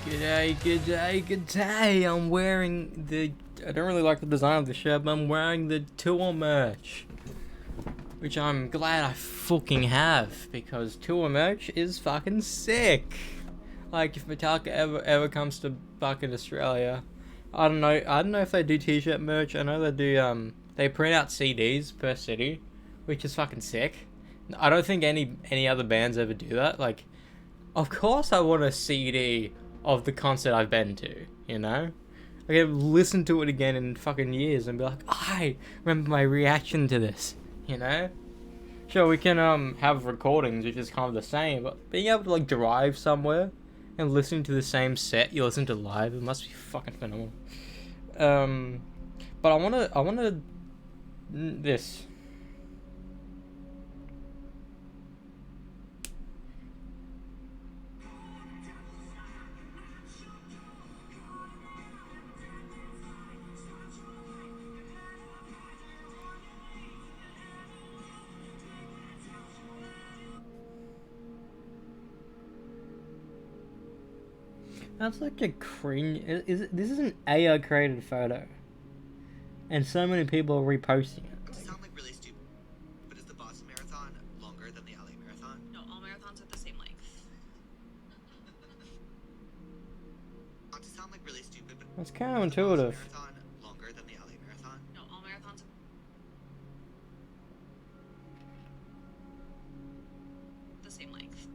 G'day. I'm wearing the... I don't really like the design of the shirt, but I'm wearing the tour merch. Which I'm glad I fucking have, because tour merch is fucking sick. Like, if Metallica ever comes to fucking Australia, I don't know if they do t-shirt merch. I know they do, they print out CDs per city, which is fucking sick. I don't think any other bands ever do that. Like, of course I want a CD of the concert I've been to, you know? I can listen to it again in fucking years and be like, I remember my reaction to this, you know? Sure, we can have recordings, which is kind of the same, but being able to like drive somewhere and listening to the same set you listen to live, it must be fucking phenomenal. But I wanna this. That's like a cringe. This is an AI created photo, and so many people are reposting it. To sound like really stupid, but is the Boston Marathon longer than the LA Marathon? No, all marathons are the same length. Not to sound like really stupid, but That's kind of is the Boston intuitive. Marathon longer than the LA Marathon? No, all marathons are the same length.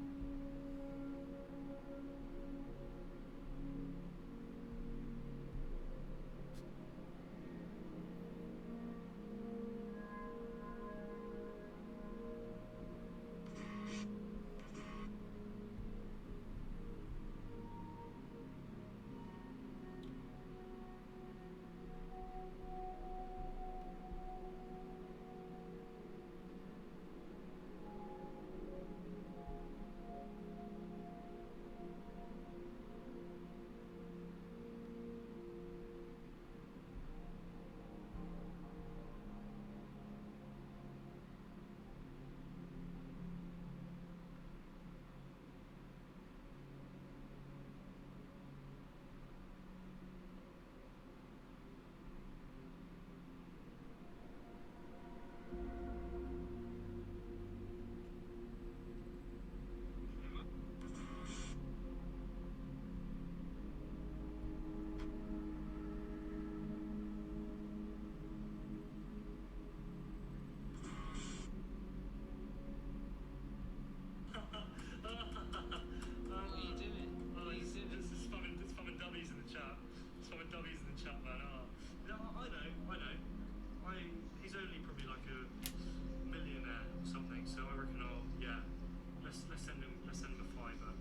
He's only probably like a millionaire or something, so I reckon let's send him a fiver.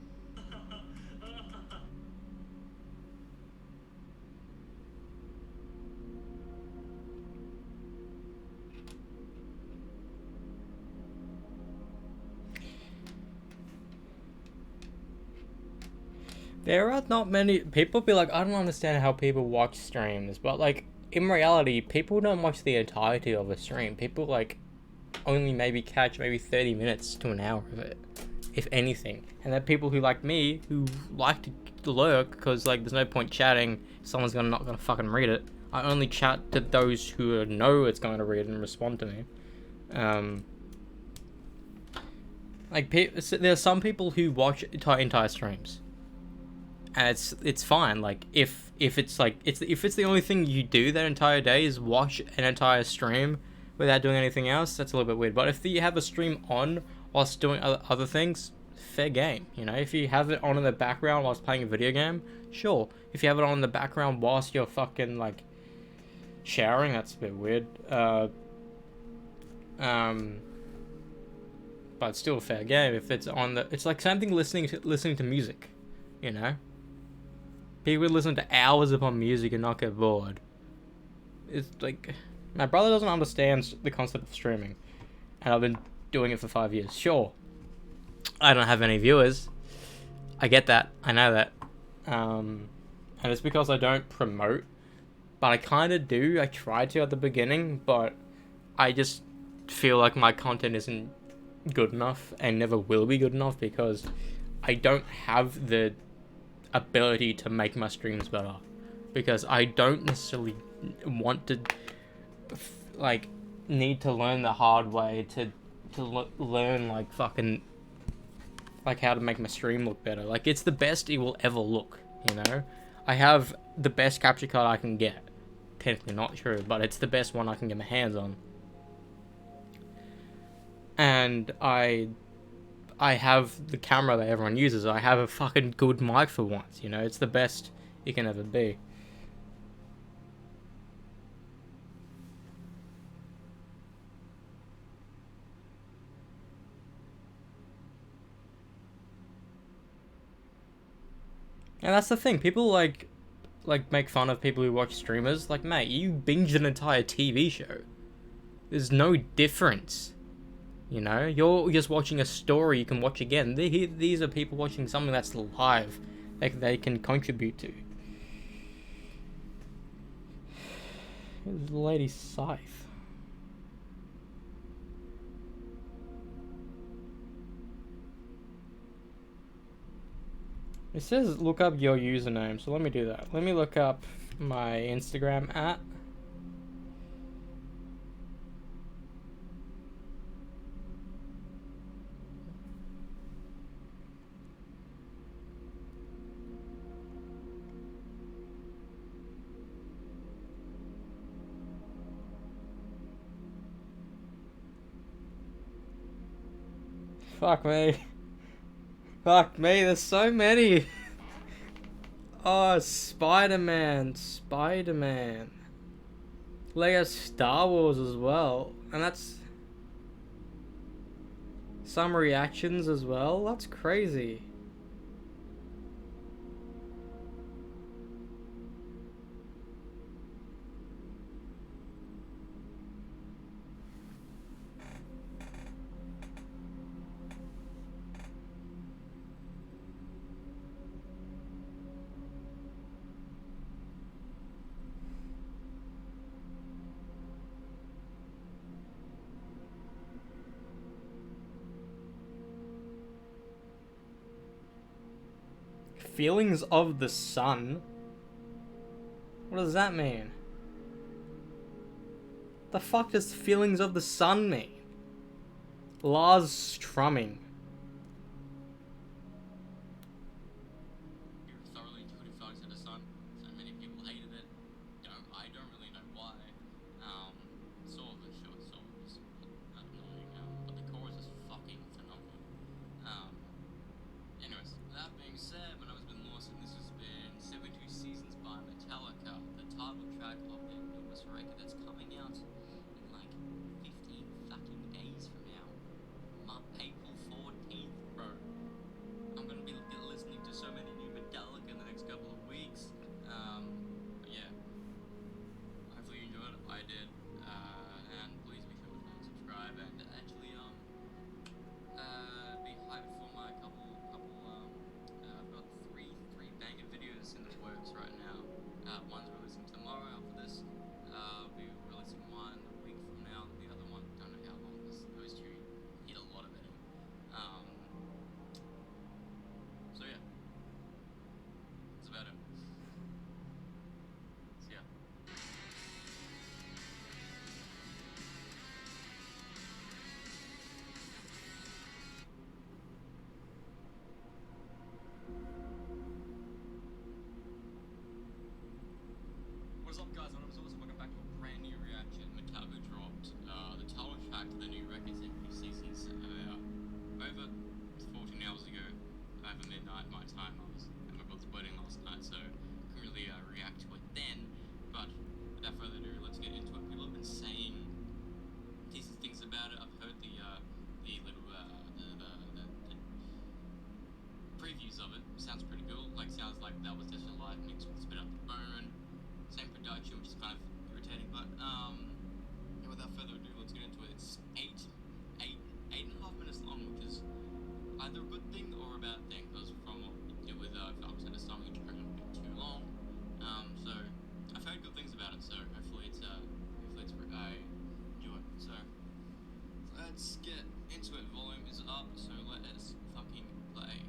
There are not many people be like, I don't understand how people watch streams, but like in reality, people don't watch the entirety of a stream. People like only maybe catch maybe 30 minutes to an hour of it, if anything. And there are people who like me who like to lurk because like there's no point chatting if someone's not gonna fucking read it. I only chat to those who know it's going to read and respond to me. There are some people who watch entire streams. And it's fine. Like if it's the only thing you do that entire day is watch an entire stream without doing anything else, that's a little bit weird. But if you have a stream on whilst doing other things, fair game. You know, if you have it on in the background whilst playing a video game, sure. If you have it on in the background whilst you're fucking like showering, that's a bit weird. But it's still a fair game if it's on the. It's like something listening to music, you know. People listen to hours upon music and not get bored. It's like, my brother doesn't understand the concept of streaming, and I've been doing it for 5 years. Sure, I don't have any viewers. I get that. I know that. And it's because I don't promote, but I kind of do. I tried to at the beginning, but I just feel like my content isn't good enough and never will be good enough because I don't have the ability to make my streams better, because I don't necessarily want to like need to learn the hard way to learn like fucking like how to make my stream look better. Like, it's the best it will ever look, you know? I have the best capture card I can get. Technically not true, but it's the best one I can get my hands on. And I have the camera that everyone uses. I have a fucking good mic for once, you know? It's the best it can ever be. And that's the thing, people like make fun of people who watch streamers. Like, mate, you binged an entire TV show. There's no difference. You know, you're just watching a story you can watch again. These are people watching something that's live, like they can contribute to. Here's the lady Scythe. It says look up your username, so let me do that. Let me look up my Instagram @ Fuck me. Fuck me, there's so many. Oh, Spider-Man. Lego Star Wars as well. And that's some reactions as well. That's crazy. Feelings of the Sun? What does that mean? The fuck does Feelings of the Sun mean? Lars strumming. Thoroughly intuitive Feelings of the Sun. So many people hated it. I don't really know why. Sort of short song was annoying, but the chorus is fucking phenomenal. Anyways, that being said, when I was been lost, and this has been 72 Seasons by Metallica, the title track of their newest record that's coming out in like 15 fucking days from now. April 14th, bro. I'm gonna be listening to so many new Metallica in the next couple of weeks. But yeah. Hopefully you enjoyed it. I did. And please be sure to subscribe and actually be hyped for my couple I've got three banger videos in the works right now. One's releasing tomorrow after this. I'll be releasing one a week from now. The other one, don't know how long, because those two need a lot of editing. So yeah. That's about it. So yeah. What's up, guys? My name is Lewis. Welcome back to a brand new reaction. Metallica dropped the title track to the new record, 70 Seasons, over 14 hours ago, over midnight my time. I was at my brother's wedding last night, so couldn't really react to it then. But without further ado, let's get into it. People have been saying decent things about it. I've heard the previews of it. Sounds pretty cool. Sounds like that was just a live mix with Spit Up the Bone. Same production, which is kind of irritating, but yeah, without further ado, let's get into it. It's eight and a half minutes long, which is either a good thing or a bad thing, because from what we did with Feelings of the Sun, it turned a bit too long. So I've heard good things about it, so hopefully it's I enjoy it. So let's get into it. Volume is up, so let us fucking play.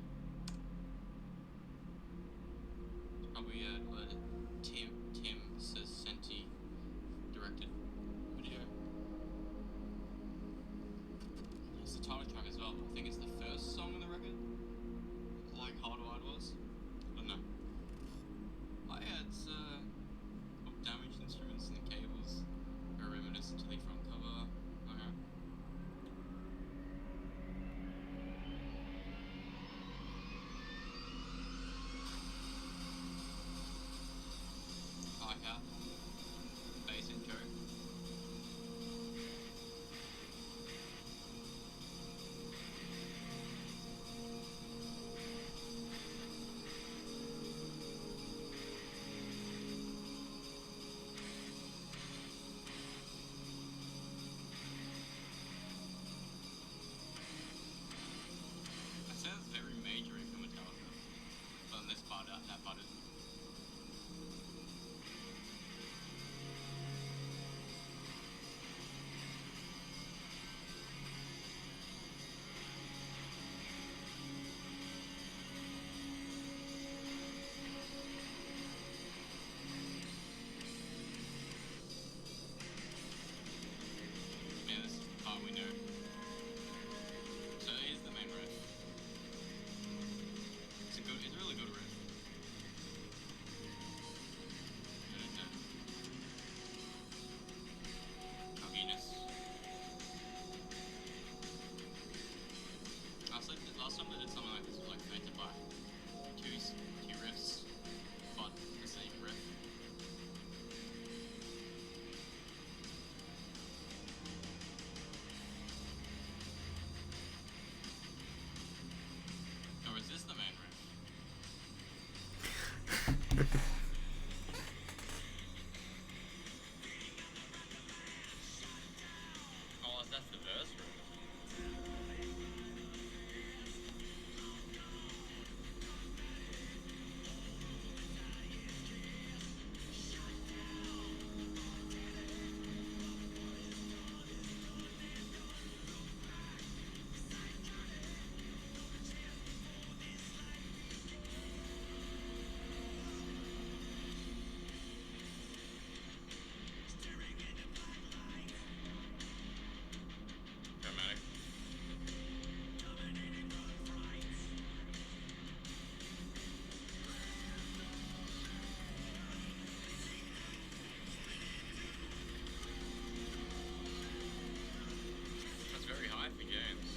think it's the first song on the record, like Hardwired was. I don't know. Oh yeah, it's damaged instruments and cables are reminiscent to the front cover. Okay. Hi-hat, bass intro. That sounds very major for Metallica, but on this part, that part is. Yeah, this is the part we know. So here's the main riff. It's a really good riff. Cockiness. Last time they did something like this was like Fated by two riffs, but the same riff. Or is this the main riff? Oh, that's the verse riff. Dramatic. That's very high for games.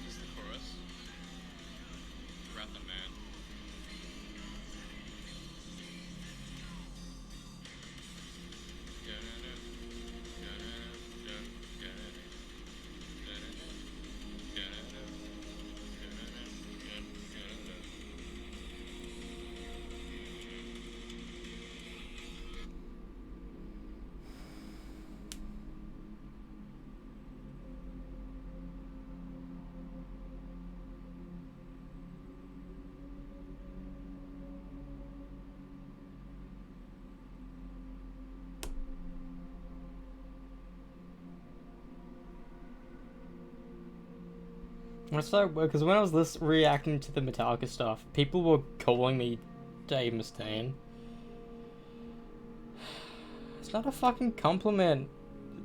This is the chorus. Wrath of Man. That's so weird, because when I was reacting to the Metallica stuff, people were calling me Dave Mustaine. It's not a fucking compliment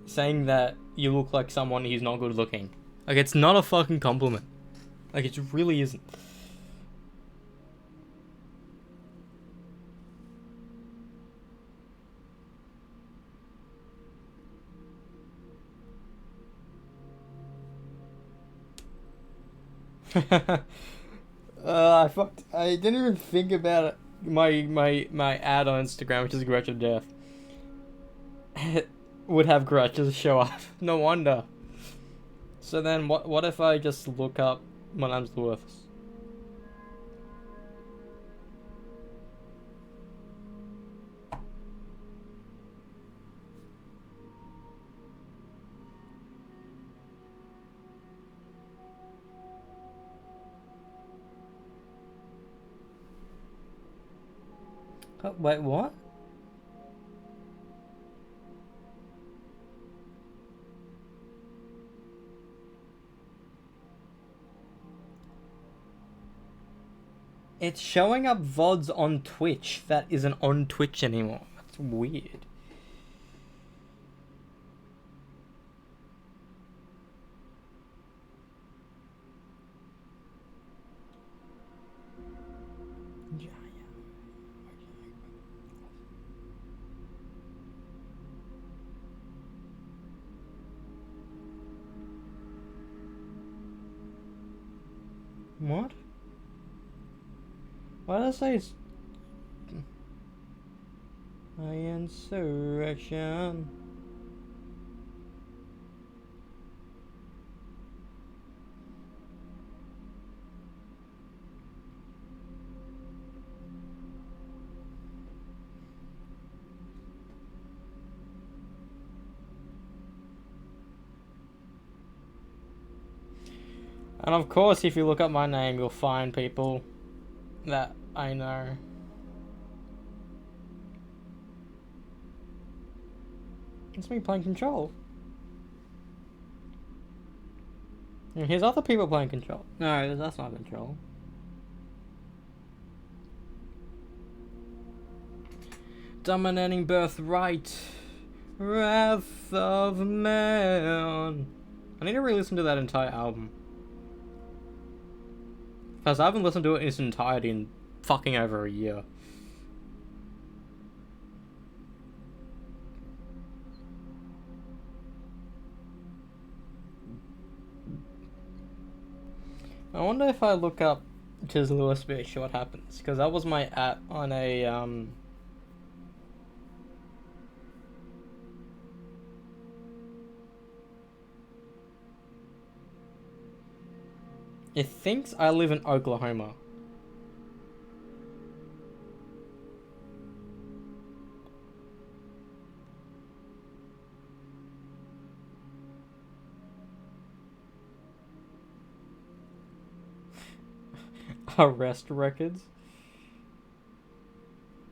saying that you look like someone who's not good looking. Like, it's not a fucking compliment. Like, it really isn't. I didn't even think about it. My ad on Instagram, which is Gretch of Death, would have Gretches show up. No wonder. So then, what if I just look up my name's Lewis? Wait, what? It's showing up VODs on Twitch that isn't on Twitch anymore. That's weird. What? Why did I say it's a insurrection? And of course, if you look up my name, you'll find people that I know. It's me playing Control. And here's other people playing Control. No, that's not Control. Dominating Birthright. Wrath of Man. I need to re-listen to that entire album. Because I haven't listened to it in its entirety in fucking over a year. I wonder if I look up Tis Lewis Bitch what happens. Because that was my at on a It thinks I live in Oklahoma. Arrest records?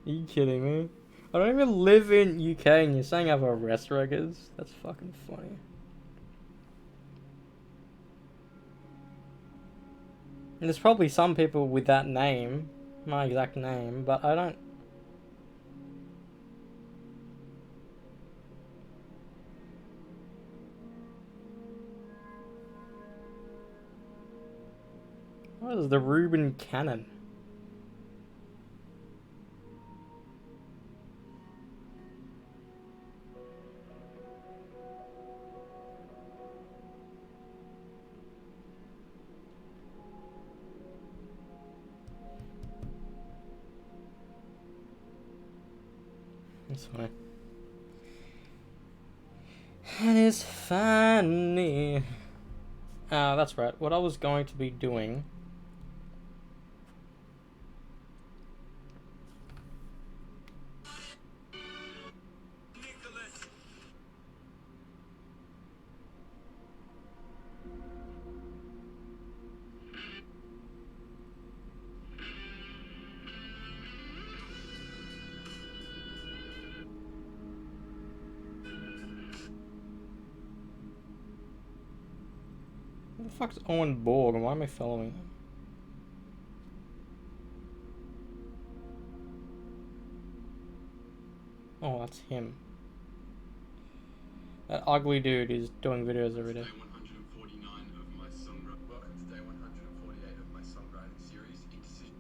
Are you kidding me? I don't even live in UK and you're saying I have arrest records? That's fucking funny. And there's probably some people with that name, my exact name, but I don't. What is the Reuben Cannon? That's fine. It is funny. That's right. What I was going to be doing. Who the fuck's Owen Borg and why am I following him? Oh, that's him. That ugly dude is doing videos every day. Day 149 of my songwriting. Welcome to day 148 of my songwriting series. Indecision.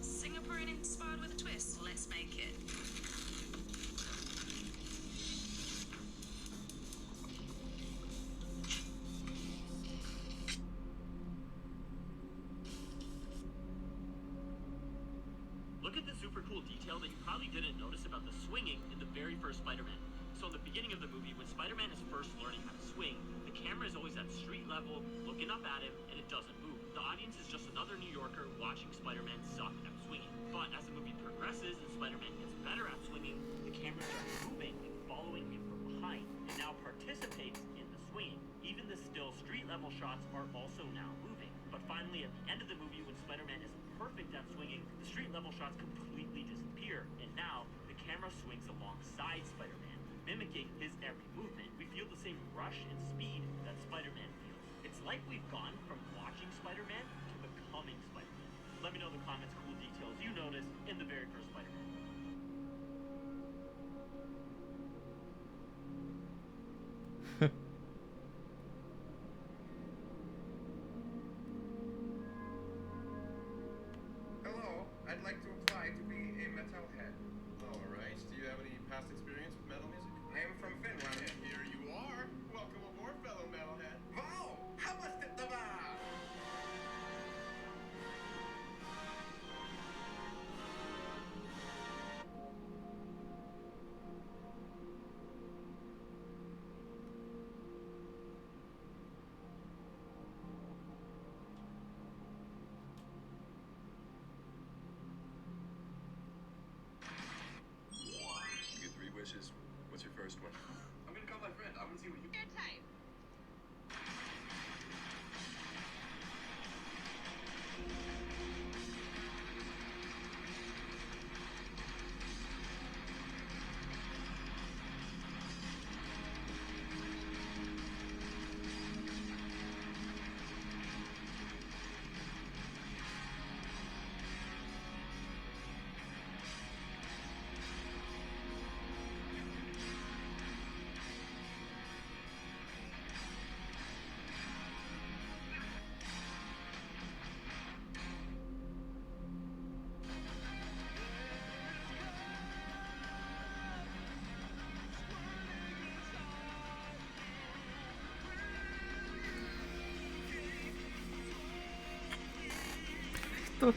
Singaporean inspired with a twist. Let's make it. Look at the super cool detail that you probably didn't notice about the swinging in the very first Spider-Man. So in the beginning of the movie, when Spider-Man is first learning how to swing, the camera is always at street level, looking up at him, and it doesn't move. The audience is just another New Yorker watching Spider-Man suck at swinging. But as the movie progresses and Spider-Man gets better at swinging, the camera starts moving and following him from behind, and now participates in the swing. street level shots are also now moving. But finally, at the end of the movie, when Spider-Man is perfect at swinging, the street level shots completely disappear, and now the camera swings alongside Spider-Man, mimicking his every movement. We feel the same rush and speed that Spider-Man feels. It's like we've gone from watching Spider-Man to becoming Spider-Man. Let me know in the comments cool details you noticed in the very first Spider-Man. Hello, I'd like to apply to be a metalhead. All right. Do you have any past experience with metal music? I am from Finland. And here you are. Welcome aboard, fellow metalhead. Wow! How much did the You get 3 wishes. What's your first one? I'm gonna call my friend. I wanna see what you Your type.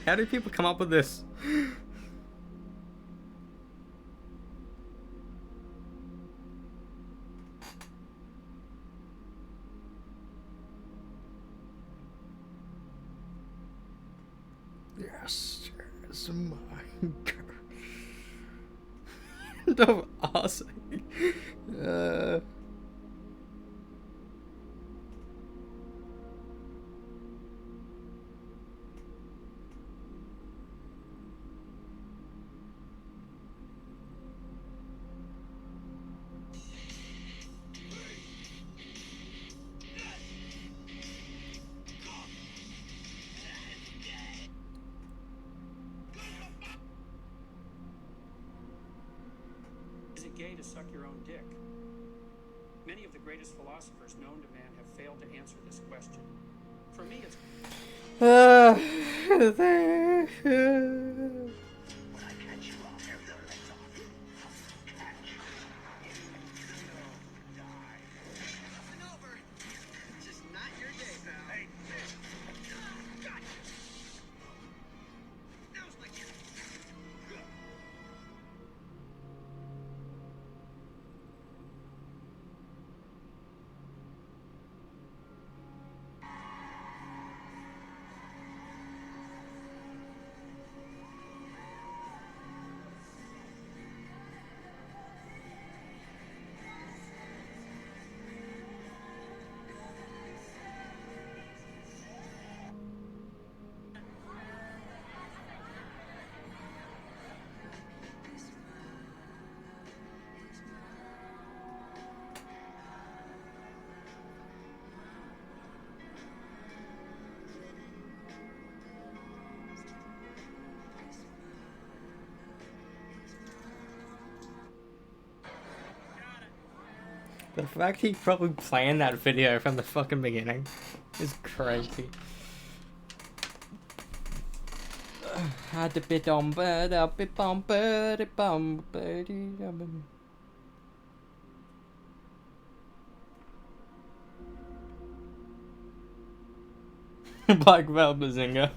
How do people come up with this? Yes, it's my girl. Of awesome. Is it gay to suck your own dick? Many of the greatest philosophers known to man have failed to answer this question. For me, it's Nothing over. It's just not your day, pal. Hey, God. Now's my chance. The fact he probably planned that video from the fucking beginning is crazy. Had to bit on bird, up bit on birdie bum birdie. Black Belt Bazinga.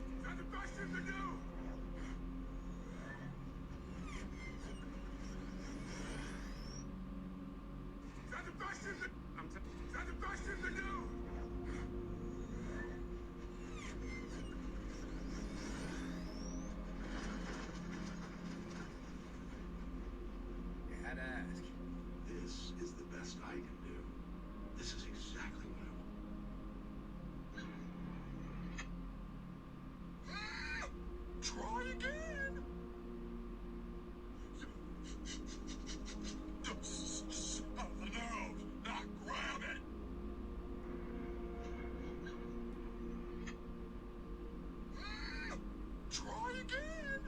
Is that the This is the best I can do. This is exactly what I want. Try again. No, not grab it. Try again.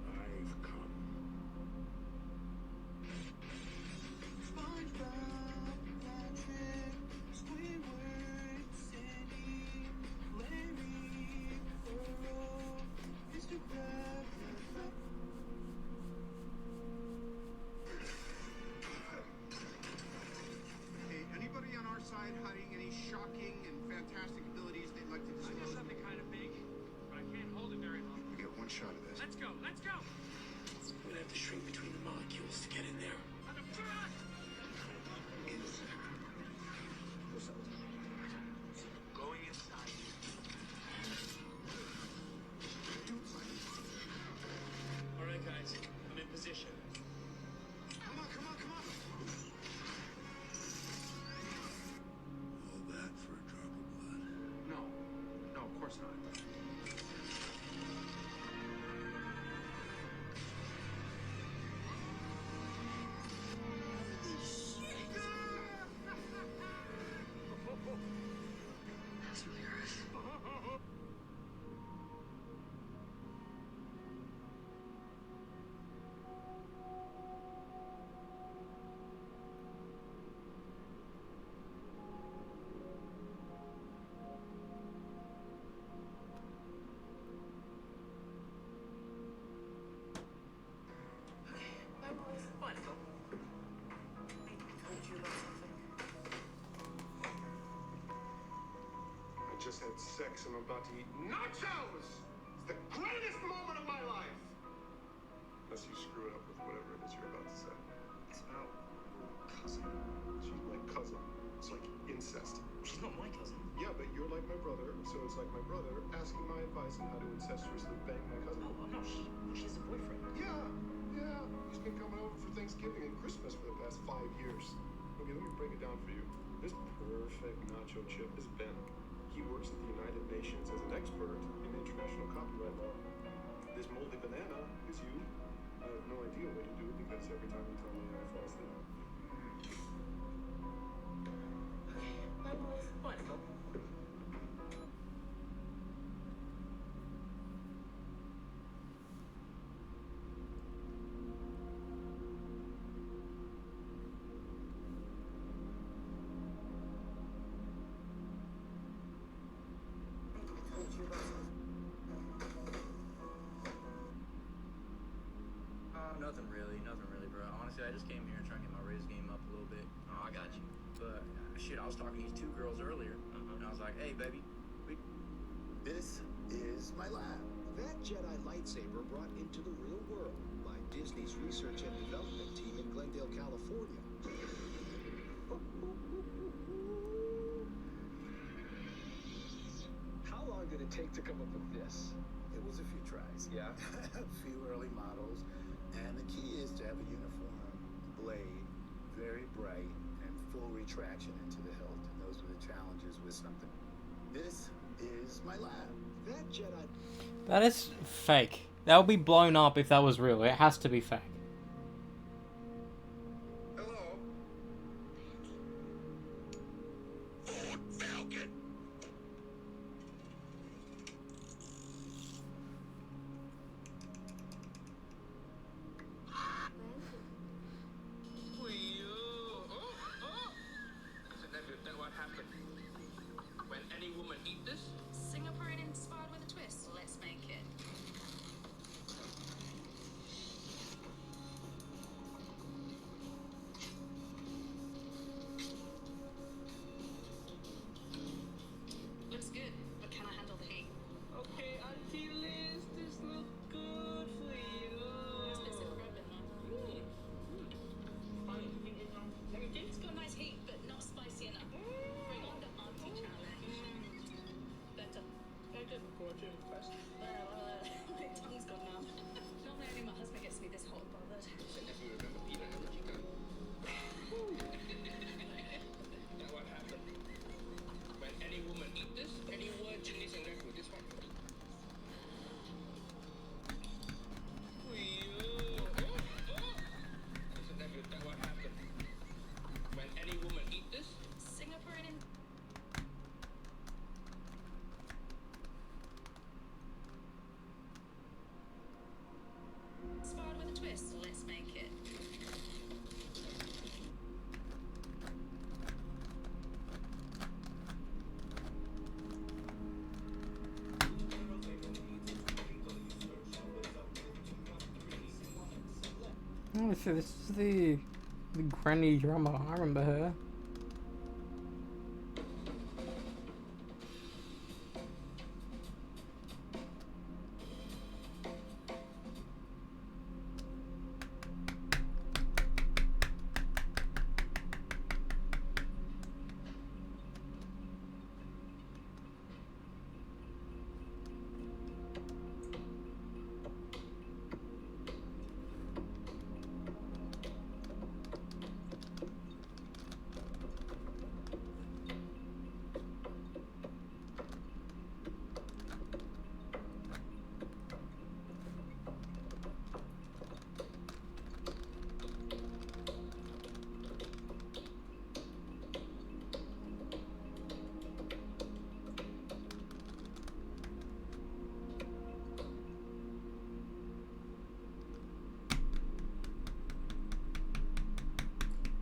I've come. Hey, anybody on our side hiding any shocking and fantastic abilities they'd like to I got disclose? something kind of big, but I can't hold it very long. We get one shot of this. Let's go, let's go! We're gonna have to shrink between the molecules to get in there. On the front! Going inside. All right, guys, I'm in position. Come on, come on, come on. All that for a drop of blood. No, no, of course not. I just had sex and I'm about to eat nachos! It's the greatest moment of my life! Unless you screw it up with whatever it is you're about to say. It's about your cousin. She's my cousin. It's like incest. She's not my cousin. Yeah, but you're like my brother, so it's like my brother asking my advice on how to incestuously bang my cousin. Oh, I'm not. She has a boyfriend. Yeah, yeah. He's been coming over for Thanksgiving and Christmas for the past 5 years. Okay, let me break it down for you. This perfect nacho chip is Ben. He works at the United Nations as an expert in international copyright law. This moldy banana is you. I have no idea what to do because every time you tell me I fall asleep. Wonderful. Nothing really, bro. Honestly, I just came here and trying to get my Riz game up a little bit. Oh, I got you. But shit, I was talking to these two girls earlier, and I was like, "Hey, baby, This is my lab. That Jedi lightsaber brought into the real world by Disney's research and development team in Glendale, California. How long did it take to come up with this? It was a few tries. Yeah. A few early models. And the key is to have a uniform blade, very bright, and full retraction into the hilt. And those are the challenges with something. This is my lab. That Jedi. That is fake. That would be blown up if that was real. It has to be fake. Hello? Ford Falcon. Isn't that what happened? When any woman eat this? Singaporean inspired with a twist. Let's make it. Looks good, but can I handle the heat? Okay, Auntie Liz, this looks good for you. It's a bit silver open though. Funny. It's got nice heat, but not spicy enough. Bring on the auntie challenge. Better. I didn't go to impress. My tongue's gone now. Normally only my husband gets me this hot bothered. If it had been the Oh, so this is the granny drummer. I remember her.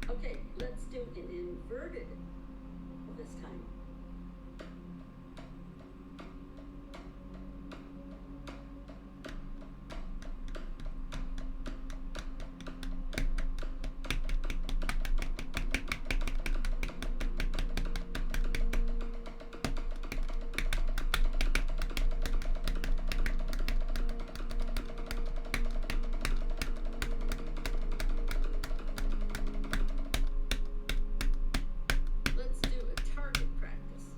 Okay, let's do an inverted this time. Let's do a target practice.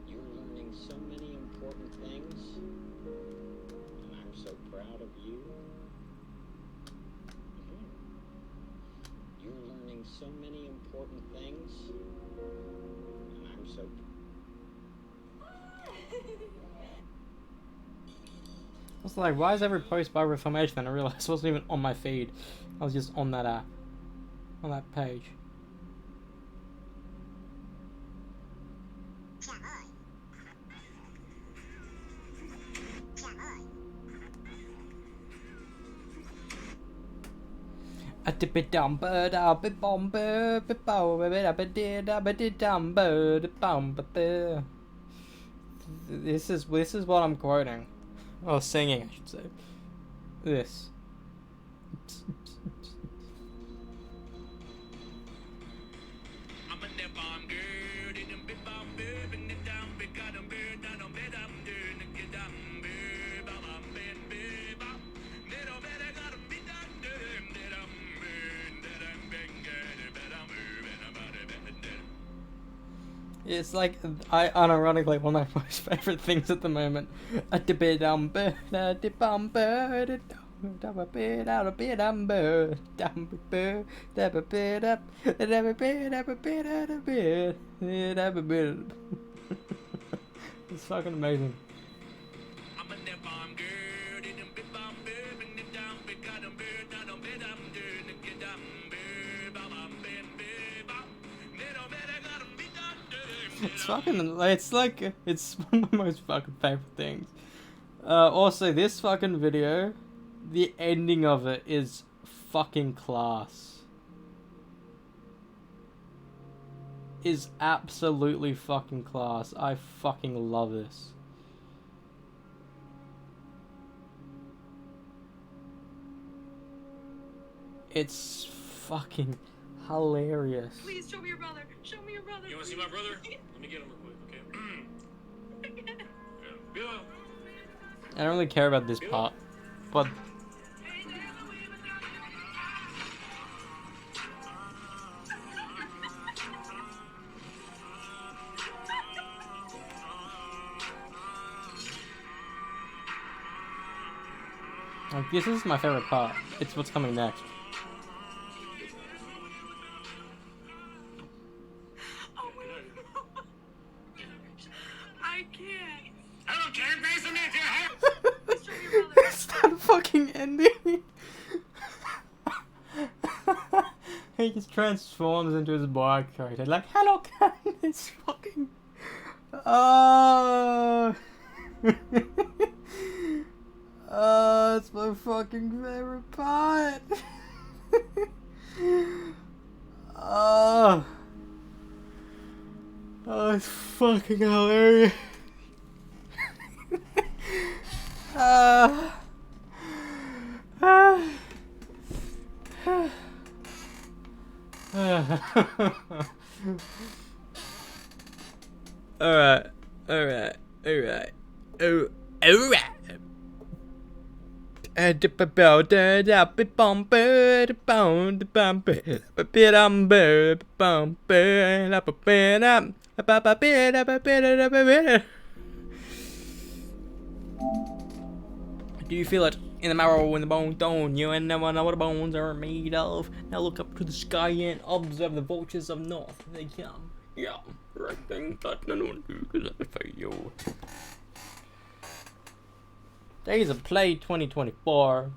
You're learning so many important things, and I'm so proud of you. You're learning so many important things, and I'm so. I was like, why is every post by Reformation? Then I realized it wasn't even on my feed. I was just on that page. This is what I'm quoting. Oh, singing, I should say. This. It's like, I unironically one of my most favorite things at the moment. It's fucking amazing. It's fucking, it's like, it's one of my most fucking favorite things. Also, this fucking video, the ending of it is fucking class. is absolutely fucking class. I fucking love this. It's fucking hilarious. Please show me your brother. Show me your brother. You want to see my brother? Let me get him real quick, okay? Bill. I don't really care about this part, but like, this is my favorite part. It's what's coming next. I can't. I don't care, Grayson, if you're here. It's that fucking ending. He just transforms into his bike character. Like, hello, Candace. Fucking. Oh. Oh, it's my fucking favorite part. Oh. Oh, it's fucking hilarious. Alright. Do you feel it in the marrow, in the bone, don't you? And never know what the bones are made of. Now look up to the sky and observe the vultures of north. They come. Yeah, right thing, but no one do because I for you. Days of Play 2024.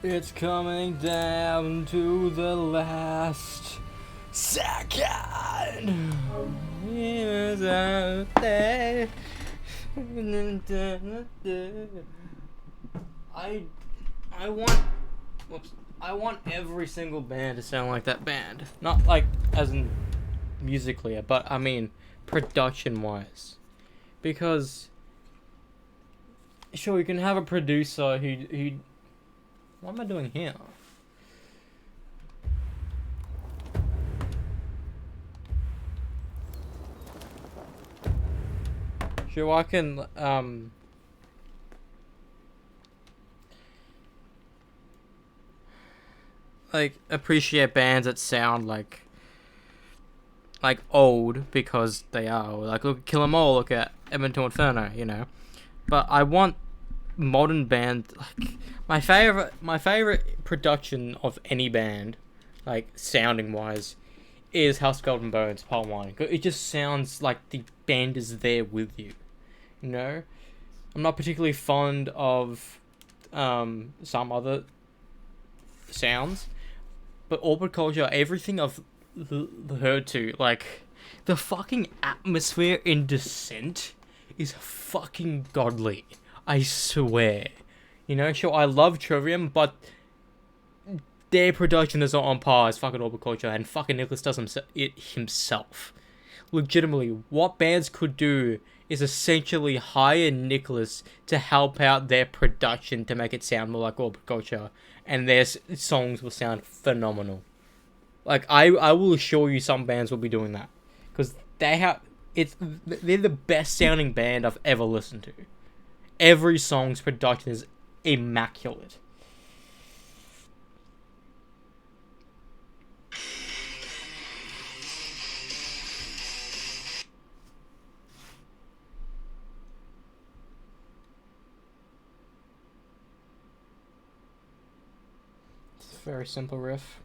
It's coming down to the last second. Here's out there. I want every single band to sound like that band. Not like as in musically, but I mean production wise. Because sure, you can have a producer who what am I doing here? Sure, I can like appreciate bands that sound like old because they are. Like look at Kill 'Em All, look at Edmonton Inferno, you know. But I want modern band, like my favorite production of any band, like sounding wise, is House of Golden Bones Part 1. It just sounds like the band is there with you, you know. I'm not particularly fond of some other sounds, but Orbit Culture, everything I've heard to, like the fucking atmosphere in Descent is fucking godly. I swear. You know, sure, I love Trivium, but their production is not on par as fucking Orbit Culture, and fucking Nicholas does it himself. Legitimately, what bands could do is essentially hire Nicholas to help out their production to make it sound more like Orbit Culture, and their songs will sound phenomenal. Like, I will assure you some bands will be doing that. Because they're the best sounding band I've ever listened to. Every song's production is immaculate. It's a very simple riff.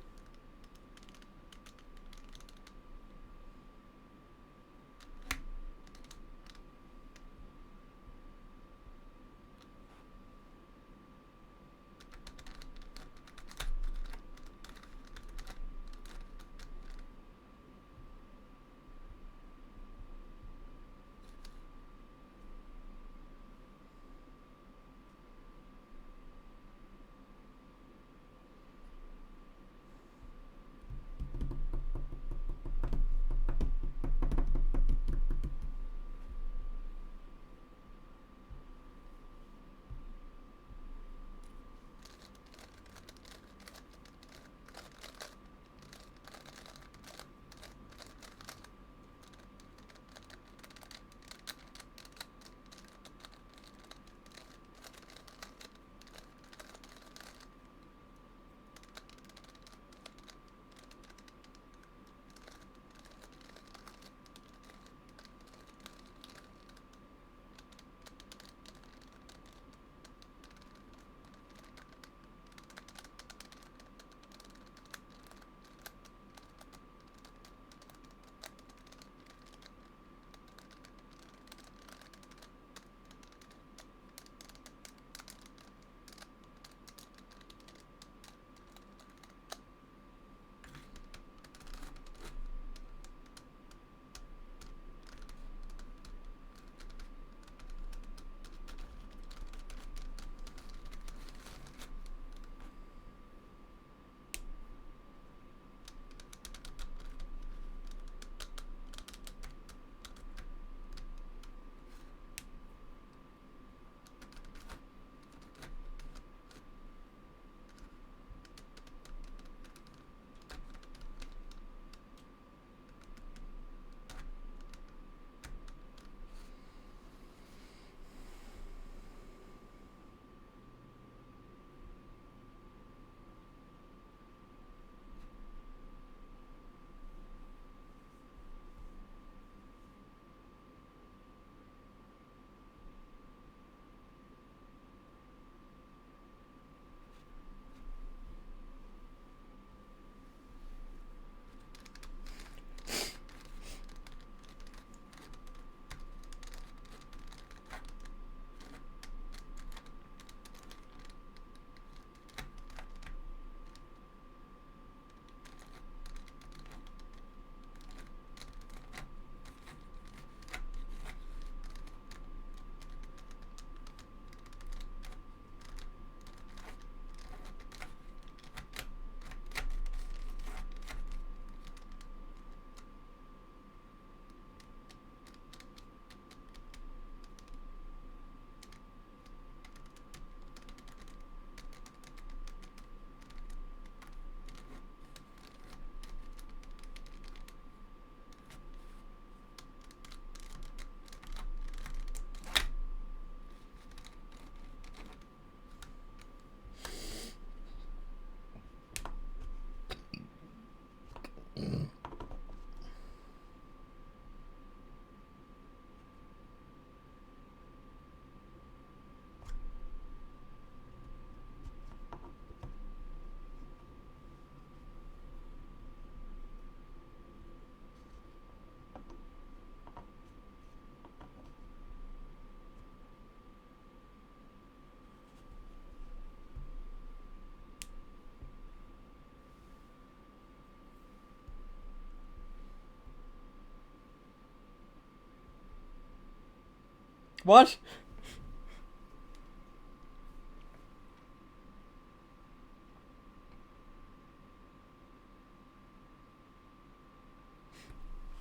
What?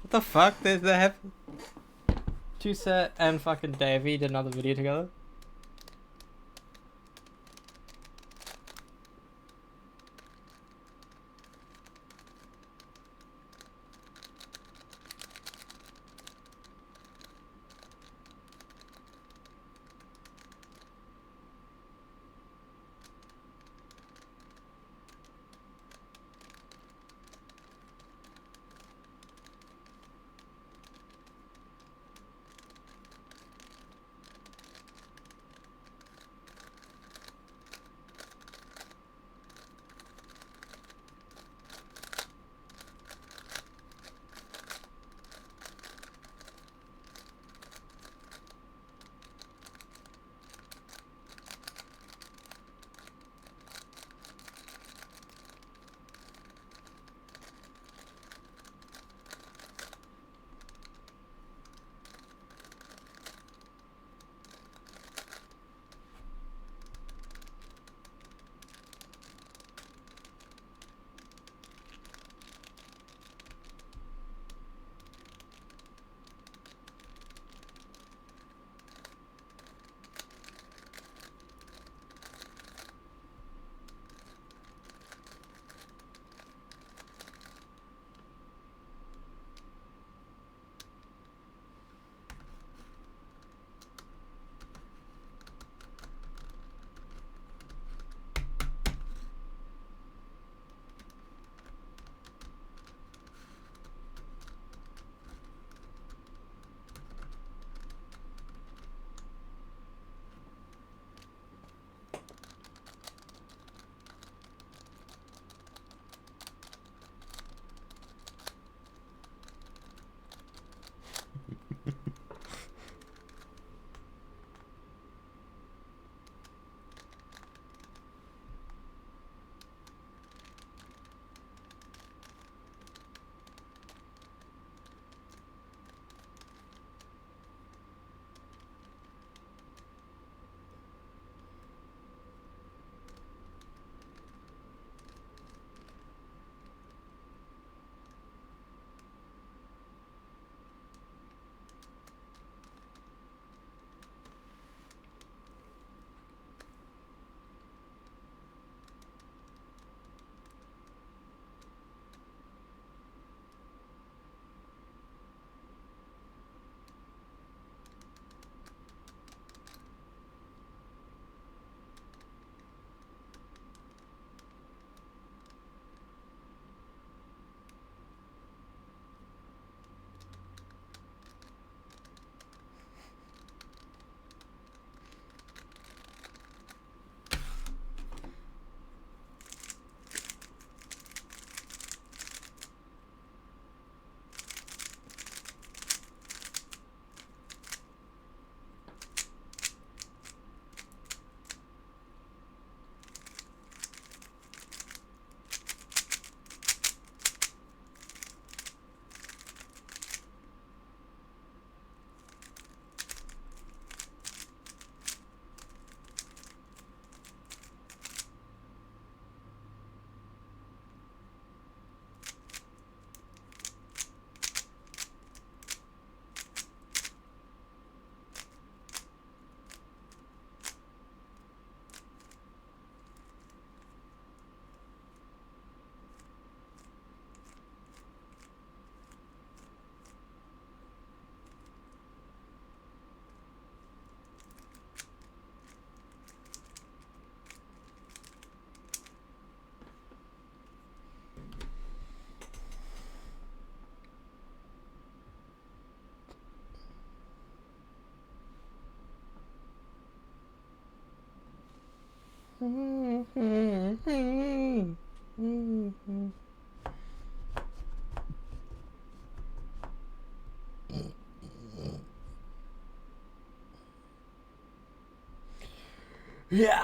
What the fuck? They have Tuset and fucking Davey did another video together. Yeah.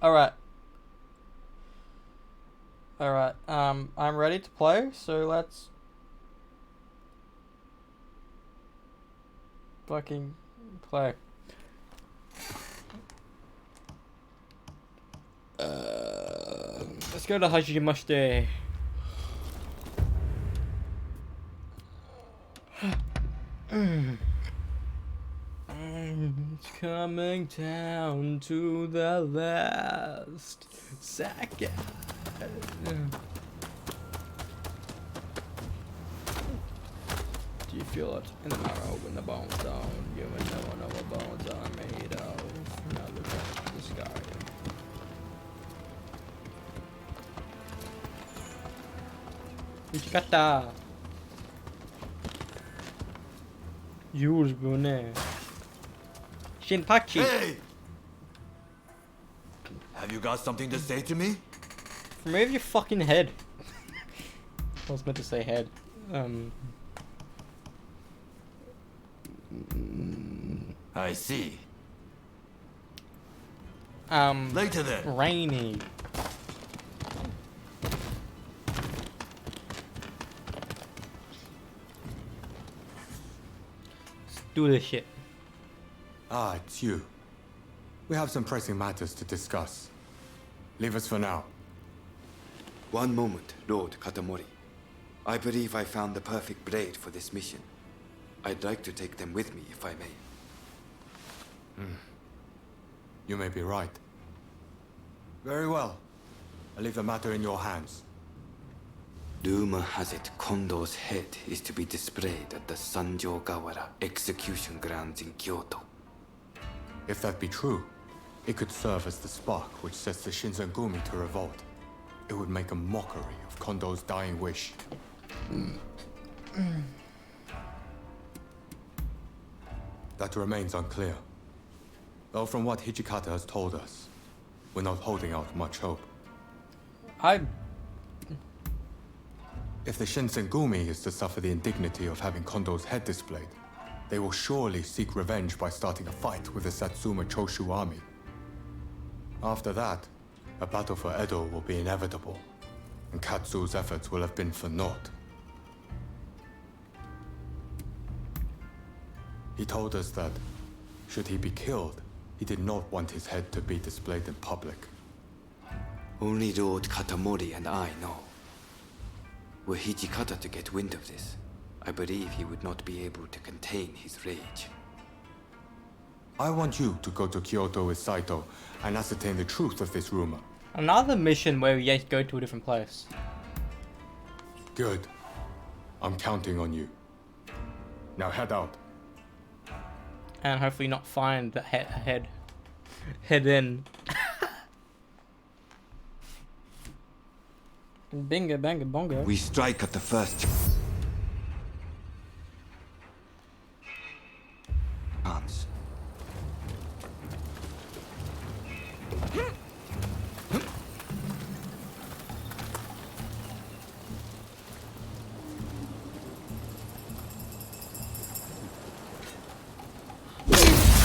All right. I'm ready to play, so let's fucking play. Let's go to Hajimashite. It's coming down to the last second. Do you feel it in the marrow when the bones down? You and no one know what bones are made of. Now look at the sky. Ichikata. Jules Bonnet. Shinpachi. Hey! Have you got something to say to me? Remove your fucking head. I was meant to say head. I see. Later then. Rainy. Let's do this shit. Ah, it's you. We have some pressing matters to discuss. Leave us for now. One moment, Lord Katamori. I believe I found the perfect blade for this mission. I'd like to take them with me, if I may. You may be right. Very well. I leave the matter in your hands. Rumor has it Kondo's head is to be displayed at the Sanjo-gawara execution grounds in Kyoto. If that be true, it could serve as the spark which sets the Shinsengumi to revolt. It would make a mockery of Kondo's dying wish. That remains unclear. Though from what Hijikata has told us, we're not holding out much hope. If the Shinsengumi is to suffer the indignity of having Kondo's head displayed, they will surely seek revenge by starting a fight with the Satsuma Choshu army. After that, a battle for Edo will be inevitable, and Katsu's efforts will have been for naught. He told us that, should he be killed, he did not want his head to be displayed in public. Only Lord Katamori and I know. Were Hijikata to get wind of this, I believe he would not be able to contain his rage. I want you to go to Kyoto with Saito and ascertain the truth of this rumor. Another mission where we have to go to a different place. Good. I'm counting on you. Now head out. And hopefully not find the head in. Bingo, bango, bongo. We strike at the first chance.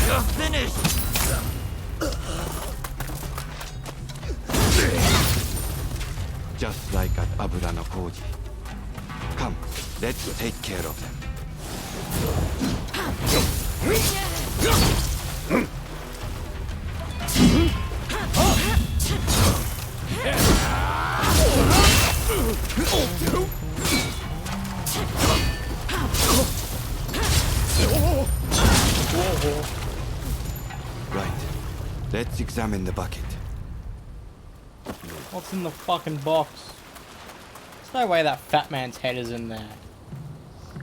You're finished! Just like at Abura no Koji. Come, let's take care of them. Right. Let's examine the bucket. What's in the fucking box? There's no way that fat man's head is in there.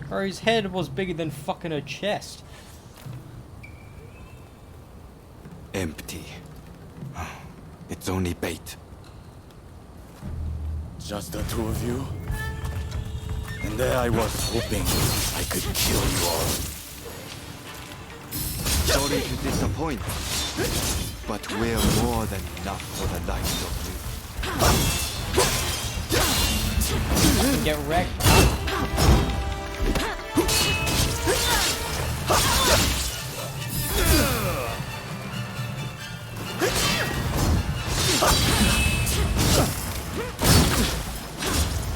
Or his head was bigger than fucking her chest. Empty. It's only bait. Just the two of you? And there I was hoping I could kill you all. Sorry to disappoint, but we're more than enough for the likes of you. Get wrecked.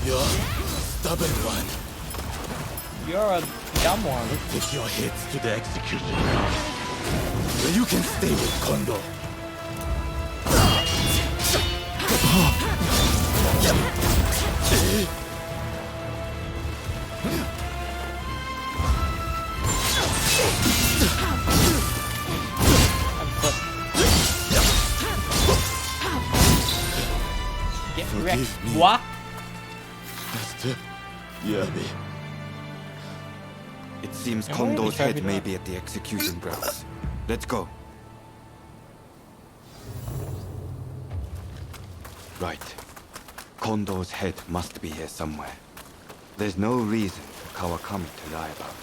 You're someone. Take your heads to the execution ground, where you can stay with Kondo. Get Forgive wrecked. me. What? Master Yabe. It seems I'm really Kondo's trying to head be may that. be at the execution grounds. Let's go. Right. Kondo's head must be here somewhere. There's no reason for Kawakami to lie about it.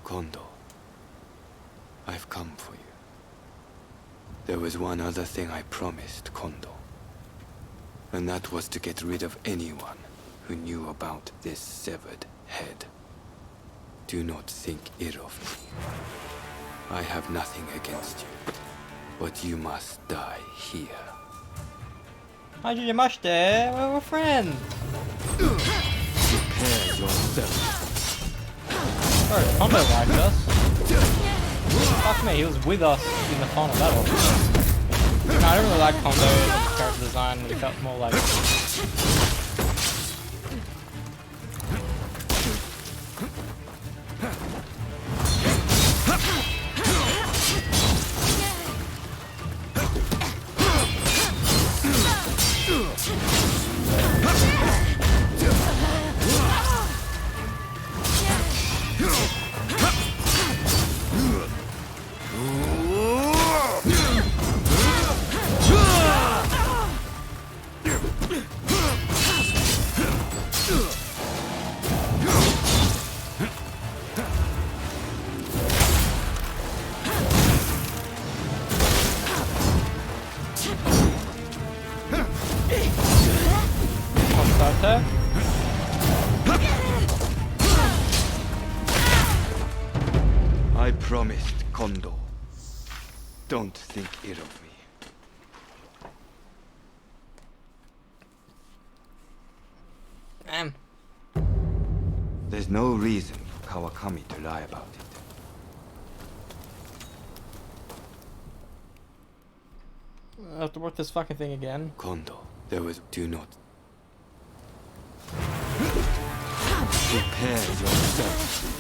Kondo, I've come for you. There was one other thing I promised Kondo, and that was to get rid of anyone who knew about this severed head. Do not think ill of me. I have nothing against you, but you must die here. We're friends. Prepare yourself. Bro, Kondo liked us. Fuck me, he was with us in the final battle. No, I don't really like Kondo's character design. He felt more like... I promised Kondo. Don't think ill of me. There's no reason for Kawakami to lie about it. I have to work this fucking thing again. Kondo, there was... Do not... Prepare yourself.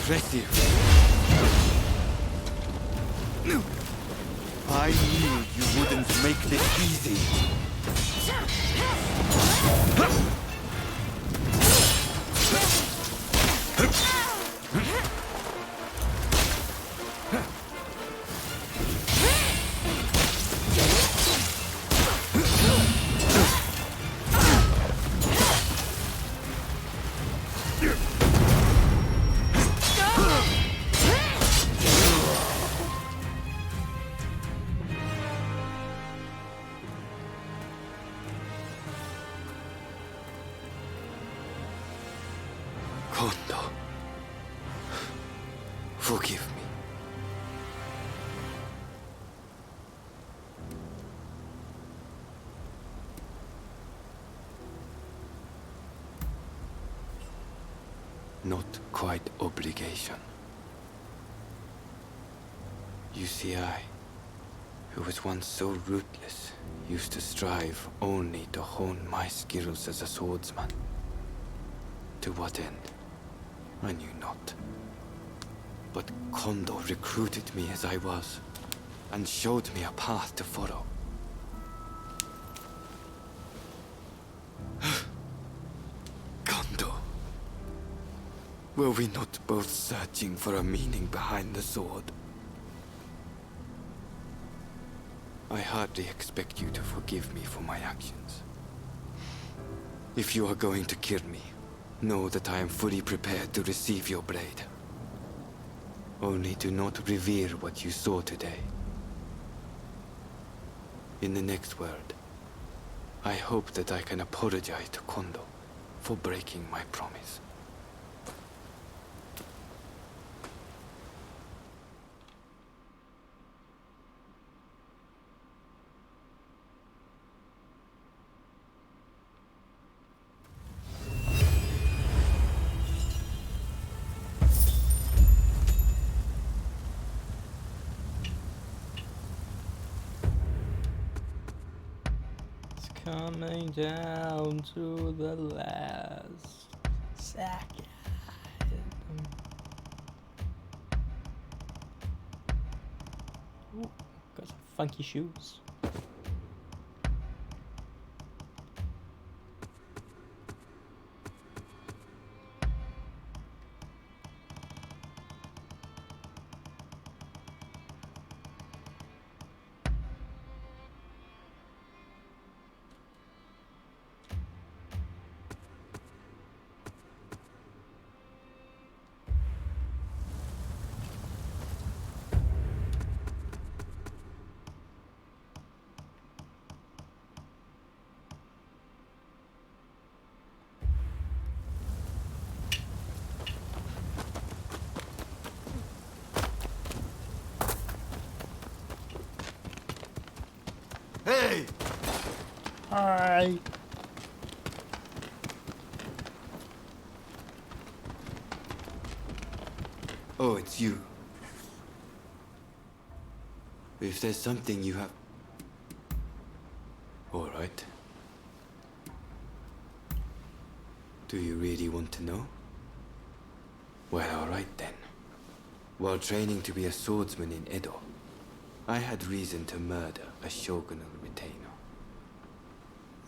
Impressive. I knew you wouldn't make this easy. Kondo, forgive me. Not obligation. You see, I, who was once so ruthless, used to strive only to hone my skills as a swordsman. To what end? I knew not. But Kondo recruited me as I was, and showed me a path to follow. Kondo, were we not both searching for a meaning behind the sword? I hardly expect you to forgive me for my actions. If you are going to kill me, know that I am fully prepared to receive your blade. Only do not revere what you saw today. In the next world, I hope that I can apologize to Kondo for breaking my promise. Coming down to the last second. Ooh, got some funky shoes. Hey! Hi. Oh, it's you. If there's something you have... All right. Do you really want to know? Well, all right then. While training to be a swordsman in Edo, I had reason to murder a shogunal retainer.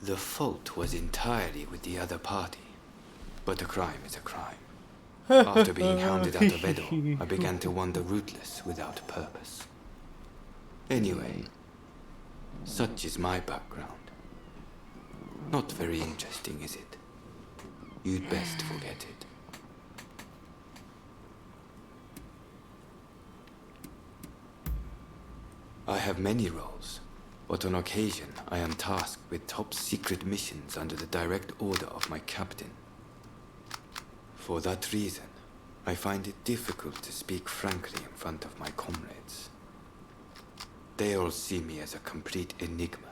The fault was entirely with the other party, but a crime is a crime. After being hounded out of Edo, I began to wander rootless without purpose. Anyway, such is my background. Not very interesting, is it? You'd best forget it. I have many roles, but on occasion I am tasked with top secret missions under the direct order of my captain. For that reason, I find it difficult to speak frankly in front of my comrades. They all see me as a complete enigma,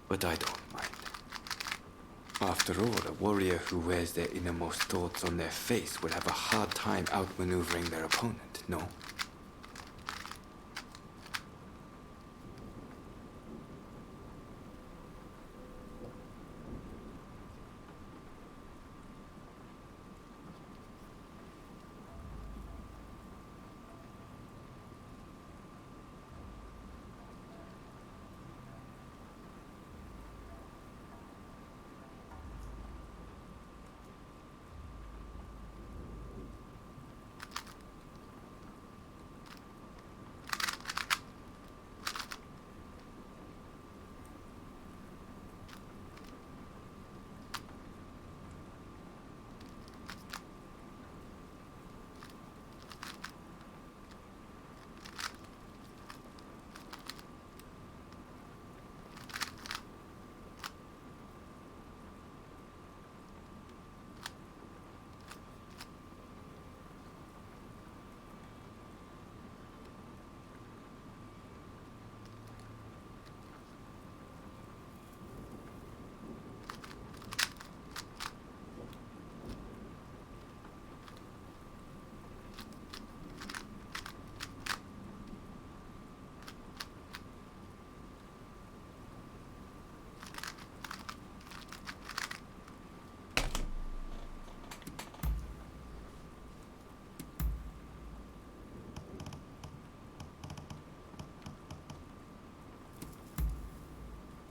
but I don't mind. After all, a warrior who wears their innermost thoughts on their face will have a hard time outmaneuvering their opponent, no?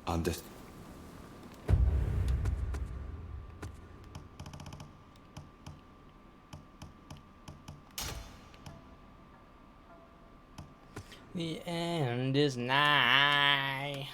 Understood. The end is nigh.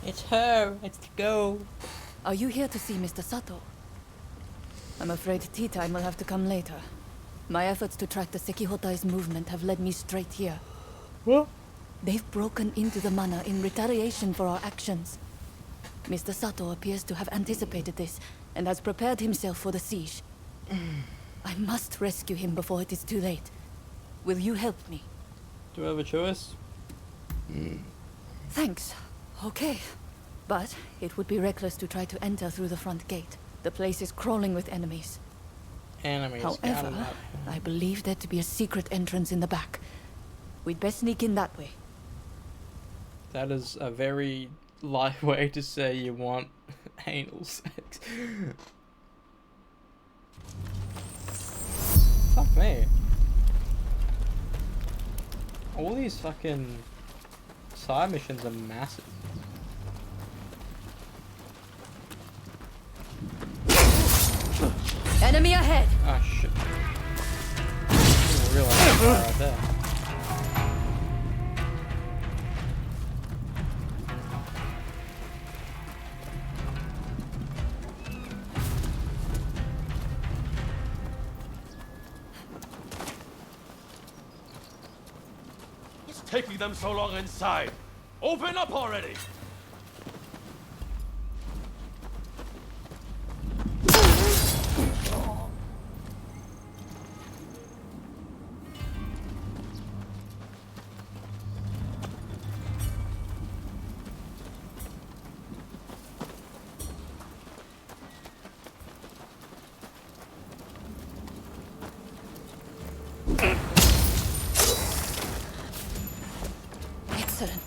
It's her. It's to go. Are you here to see Mr. Sato? I'm afraid tea time will have to come later. My efforts to track the Sekihotai's movement have led me straight here. What? They've broken into the manor in retaliation for our actions. Mr. Sato appears to have anticipated this and has prepared himself for the siege. I must rescue him before it is too late. Will you help me? Do I have a choice? Thanks. Okay. But it would be reckless to try to enter through the front gate. The place is crawling with enemies. Enemies. However, I believe there to be a secret entrance in the back. We'd best sneak in that way. That is a very light way to say you want anal sex. Fuck me. All these fucking side missions are massive. Enemy ahead! Ah, shit. I didn't realize that guy right there. What's taking them so long inside? Open up already! Excellent.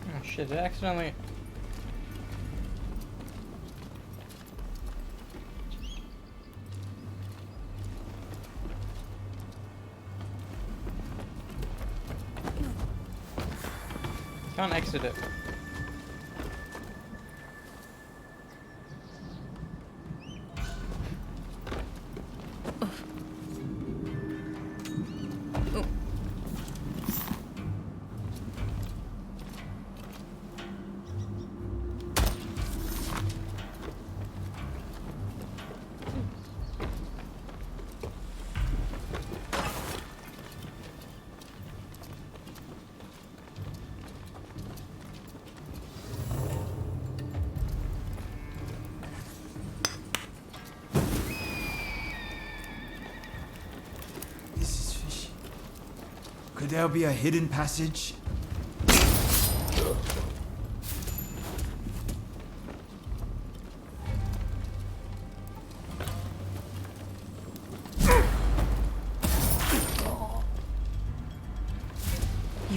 Oh shit, it accidentally... Can't exit it. This is fishy. Could there be a hidden passage?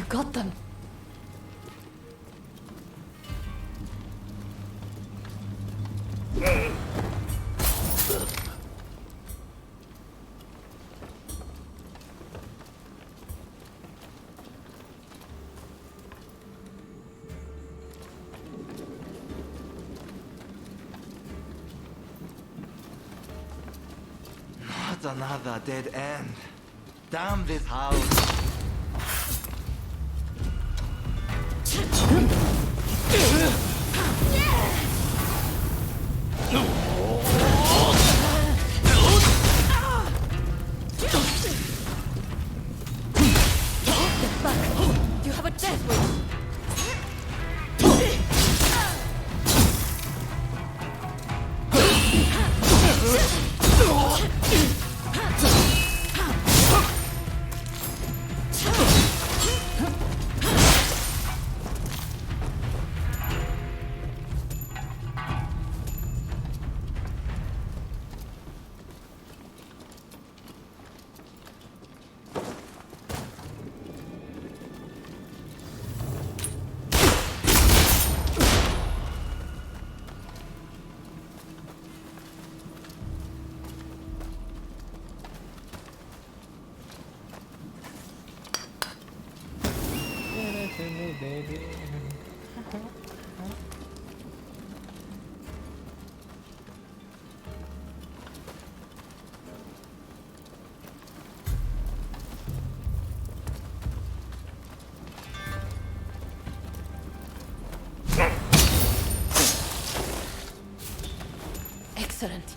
got them. Not another dead end. Damn this house. Get back. You have a death wish. Baby. Excellent.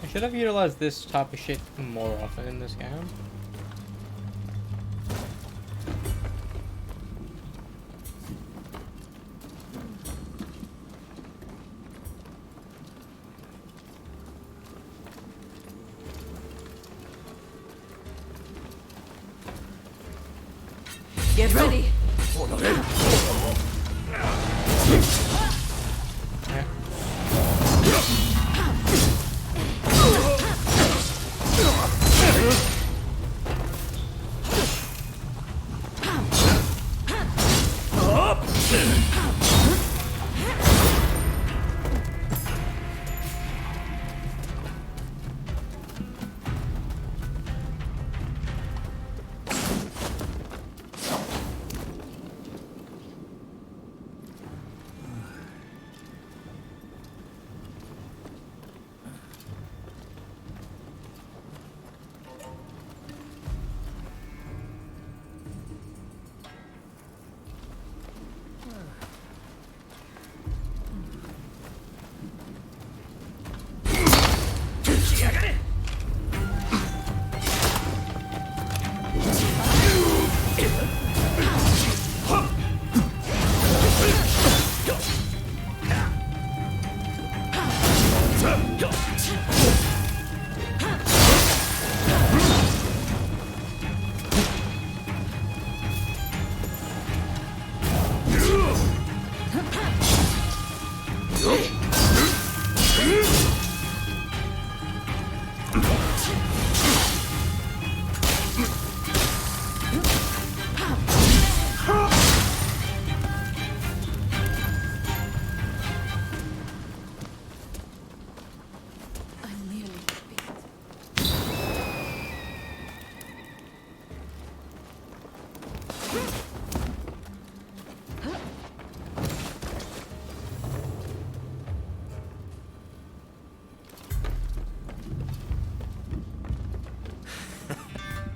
I should have utilized this type of shit more often in this game. Get ready.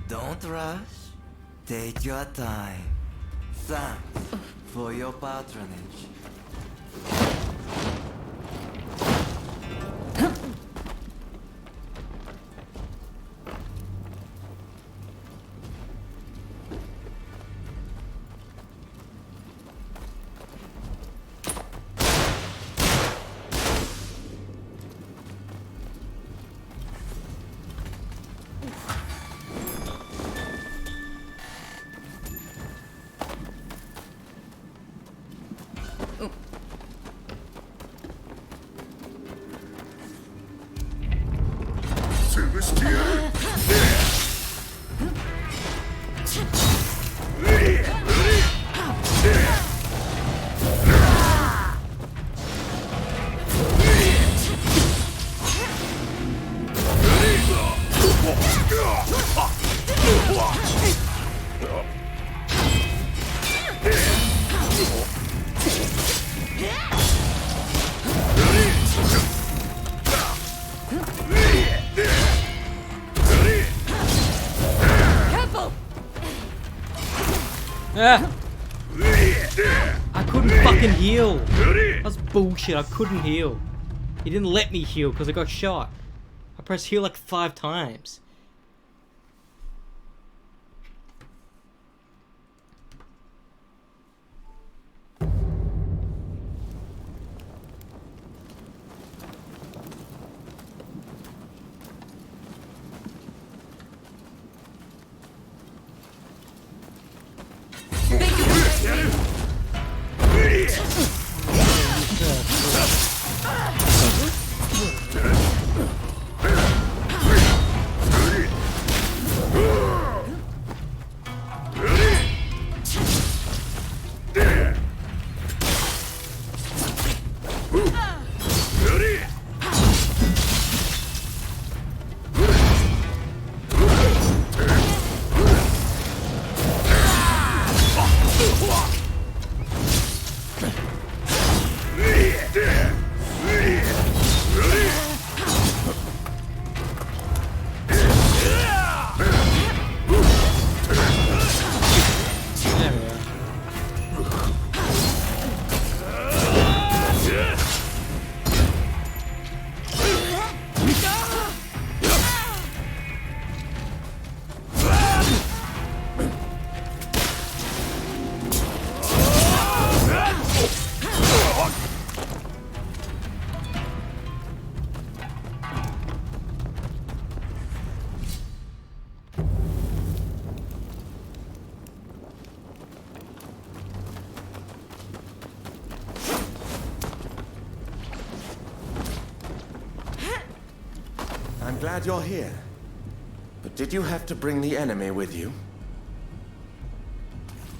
Don't rush. Take your time. Thanks for your patronage. Ah. I couldn't fucking heal. That's bullshit. I couldn't heal. He didn't let me heal because I got shot. I pressed heal like 5 times. I'm glad you're here. But did you have to bring the enemy with you?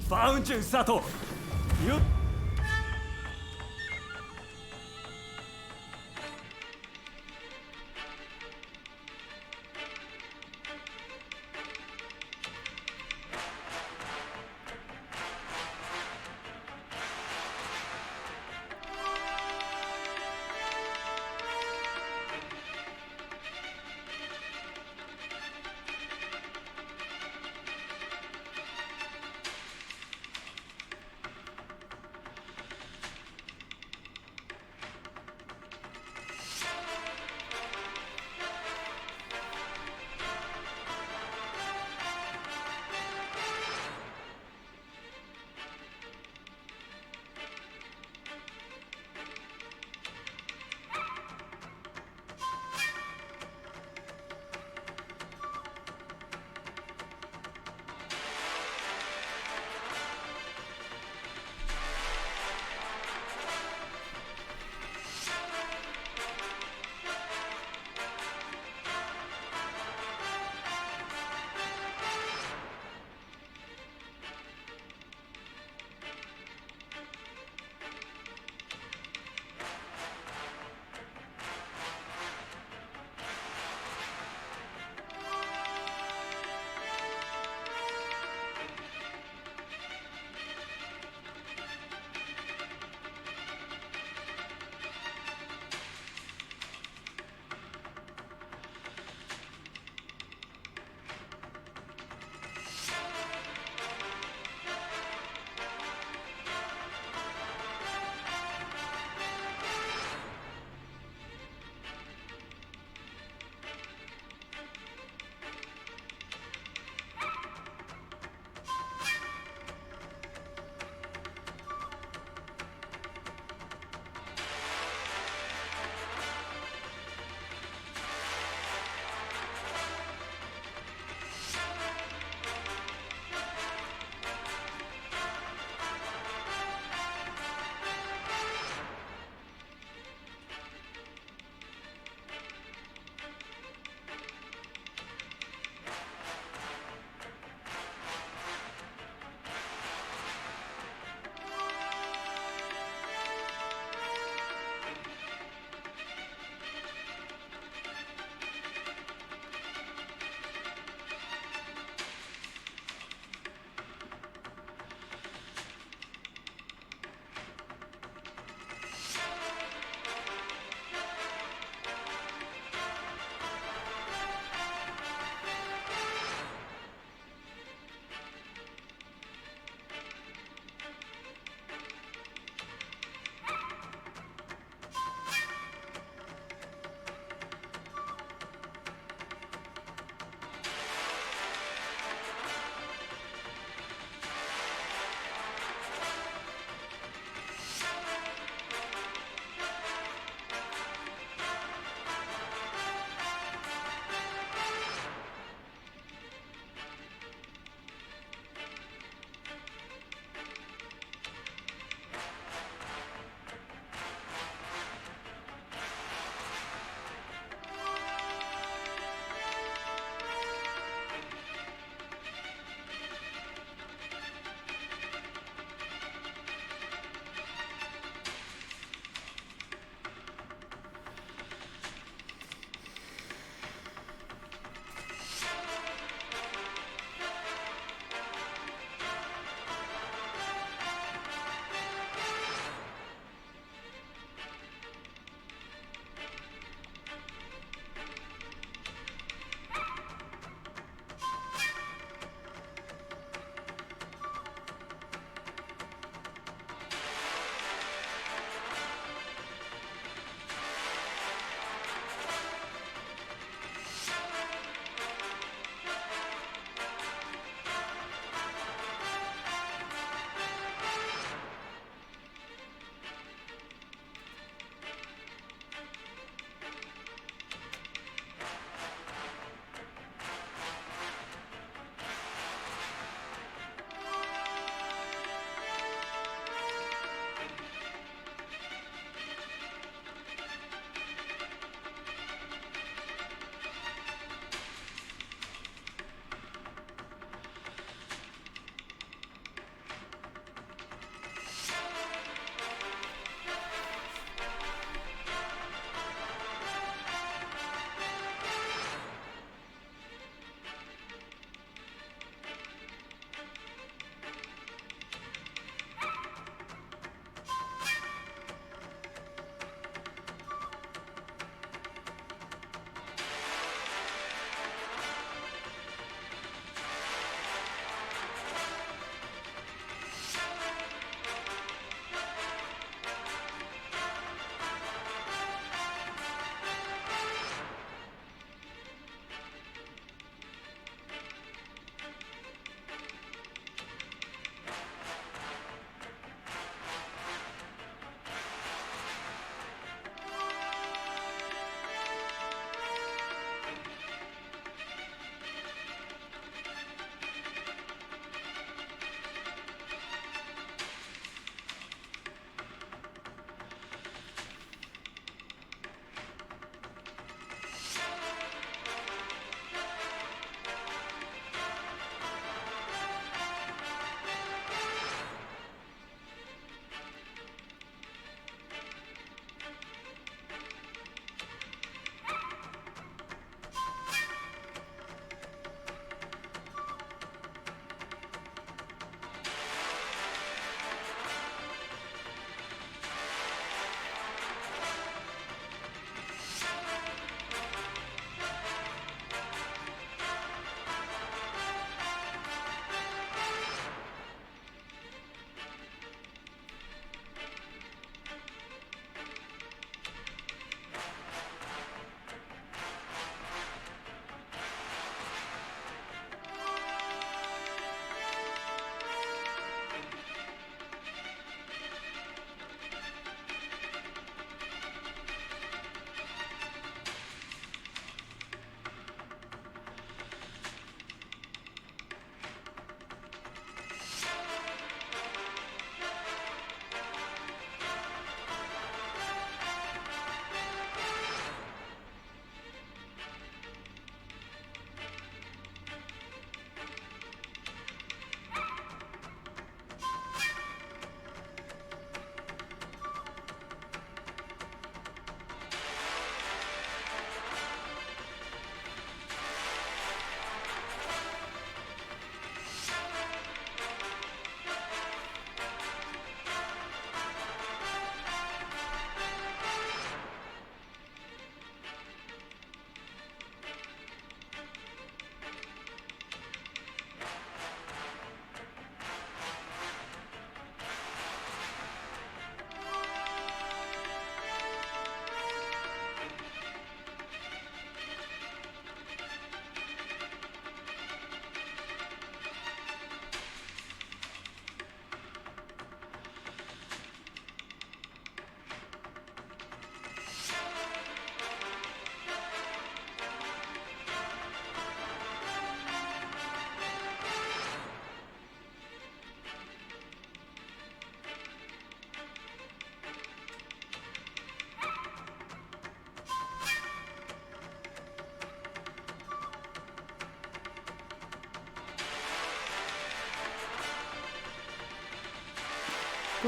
Found you, Sato! You...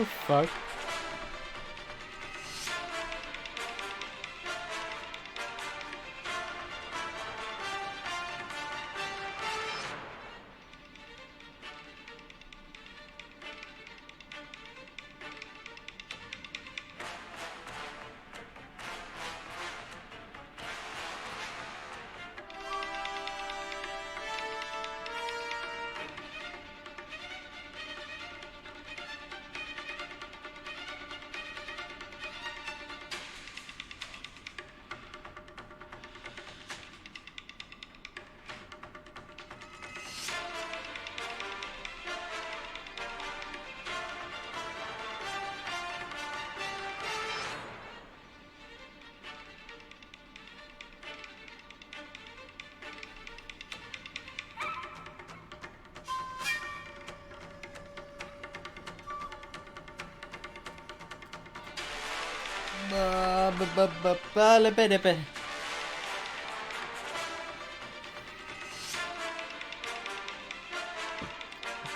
the fuck?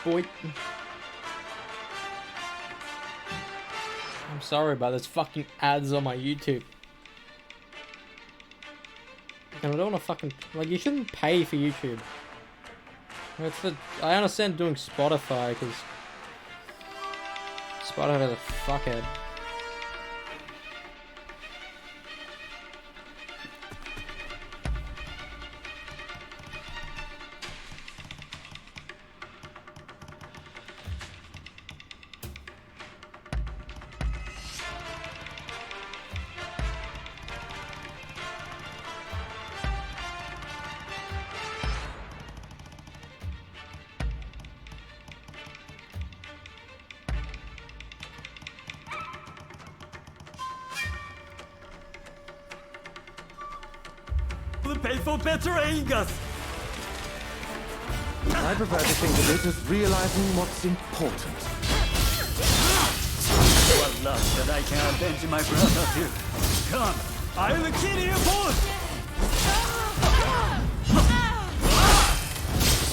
Boy. I'm sorry about this fucking ads on my YouTube. And I don't want to fucking... Like, you shouldn't pay for YouTube. It's the... I understand doing Spotify, because... Spotify is a fuckhead. Pay for betraying us! I prefer to think of it as realizing what's important. What luck that I can avenge my brother too. Come, I will kill you both!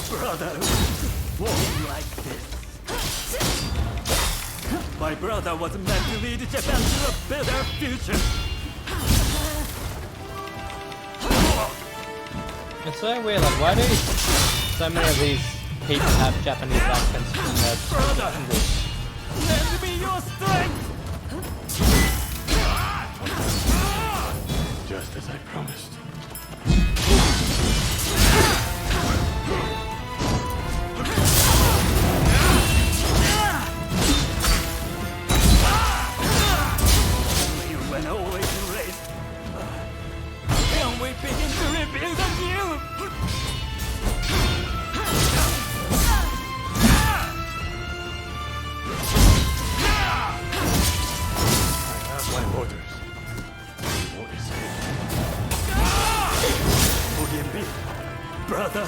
Brother, won't like this. My brother was meant to lead Japan to a better future. It's so weird, like, why do so many of these people have Japanese accents in their English? Lend me your strength! Just as I promised. You went always too late. Can we begin to rebuild anew? I have my orders. What is it? Forgive me, brother.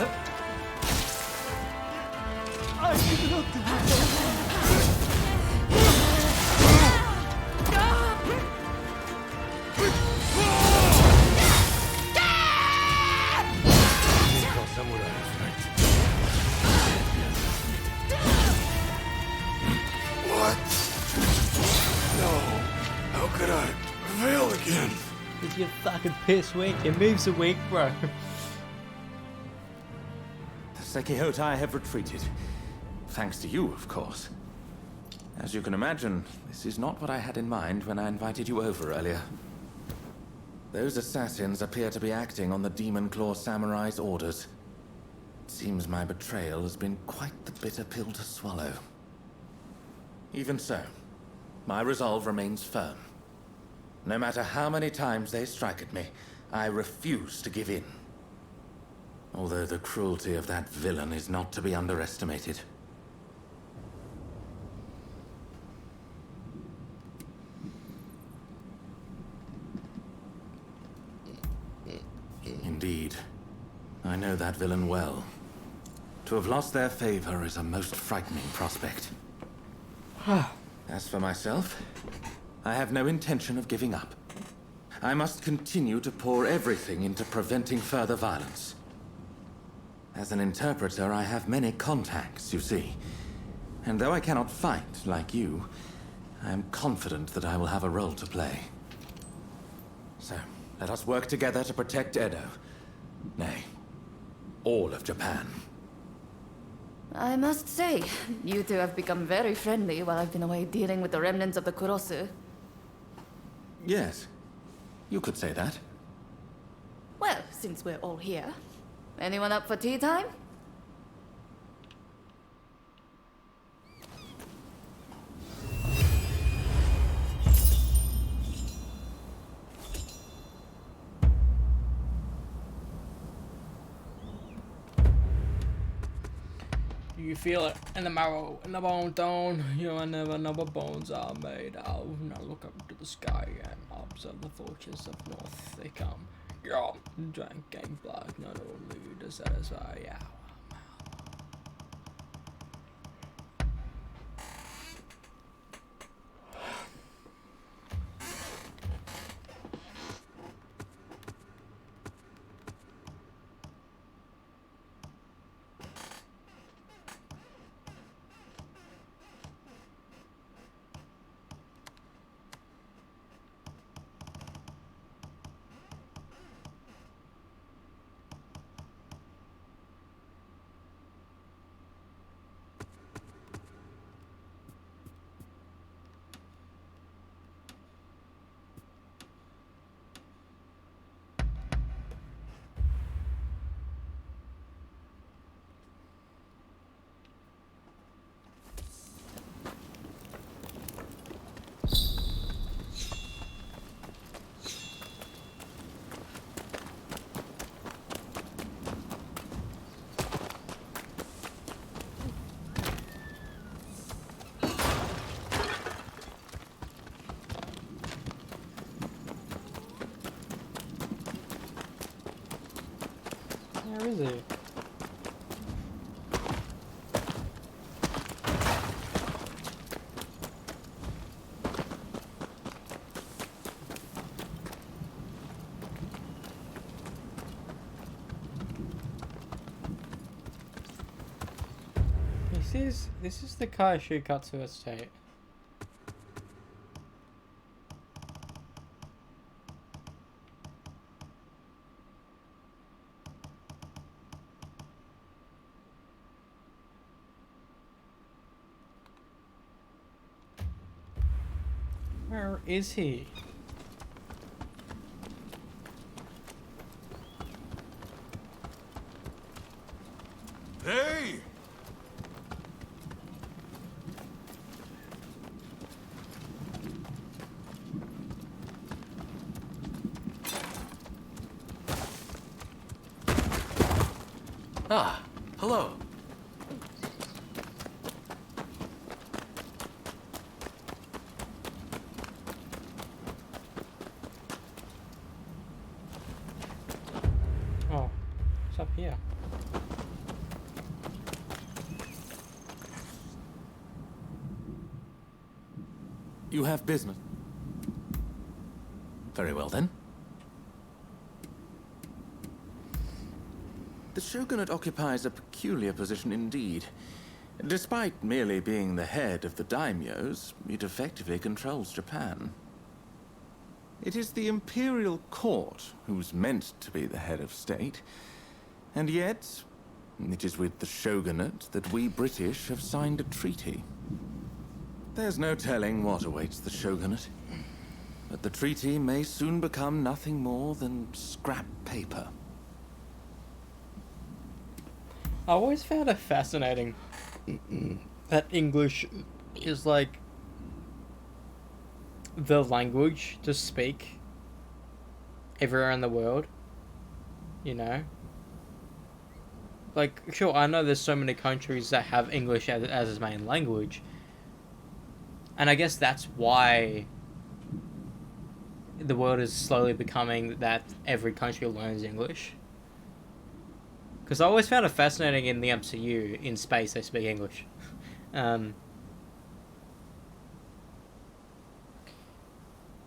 I did not do that. What? No. How could I fail again? Cause you're fucking piss weak. Your moves are weak, bro. Sekihotai have retreated. Thanks to you, of course. As you can imagine, this is not what I had in mind when I invited you over earlier. Those assassins appear to be acting on the Demon Claw Samurai's orders. It seems my betrayal has been quite the bitter pill to swallow. Even so, my resolve remains firm. No matter how many times they strike at me, I refuse to give in. Although the cruelty of that villain is not to be underestimated. Indeed, I know that villain well. To have lost their favor is a most frightening prospect. As for myself, I have no intention of giving up. I must continue to pour everything into preventing further violence. As an interpreter, I have many contacts, you see. And though I cannot fight like you, I am confident that I will have a role to play. So, let us work together to protect Edo. Nay, all of Japan. I must say, you two have become very friendly while I've been away dealing with the remnants of the Kurosu. Yes, you could say that. Well, since we're all here, anyone up for tea time? You feel it in the marrow, in the bone tone. You I never know what bones are made of. Now look up to the sky and observe the fortunes of north. They come. Yeah, drinking blood, not only to satisfy our mouth. Where is he? This is the Kaishikatsu estate. Where is he? Hey! Ah, hello. Oh, it's up here. You have business. Very well then. The shogunate occupies a peculiar position indeed. Despite merely being the head of the daimyos, it effectively controls Japan. It is the imperial court who's meant to be the head of state, and yet it is with the shogunate that we British have signed a treaty. There's no telling what awaits the shogunate, but the treaty may soon become nothing more than scrap paper. I always found it fascinating that English is like the language to speak everywhere in the world, you know? Like, sure, I know there's so many countries that have English as its main language, and I guess that's why the world is slowly becoming that every country learns English. Because I always found it fascinating in the MCU, in space, they speak English.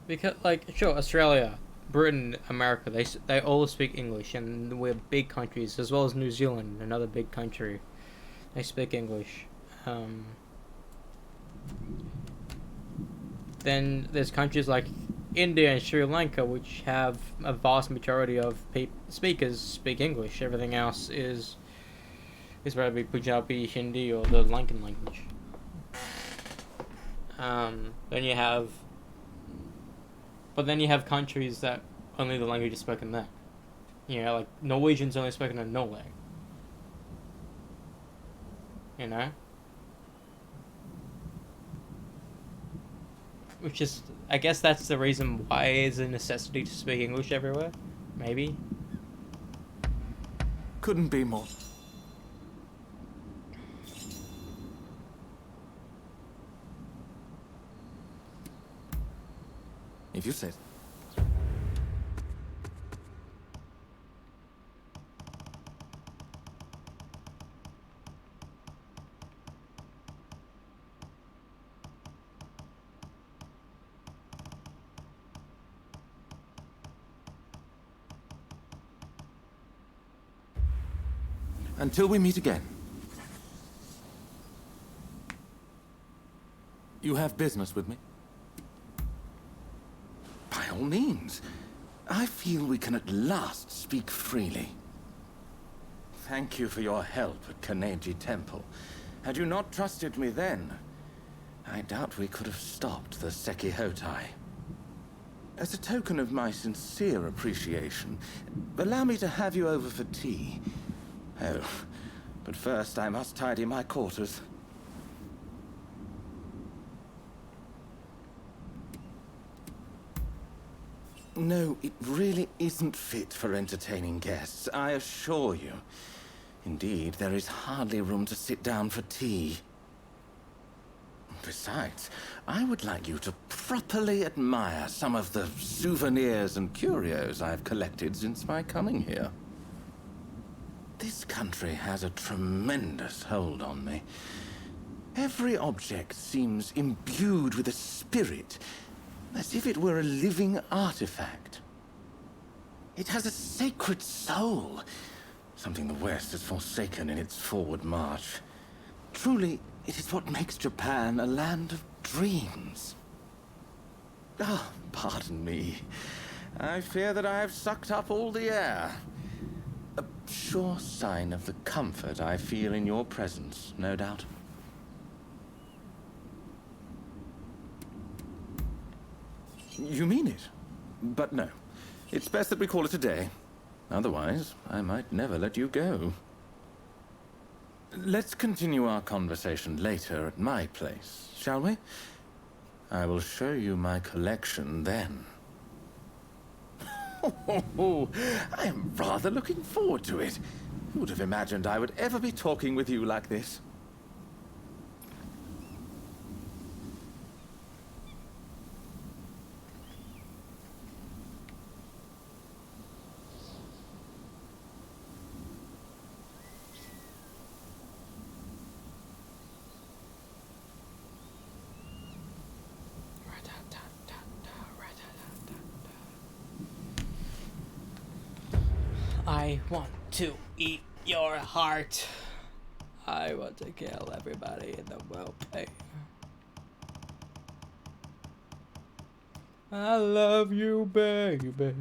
Because, like, sure, Australia, Britain, America, they all speak English, and we're big countries, as well as New Zealand, another big country. They speak English. then there's countries like India and Sri Lanka, which have a vast majority of speakers speak English. Everything else is probably Punjabi, Hindi, or the Lankan language. Then you have countries that only the language is spoken there. You know, like Norwegian's only spoken in Norway. You know? Which is, I guess that's the reason why it's a necessity to speak English everywhere. Maybe. Couldn't be more. If you say so. Until we meet again. You have business with me? By all means. I feel we can at last speak freely. Thank you for your help at Kaneji Temple. Had you not trusted me then, I doubt we could have stopped the Sekihotai. As a token of my sincere appreciation, allow me to have you over for tea. Oh, but first I must tidy my quarters. No, it really isn't fit for entertaining guests, I assure you. Indeed, there is hardly room to sit down for tea. Besides, I would like you to properly admire some of the souvenirs and curios I've collected since my coming here. This country has a tremendous hold on me. Every object seems imbued with a spirit, as if it were a living artifact. It has a sacred soul, something the West has forsaken in its forward march. Truly, it is what makes Japan a land of dreams. Ah, pardon me. I fear that I have sucked up all the air. A sure sign of the comfort I feel in your presence, no doubt. You mean it? But no. It's best that we call it a day. Otherwise, I might never let you go. Let's continue our conversation later at my place, shall we? I will show you my collection then. I am rather looking forward to it. Who would have imagined I would ever be talking with you like this? I want to eat your heart. I want to kill everybody in the world. Hey. I love you, baby.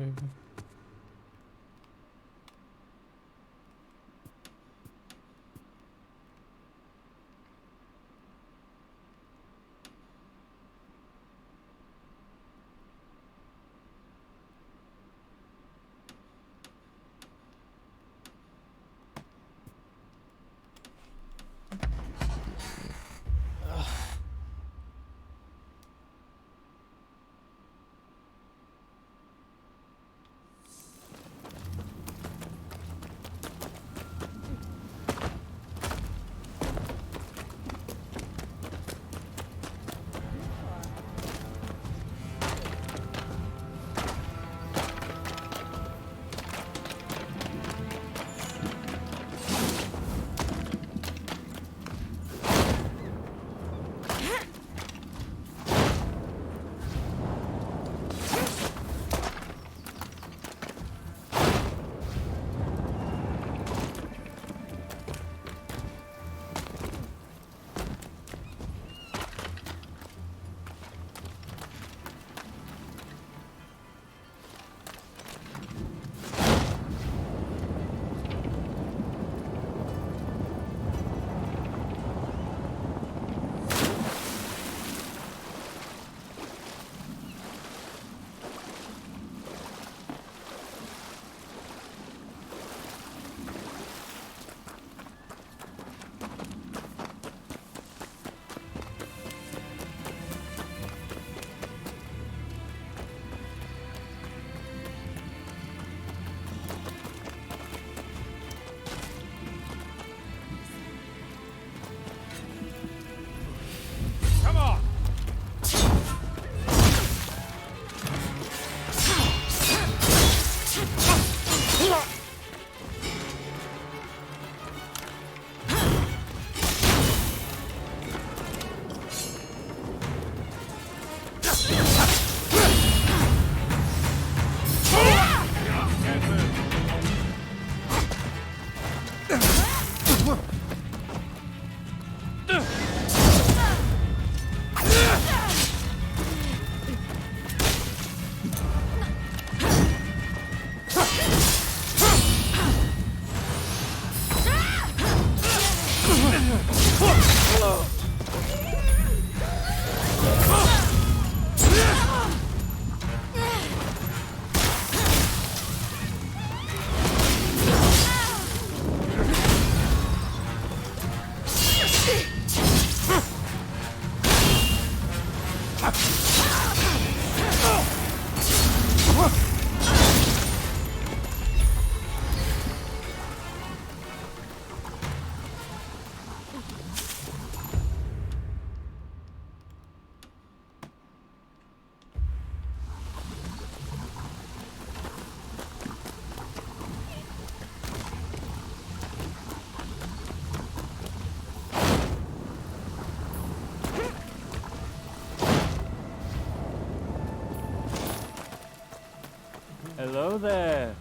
Hello there.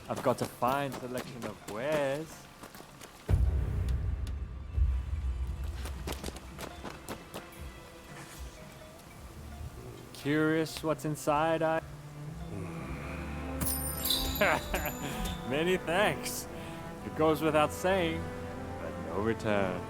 I've got a fine selection of wares. Curious what's inside? Many thanks. It goes without saying, but no returns.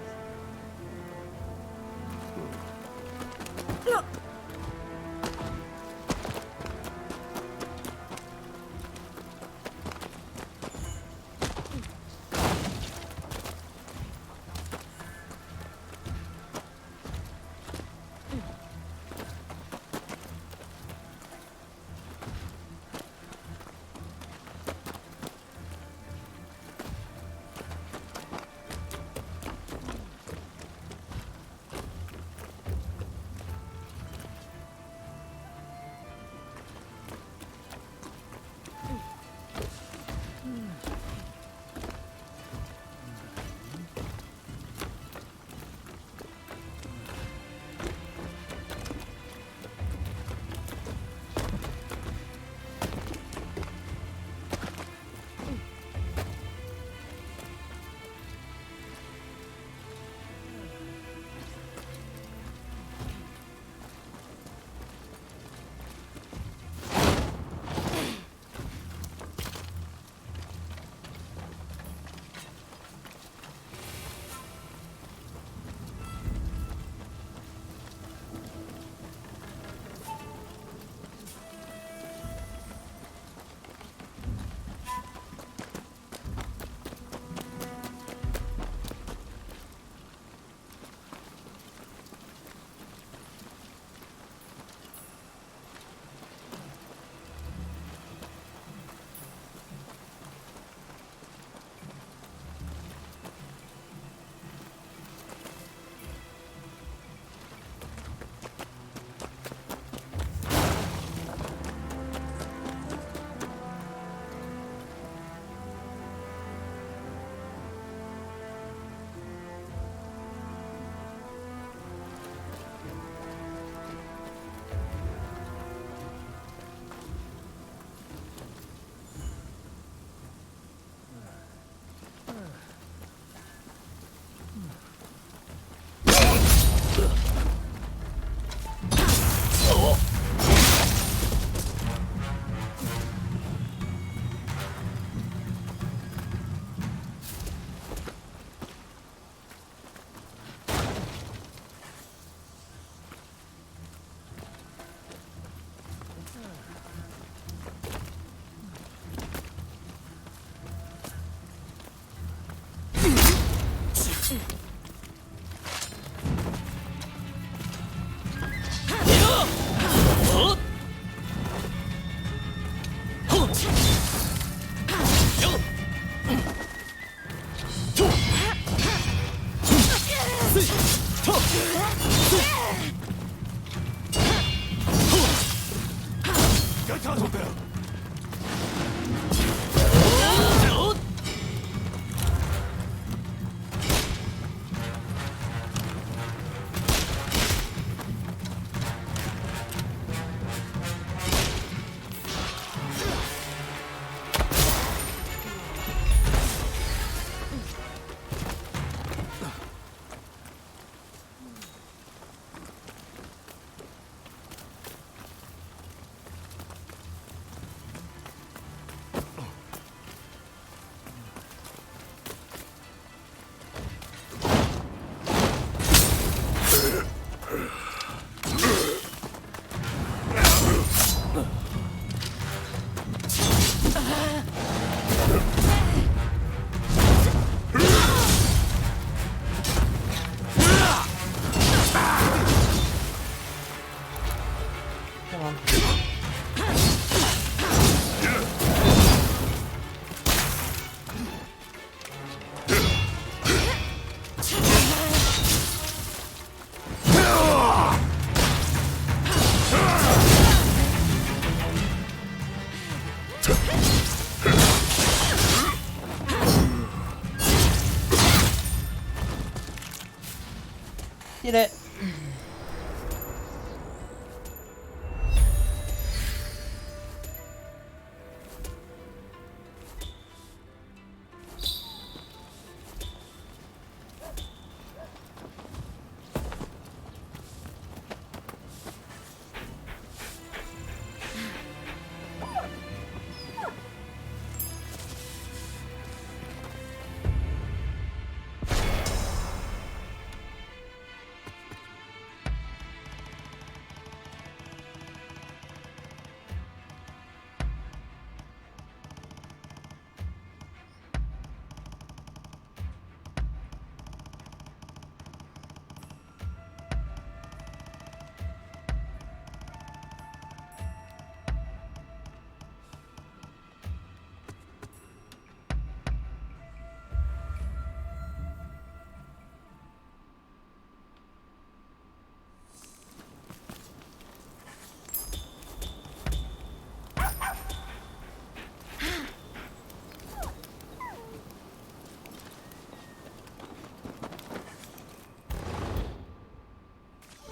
Did it.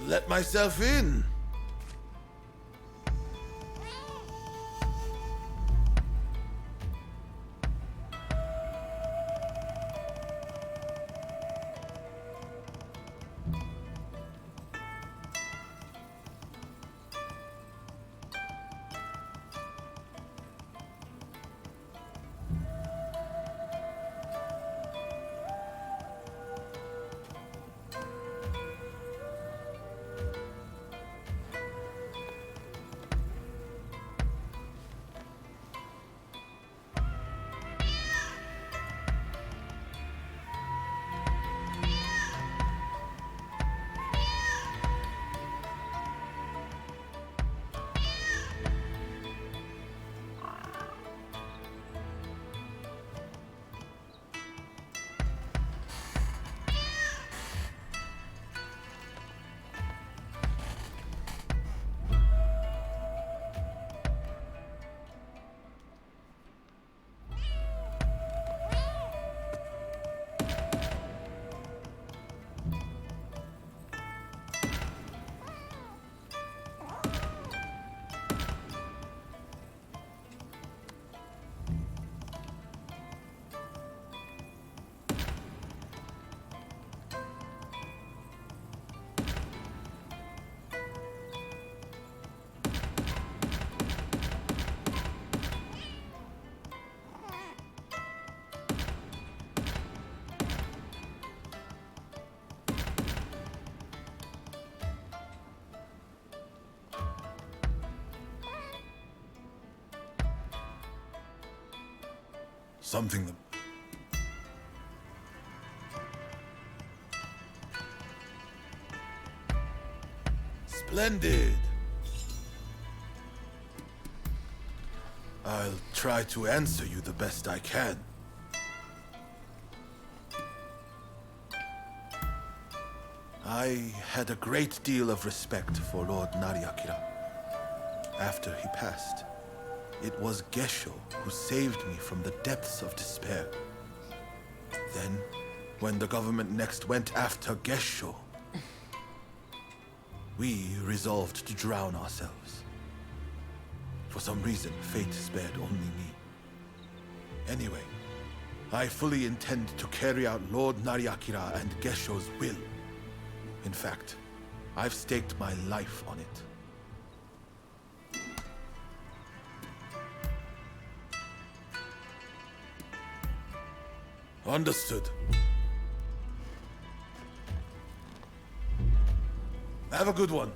let myself in. Something that... Splendid! I'll try to answer you the best I can. I had a great deal of respect for Lord Nariakira. After he passed, it was Gesho who saved me from the depths of despair. Then, when the government next went after Gesho, we resolved to drown ourselves. For some reason, fate spared only me. Anyway, I fully intend to carry out Lord Nariakira and Gesho's will. In fact, I've staked my life on it. Understood. Have a good one.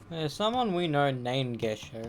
There's someone we know named Gesho.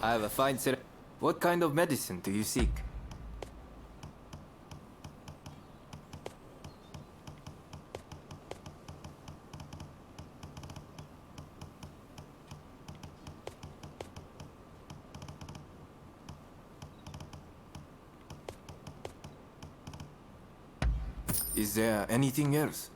I have a fine set. What kind of medicine do you seek? Is there anything else?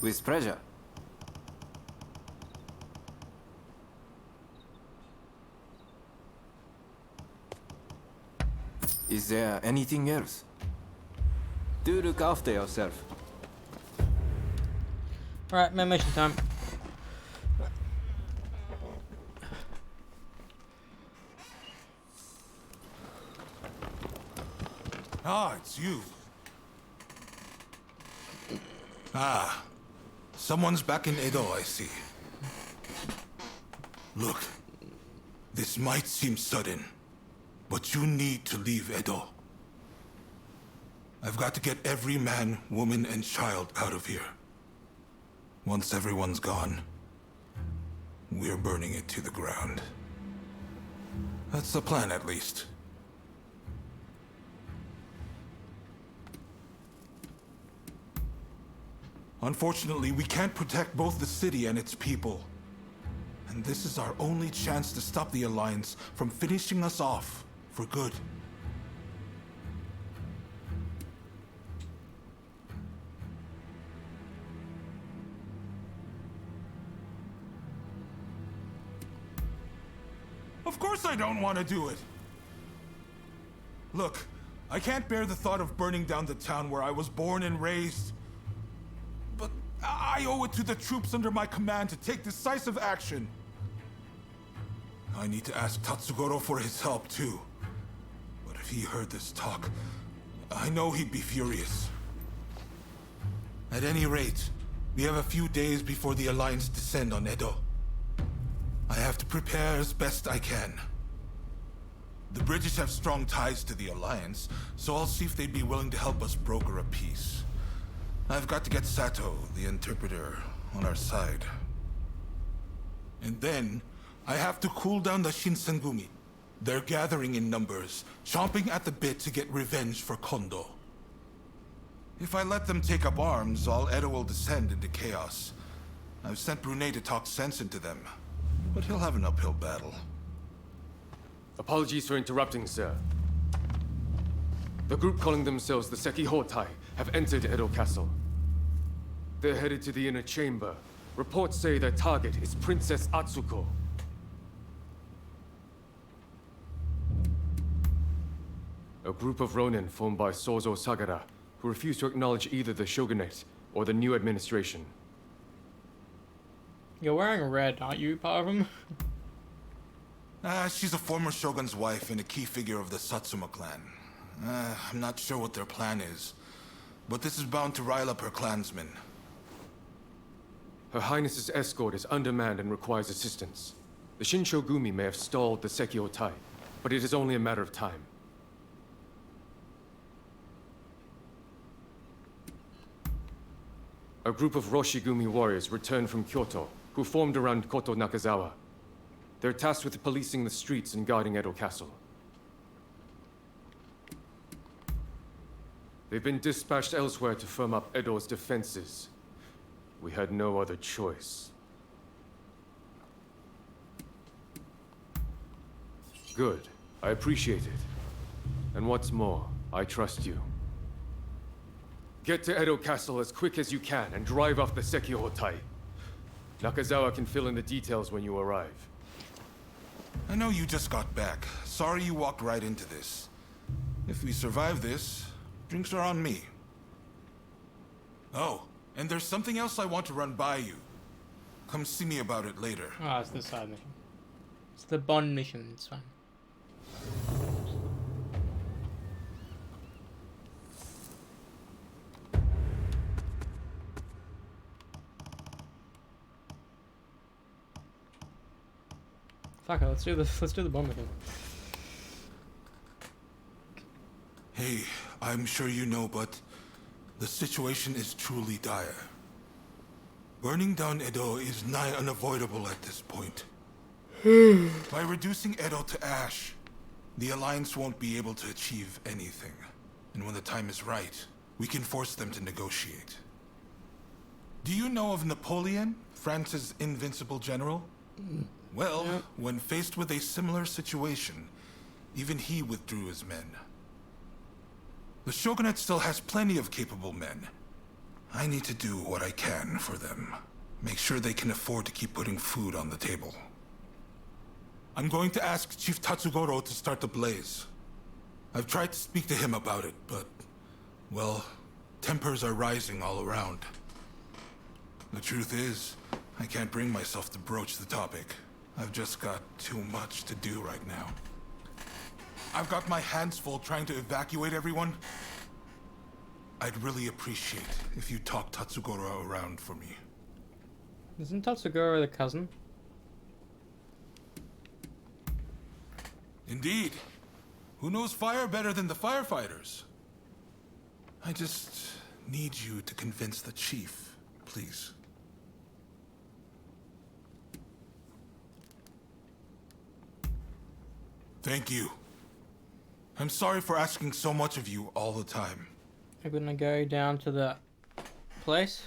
With pleasure. Is there anything else? Do look after yourself. Alright, main mission time. Ah, it's you. Ah, someone's back in Edo, I see. Look, this might seem sudden, but you need to leave Edo. I've got to get every man, woman, and child out of here. Once everyone's gone, we're burning it to the ground. That's the plan, at least. Unfortunately, we can't protect both the city and its people. And this is our only chance to stop the Alliance from finishing us off for good. Of course I don't want to do it! Look, I can't bear the thought of burning down the town where I was born and raised. But I owe it to the troops under my command to take decisive action. I need to ask Tatsugoro for his help too. But if he heard this talk, I know he'd be furious. At any rate, we have a few days before the Alliance descend on Edo. I have to prepare as best I can. The British have strong ties to the Alliance, so I'll see if they'd be willing to help us broker a peace. I've got to get Sato, the interpreter, on our side. And then, I have to cool down the Shinsengumi. They're gathering in numbers, chomping at the bit to get revenge for Kondo. If I let them take up arms, all Edo will descend into chaos. I've sent Brune to talk sense into them, but he'll have an uphill battle. Apologies for interrupting, sir. The group calling themselves the Sekihotai have entered Edo Castle. They're headed to the inner chamber. Reports say their target is Princess Atsuko. A group of Ronin formed by Sozo Sagara, who refuse to acknowledge either the shogunate or the new administration. You're wearing red, aren't you, part of them? She's a former shogun's wife and a key figure of the Satsuma clan. I'm not sure what their plan is, but this is bound to rile up her clansmen. Her Highness's escort is undermanned and requires assistance. The Shinshogumi may have stalled the Sekihotai, but it is only a matter of time. A group of Roshigumi warriors returned from Kyoto, who formed around Koto Nakazawa. They're tasked with policing the streets and guarding Edo Castle. They've been dispatched elsewhere to firm up Edo's defenses. We had no other choice. Good. I appreciate it. And what's more, I trust you. Get to Edo Castle as quick as you can and drive off the Sekihotai. Nakazawa can fill in the details when you arrive. I know you just got back. Sorry you walked right into this. If we survive this, drinks are on me. Oh, and there's something else I want to run by you. Come see me about it later. Ah, it's the side mission. It's the Bond mission, it's fine. Fuck it, let's do the Bond mission. Hey, I'm sure you know, but the situation is truly dire. Burning down Edo is nigh unavoidable at this point. By reducing Edo to ash, the Alliance won't be able to achieve anything. And when the time is right, we can force them to negotiate. Do you know of Napoleon, France's invincible general? Well, when faced with a similar situation, even he withdrew his men. The Shogunate still has plenty of capable men. I need to do what I can for them. Make sure they can afford to keep putting food on the table. I'm going to ask Chief Tatsugoro to start the blaze. I've tried to speak to him about it, but, well, tempers are rising all around. The truth is, I can't bring myself to broach the topic. I've just got too much to do right now. I've got my hands full trying to evacuate everyone. I'd really appreciate if you talk Tatsugoro around for me. Isn't Tatsugoro the cousin? Indeed. Who knows fire better than the firefighters? I just need you to convince the chief, please. Thank you. I'm sorry for asking so much of you all the time. I'm gonna go down to the place.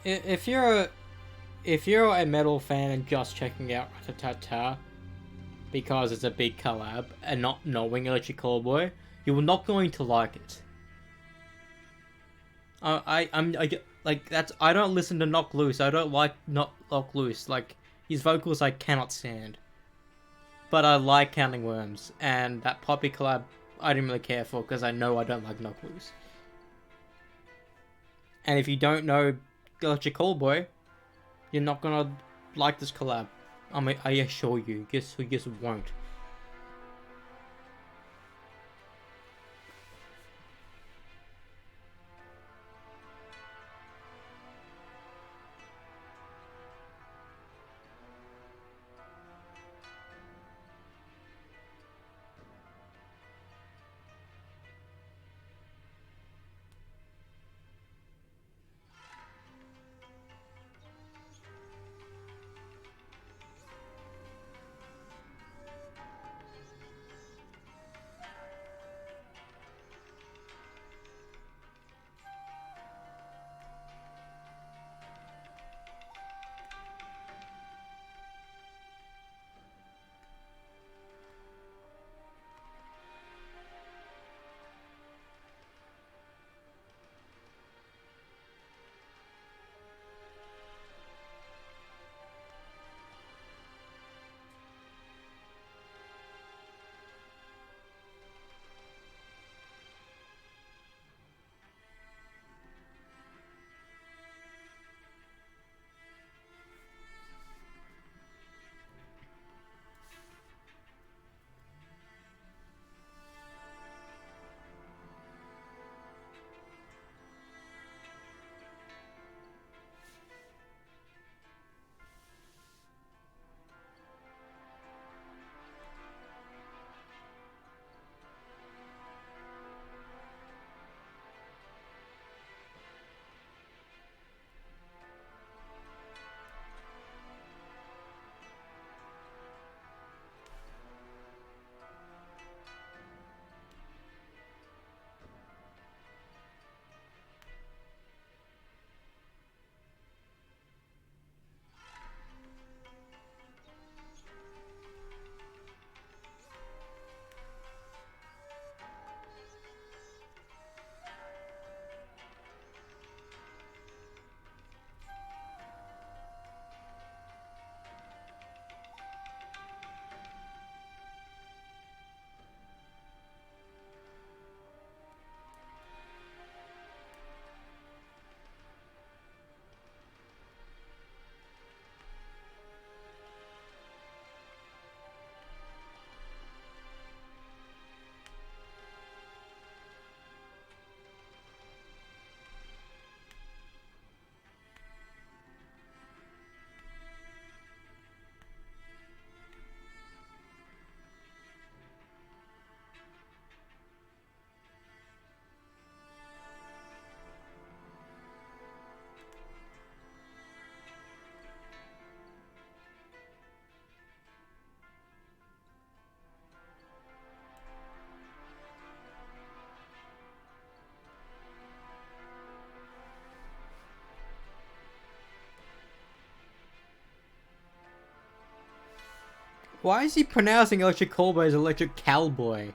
If you're a metal fan and just checking out Ratatata because it's a big collab and not knowing Electric Callboy, you're not going to like it. I don't listen to Knock Loose. I don't like Knock Loose. Like, his vocals I cannot stand. But I like Counting Worms, and that Poppy collab I didn't really care for because I know I don't like Knock Loose. And if you don't know Electric Callboy, you're not gonna like this collab. I assure you, you just won't. Why is he pronouncing Electric Callboy as Electric Cowboy?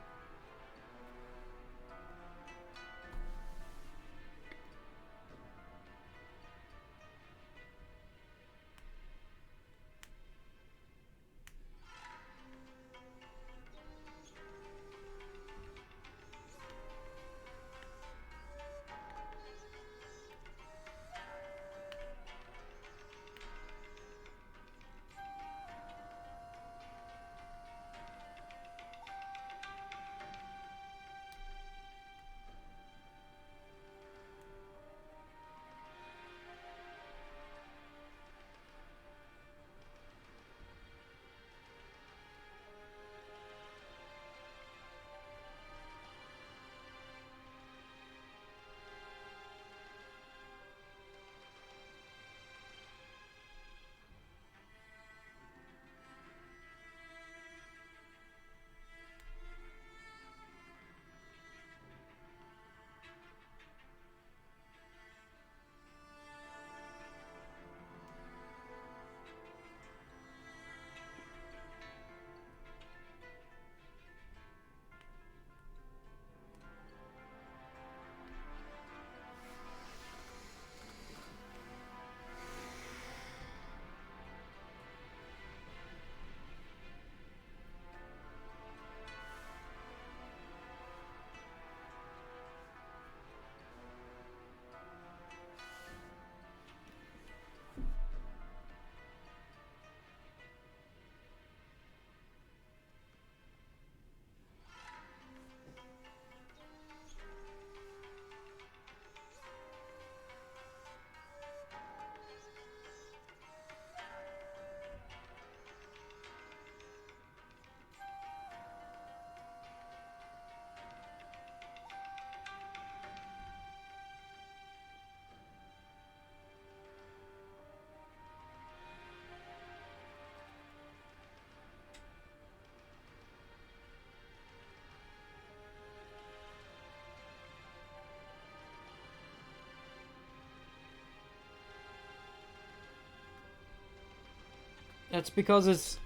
That's because it's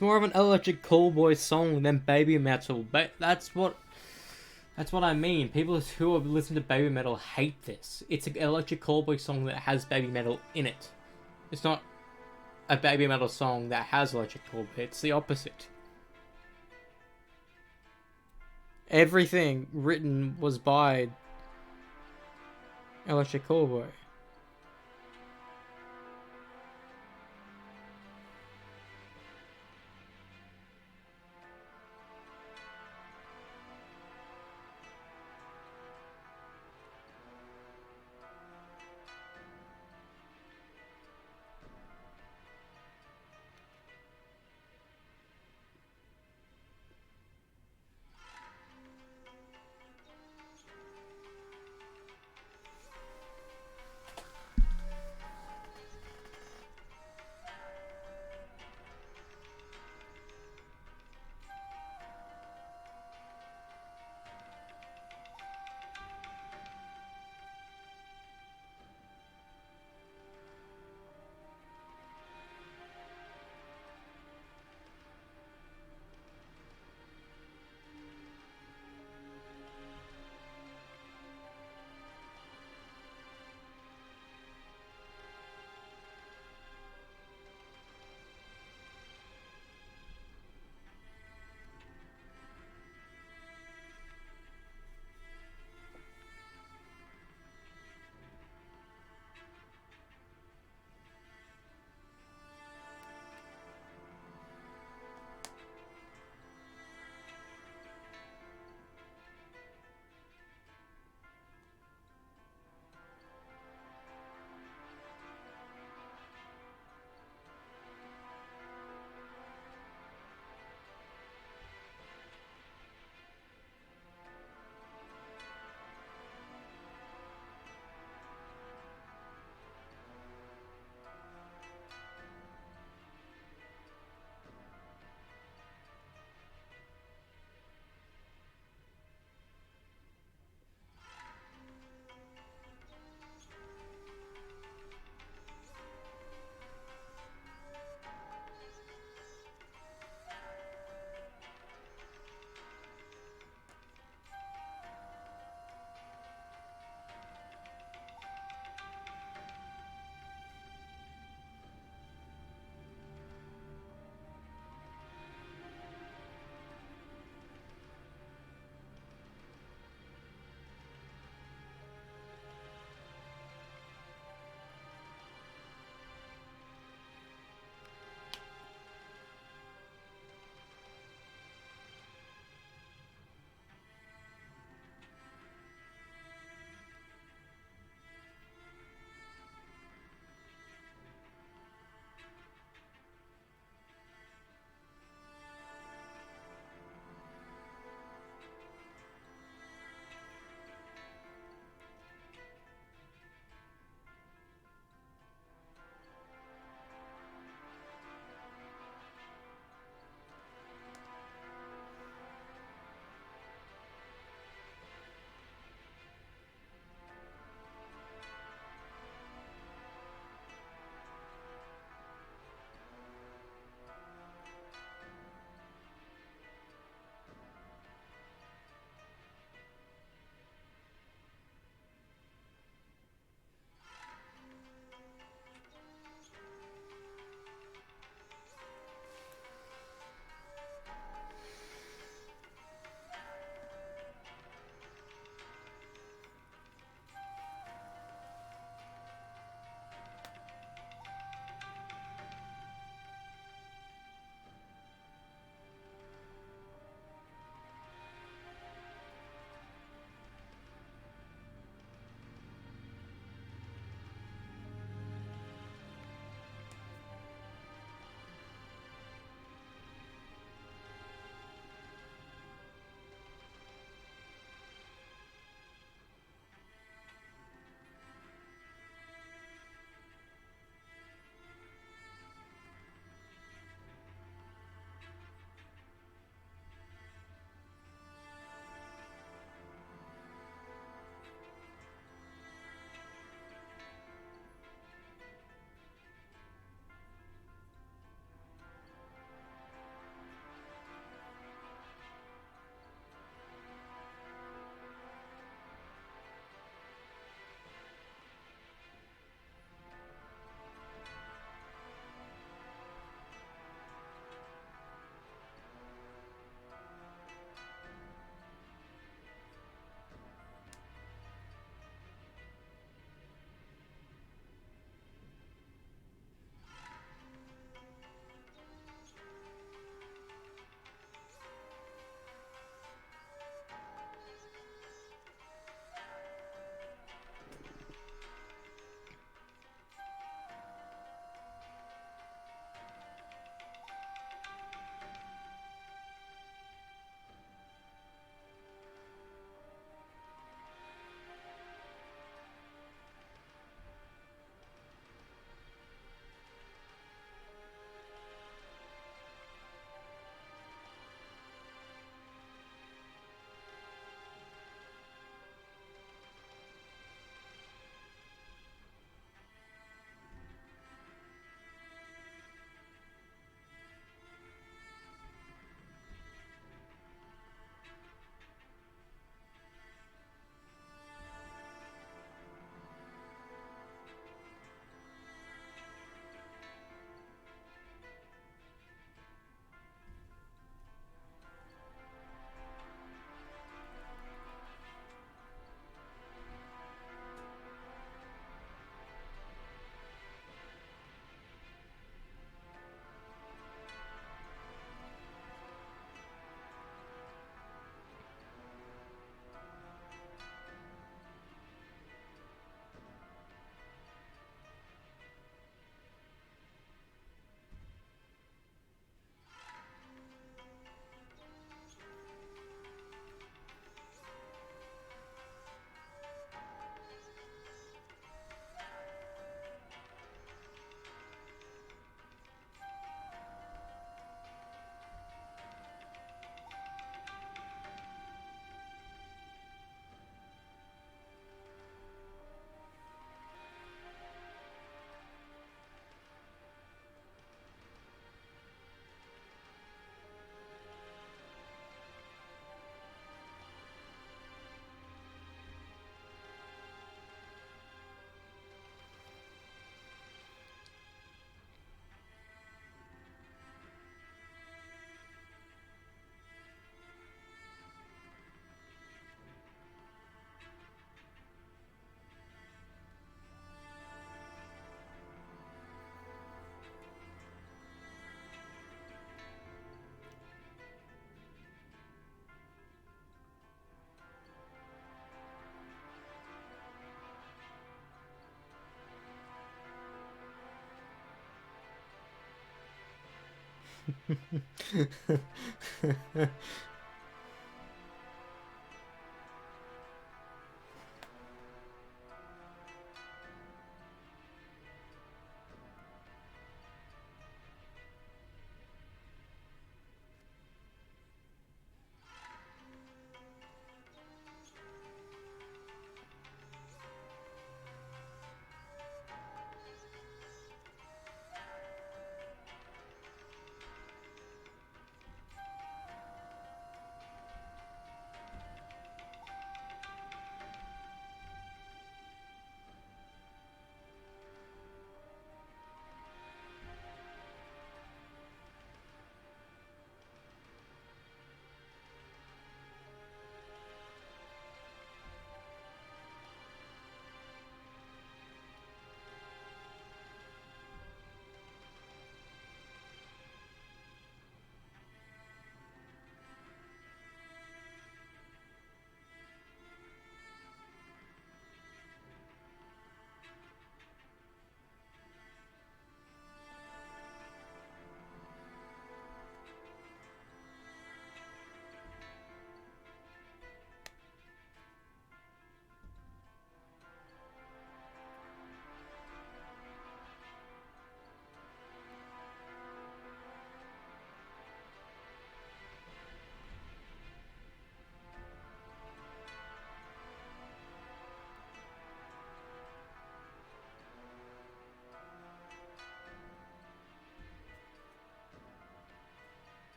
more of an electric callboy song than baby metal. But that's what I mean. People who have listened to baby metal hate this. It's an electric callboy song that has baby metal in it. It's not a baby metal song that has electric callboy. It's the opposite. Everything written was by Electric Callboy.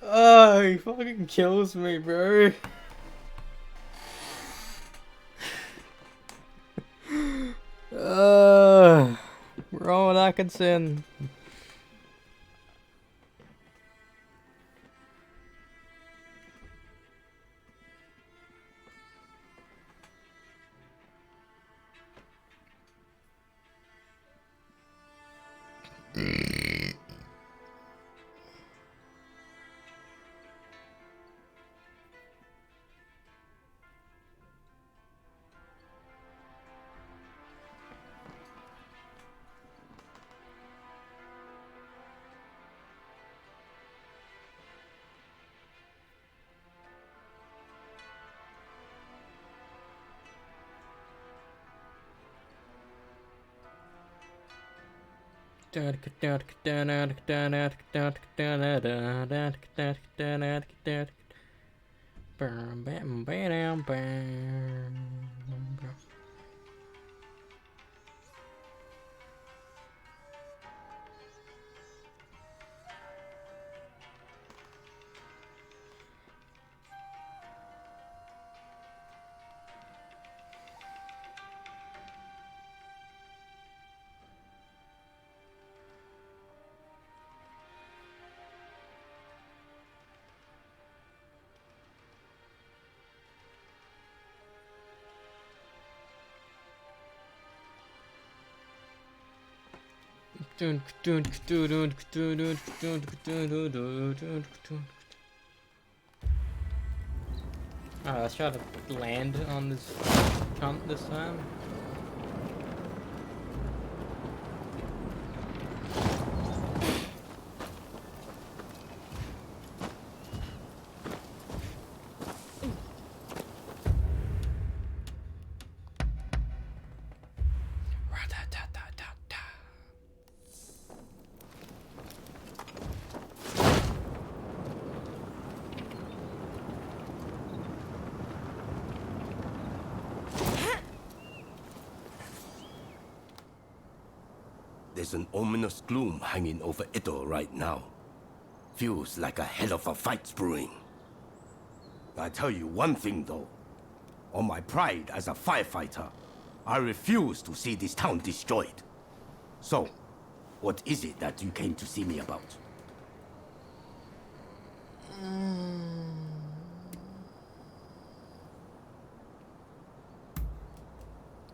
Oh, he fucking kills me, bro. Rowan Atkinson. Alright, let's try to land on this cunt this time. There's an ominous gloom hanging over Edo right now. Feels like a hell of a fight's brewing. I tell you one thing though. On my pride as a firefighter, I refuse to see this town destroyed. So, what is it that you came to see me about?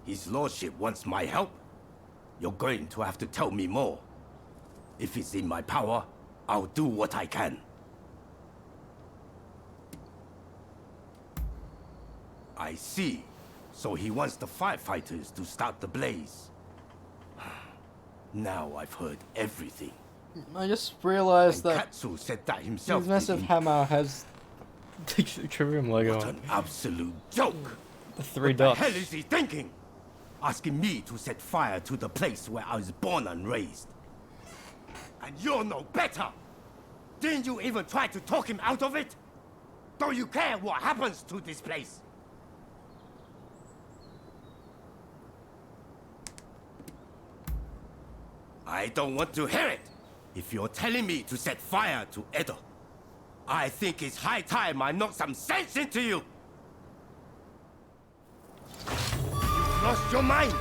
His lordship wants my help? You're going to have to tell me more. If it's in my power, I'll do what I can. I see. So he wants the firefighters to start the blaze. Now I've heard everything. I just realized And that Katsu said that himself. his massive hammer has the Trivium logo What on an absolute joke! the 3 What dots. the hell is he thinking? Asking me to set fire to the place where I was born and raised. And you're no better! Didn't you even try to talk him out of it? Don't you care what happens to this place? I don't want to hear it! If you're telling me to set fire to Edo, I think it's high time I knock some sense into you! You've lost your mind!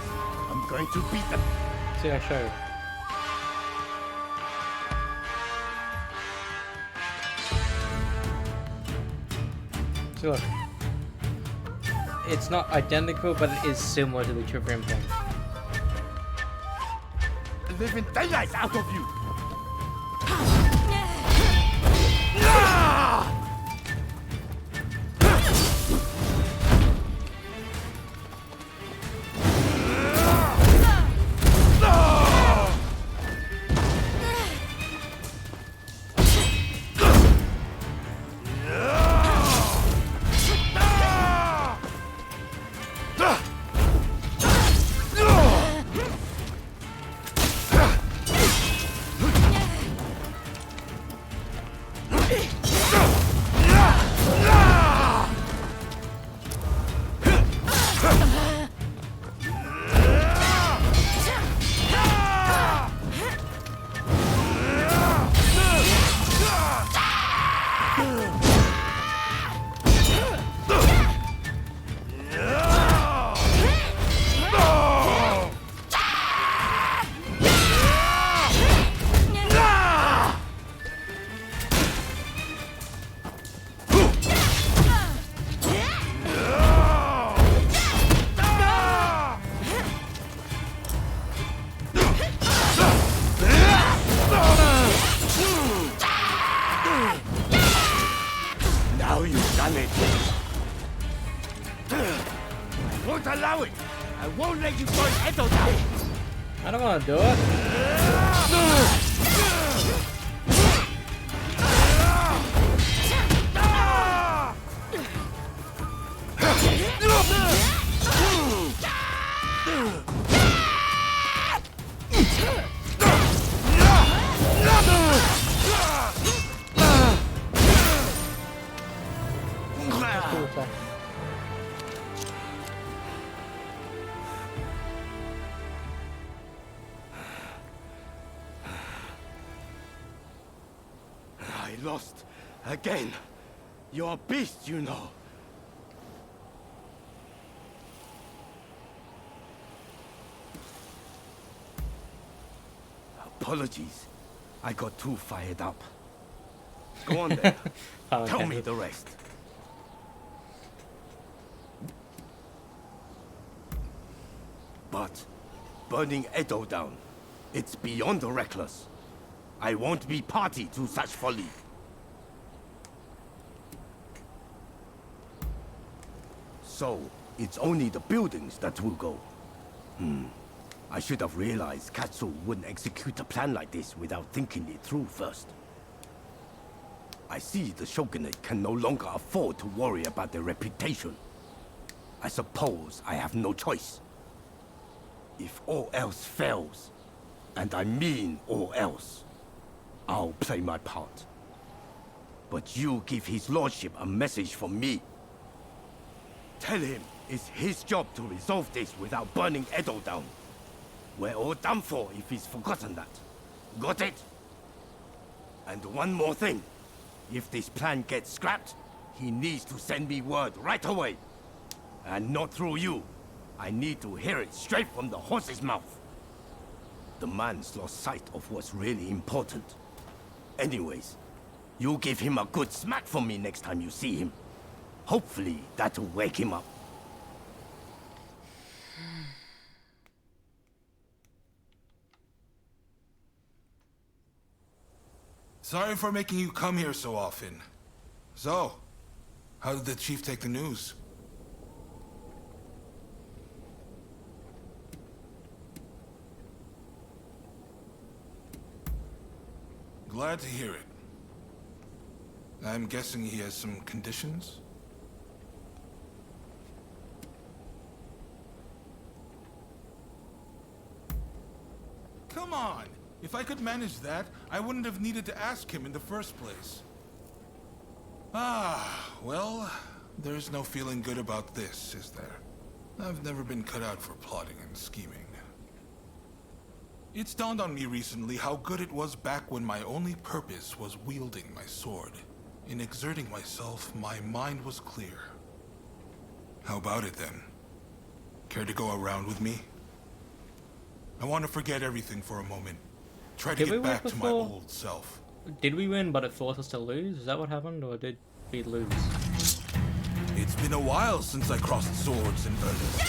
I'm going to beat them! See, I show you. See, look. It's not identical, but it is similar to the Trivium thing. Living daylights out of you! Now you've done it. I won't allow it. I won't let you burn Edo down. I don't want to do it. I lost again. You're a beast, you know. Apologies. I got too fired up. Go on then. Tell me the rest. But burning Edo down, It's beyond reckless. I won't be party to such folly. So, it's only the buildings that will go. I should have realized Katsu wouldn't execute a plan like this without thinking it through first. I see the shogunate can no longer afford to worry about their reputation. I suppose I have no choice. If all else fails, and I mean all else, I'll play my part. But you give his lordship a message from me. Tell him it's his job to resolve this without burning Edo down. We're all done for if he's forgotten that. Got it? And one more thing. If this plan gets scrapped, he needs to send me word right away. And not through you. I need to hear it straight from the horse's mouth. The man's lost sight of what's really important. Anyways, you give him a good smack from me next time you see him. Hopefully, that'll wake him up. Sorry for making you come here so often. So, how did the chief take the news? Glad to hear it. I'm guessing he has some conditions? Come on! If I could manage that, I wouldn't have needed to ask him in the first place. Ah, well, there's no feeling good about this, is there? I've never been cut out for plotting and scheming. It's dawned on me recently how good it was back when my only purpose was wielding my sword. In exerting myself, my mind was clear. How about it then? Care to go around with me? I want to forget everything for a moment. Try to get back to my old self. Did we win, but it forced us to lose? Is that what happened, or did we lose? It's been a while since I crossed swords in earnest.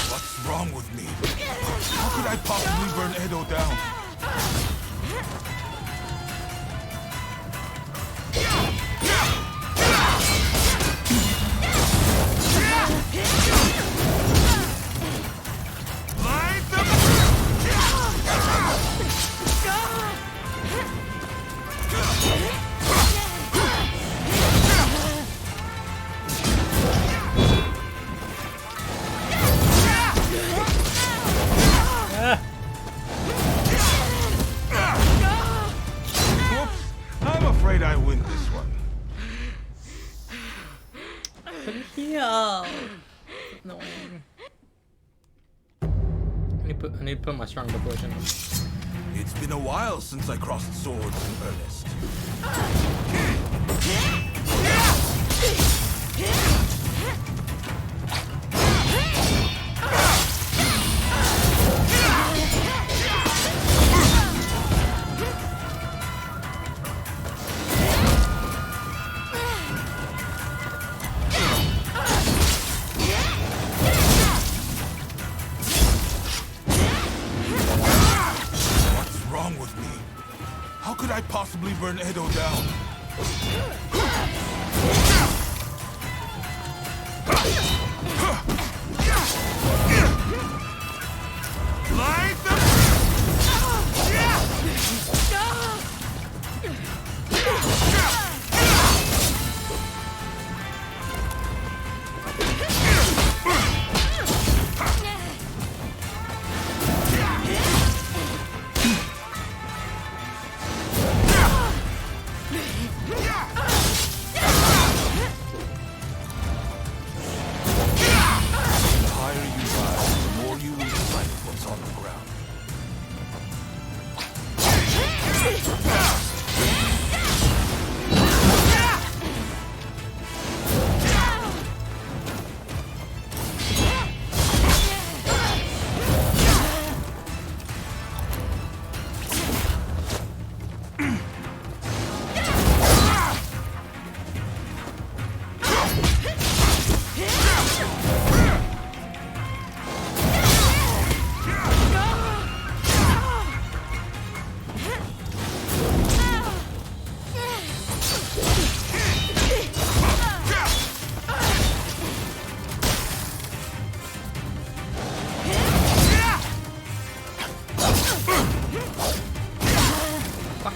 What's wrong with me? How could I possibly burn Edo down? I'm afraid I win this one. Yeah. No. I need to put my stronger push in. It's been a while since I crossed swords in earnest. What's wrong with me? How could I possibly burn Edo down? Light them! The higher you rise, the more you lose sight of what's on the ground.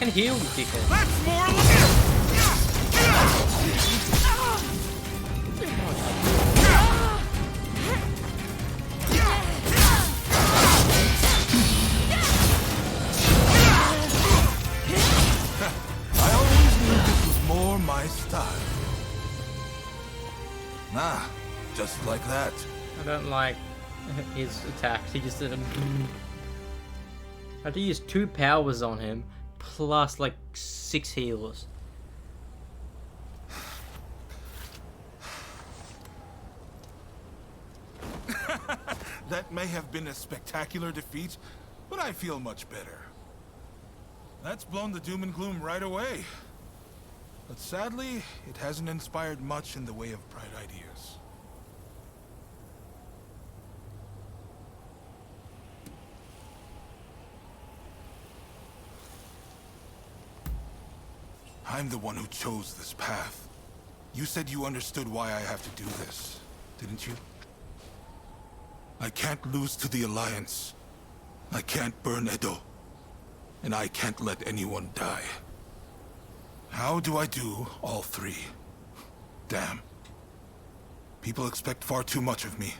fucking heal, you dickhead. That's more like I always knew this was more my style. Nah, just like that. I don't like his attacks. He just did them. I had to use 2 powers on him, plus like 6 healers. That may have been a spectacular defeat, but I feel much better. That's blown the doom and gloom right away. But sadly, it hasn't inspired much in the way of bright ideas. I'm the one who chose this path. You said you understood why I have to do this, didn't you? I can't lose to the Alliance. I can't burn Edo. And I can't let anyone die. How do I do all 3? Damn. People expect far too much of me.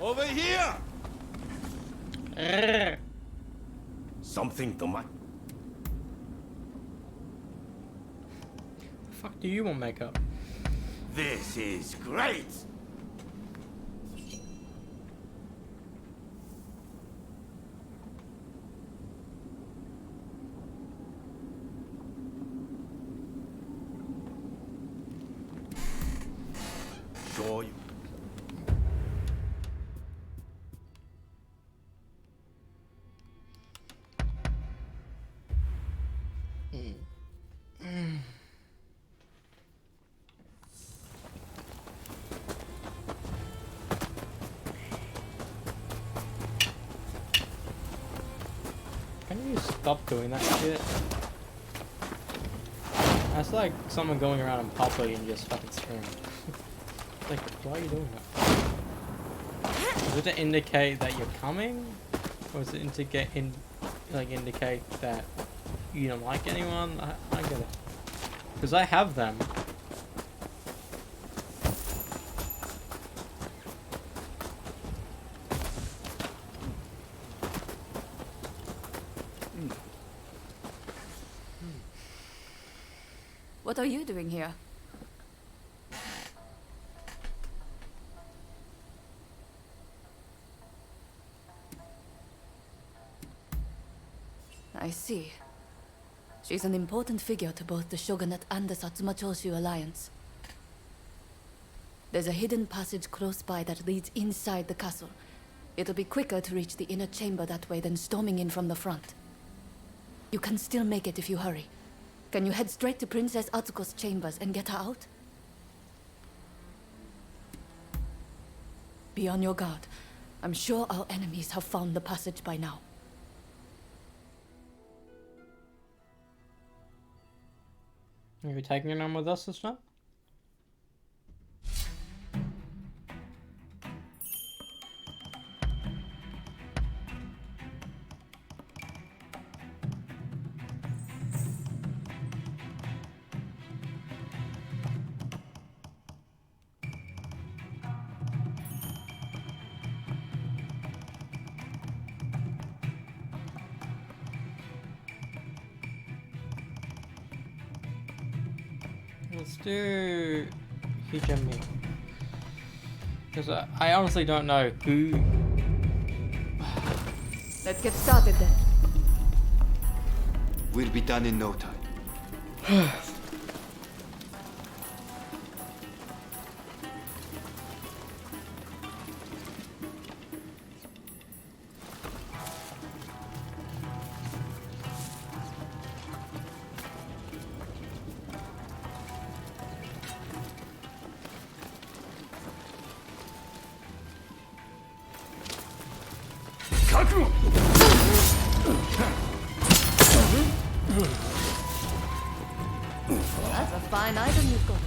Over here! Something to my... The fuck do you want makeup? This is great! Sure you... Can you stop doing that shit? That's like someone going around in public and just fucking screaming. Like, why are you doing that? Is it to indicate that you're coming? Or is it indicate that you don't like anyone? I get it. Because I have them. What are you doing here? I see. She's an important figure to both the Shogunate and the Satsuma Choshu alliance. There's a hidden passage close by that leads inside the castle. It'll be quicker to reach the inner chamber that way than storming in from the front. You can still make it if you hurry. Can you head straight to Princess Atsuko's chambers and get her out? Be on your guard. I'm sure our enemies have found the passage by now. Are you taking it on with us this time? Let's do Hijimi. Because I honestly don't know who... Let's get started then. We'll be done in no time. That's a fine item you've got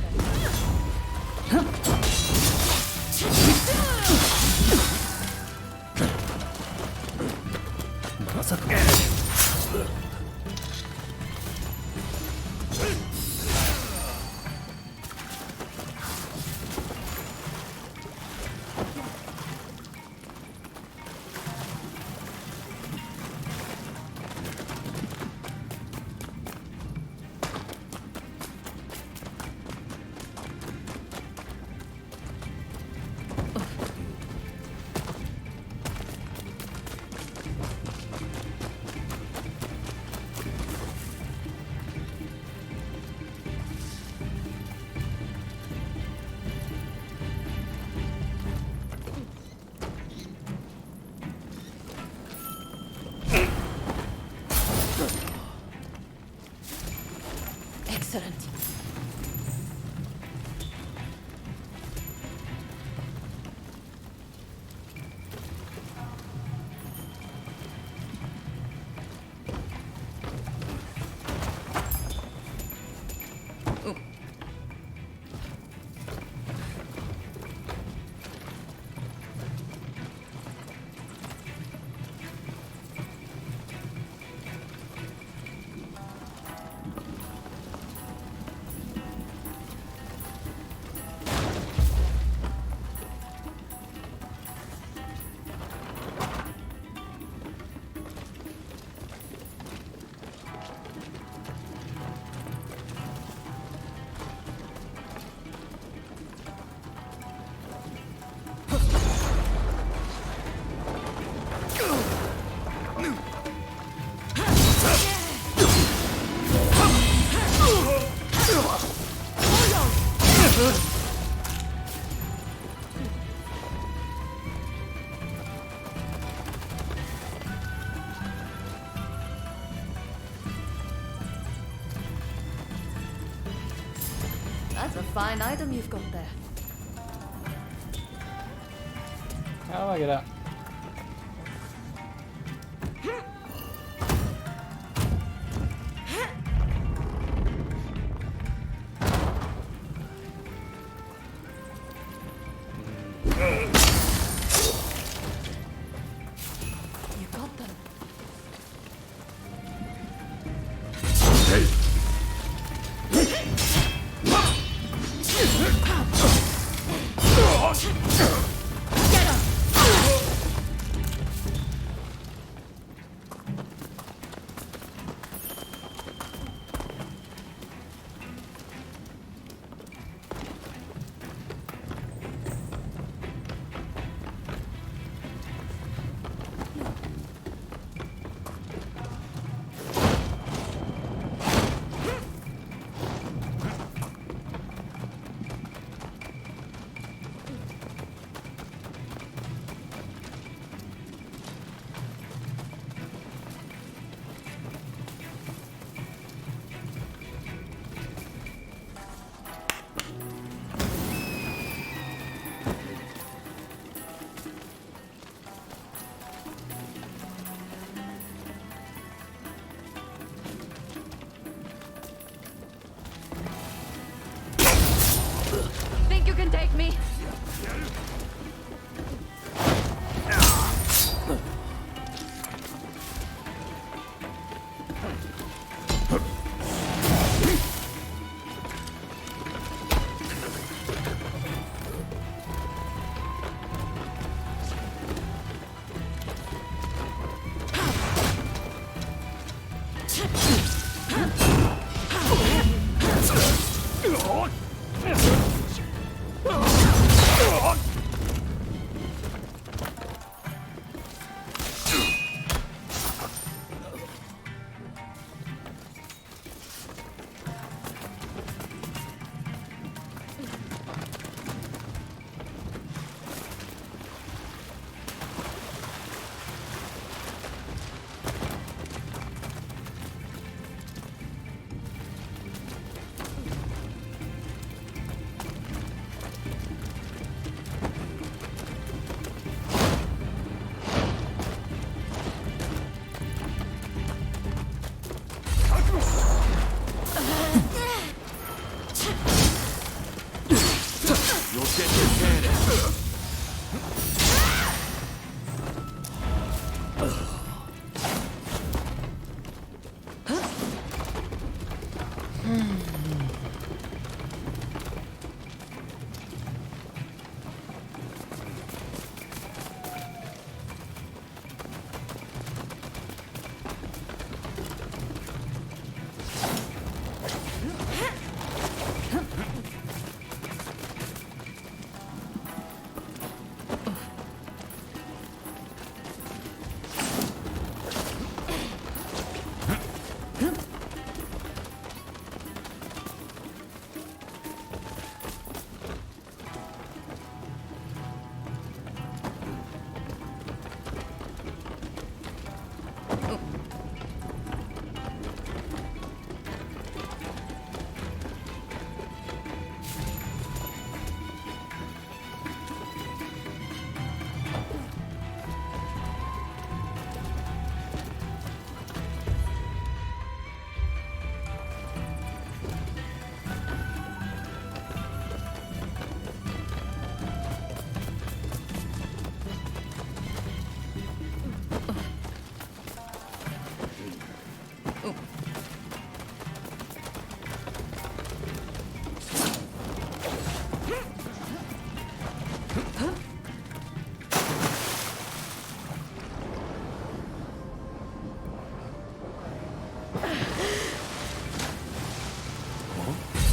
Excellent. fine item you've got there. How do I get out? You got them. Think you can take me?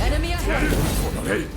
Enemy ahead!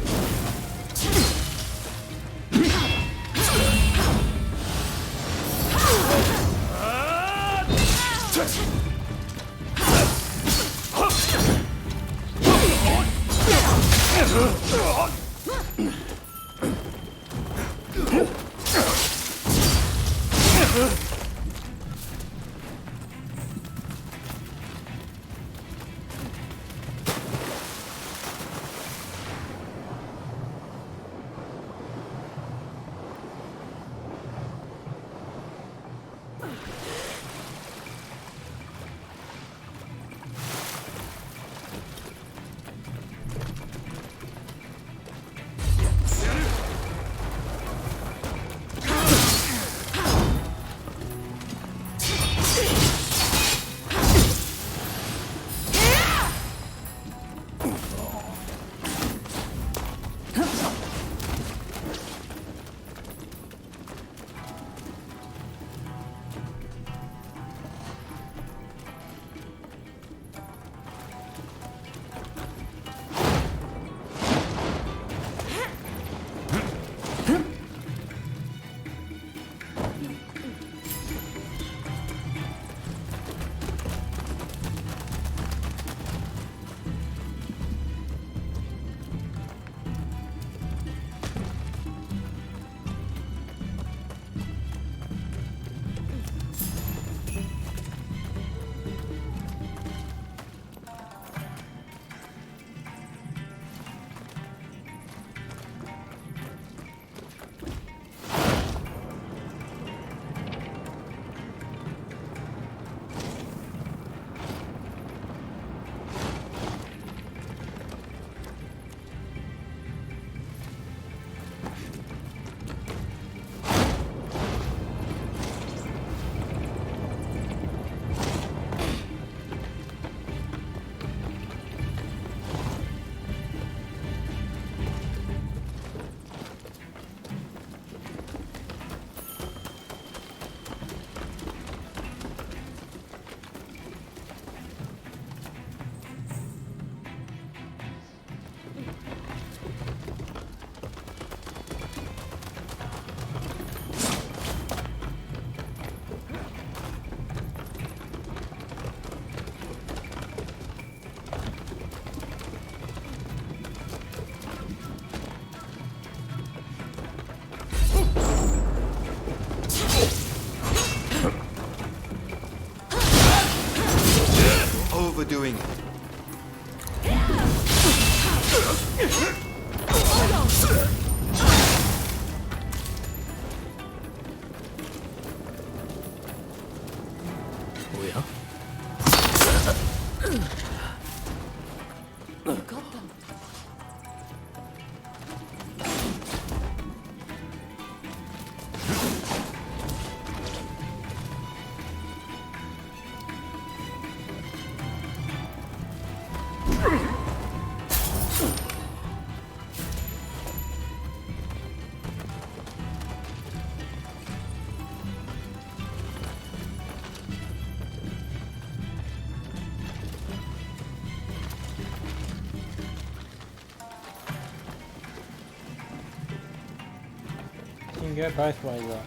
overdoing it. 뭐야? got them. You can go both ways though.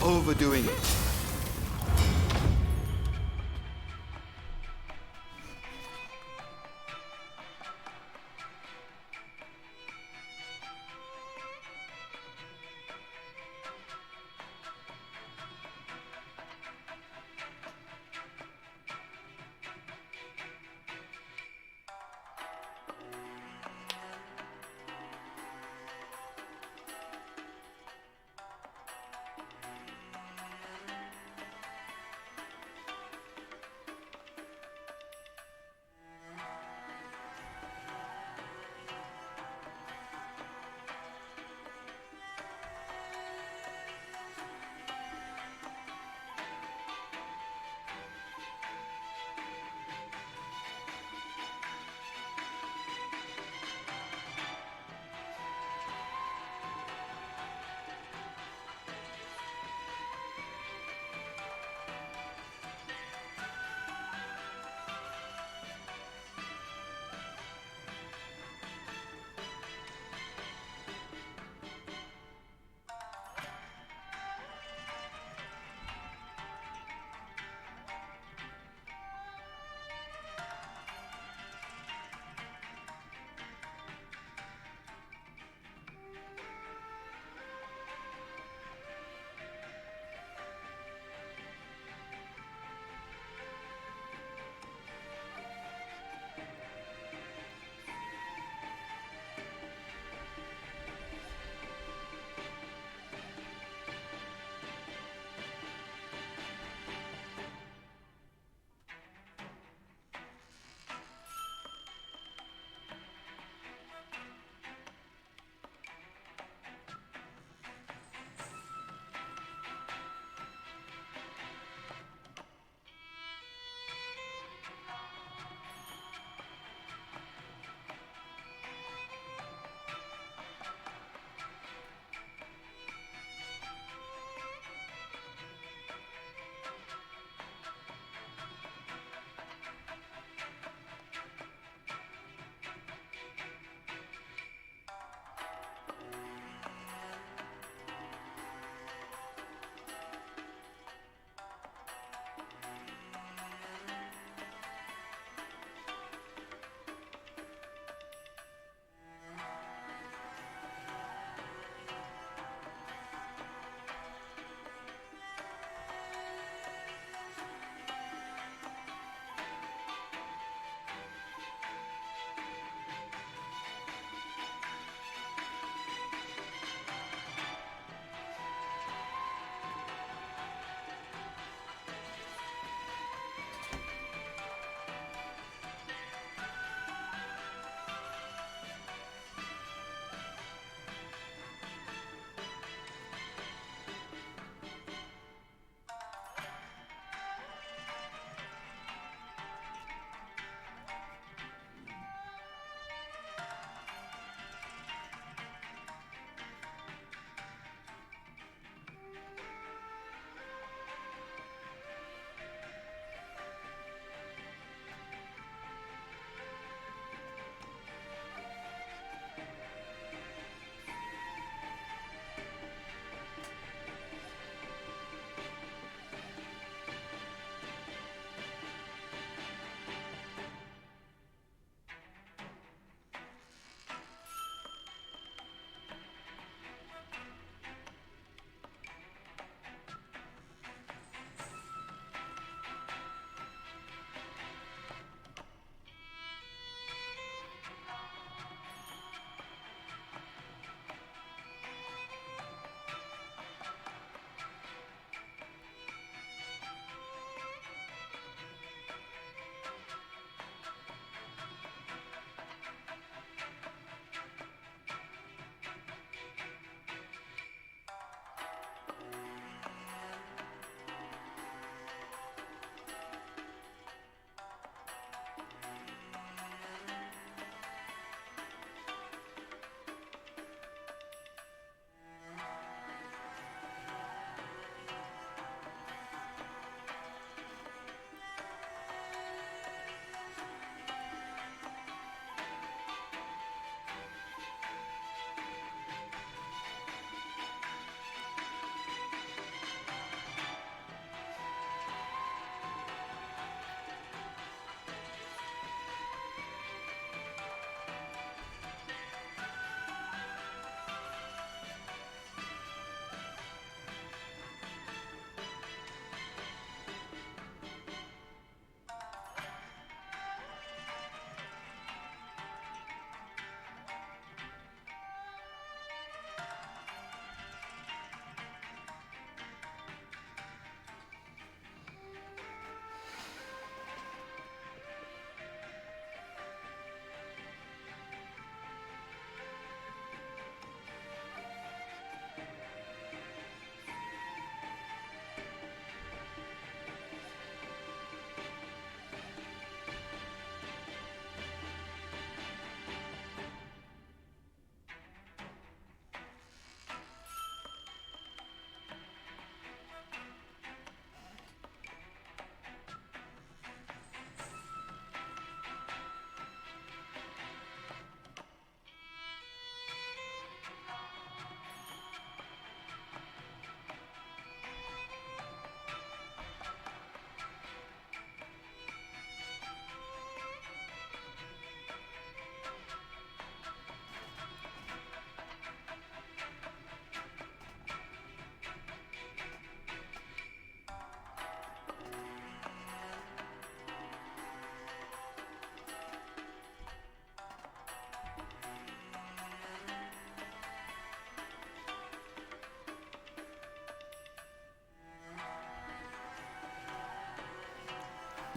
Overdoing it.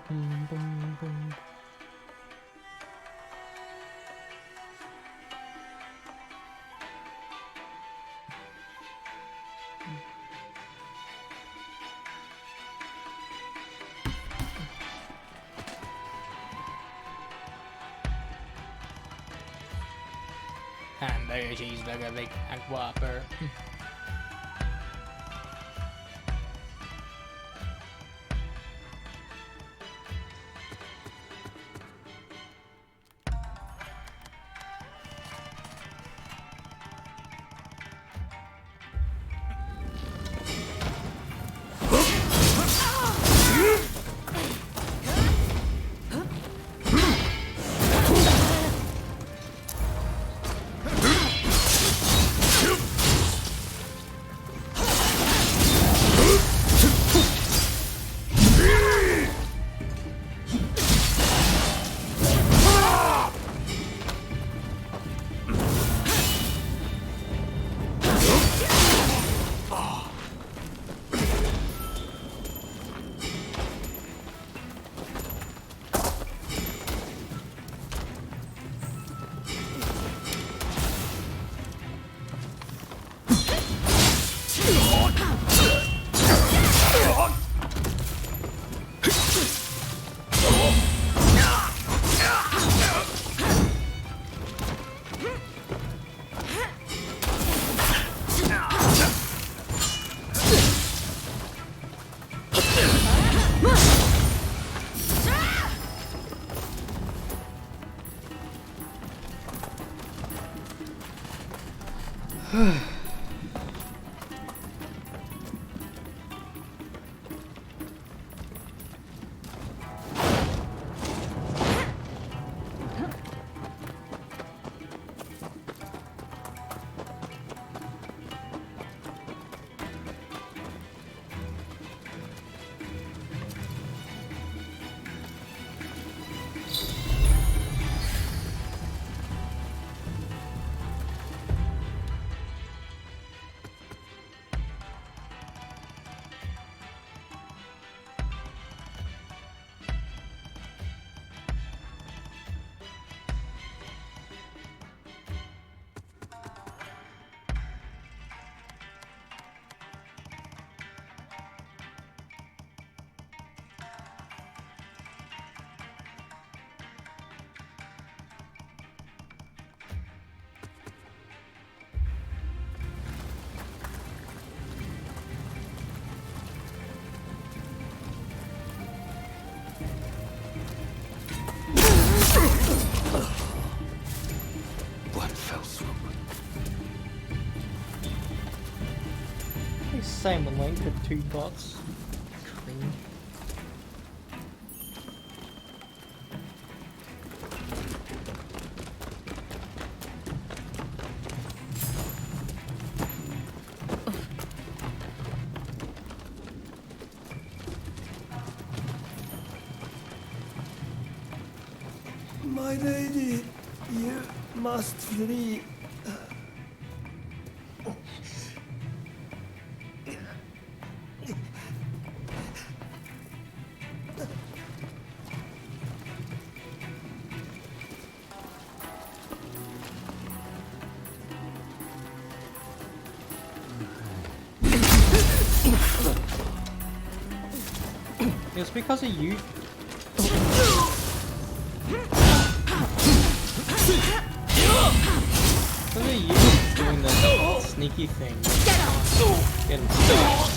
Boom, boom, boom. Hamburger, cheeseburger, big and Whopper. One fell swoop. Same length of two bots. Cringe. My lady, you must flee. It's because of you. Because of you doing the sneaky thing. Getting stuck.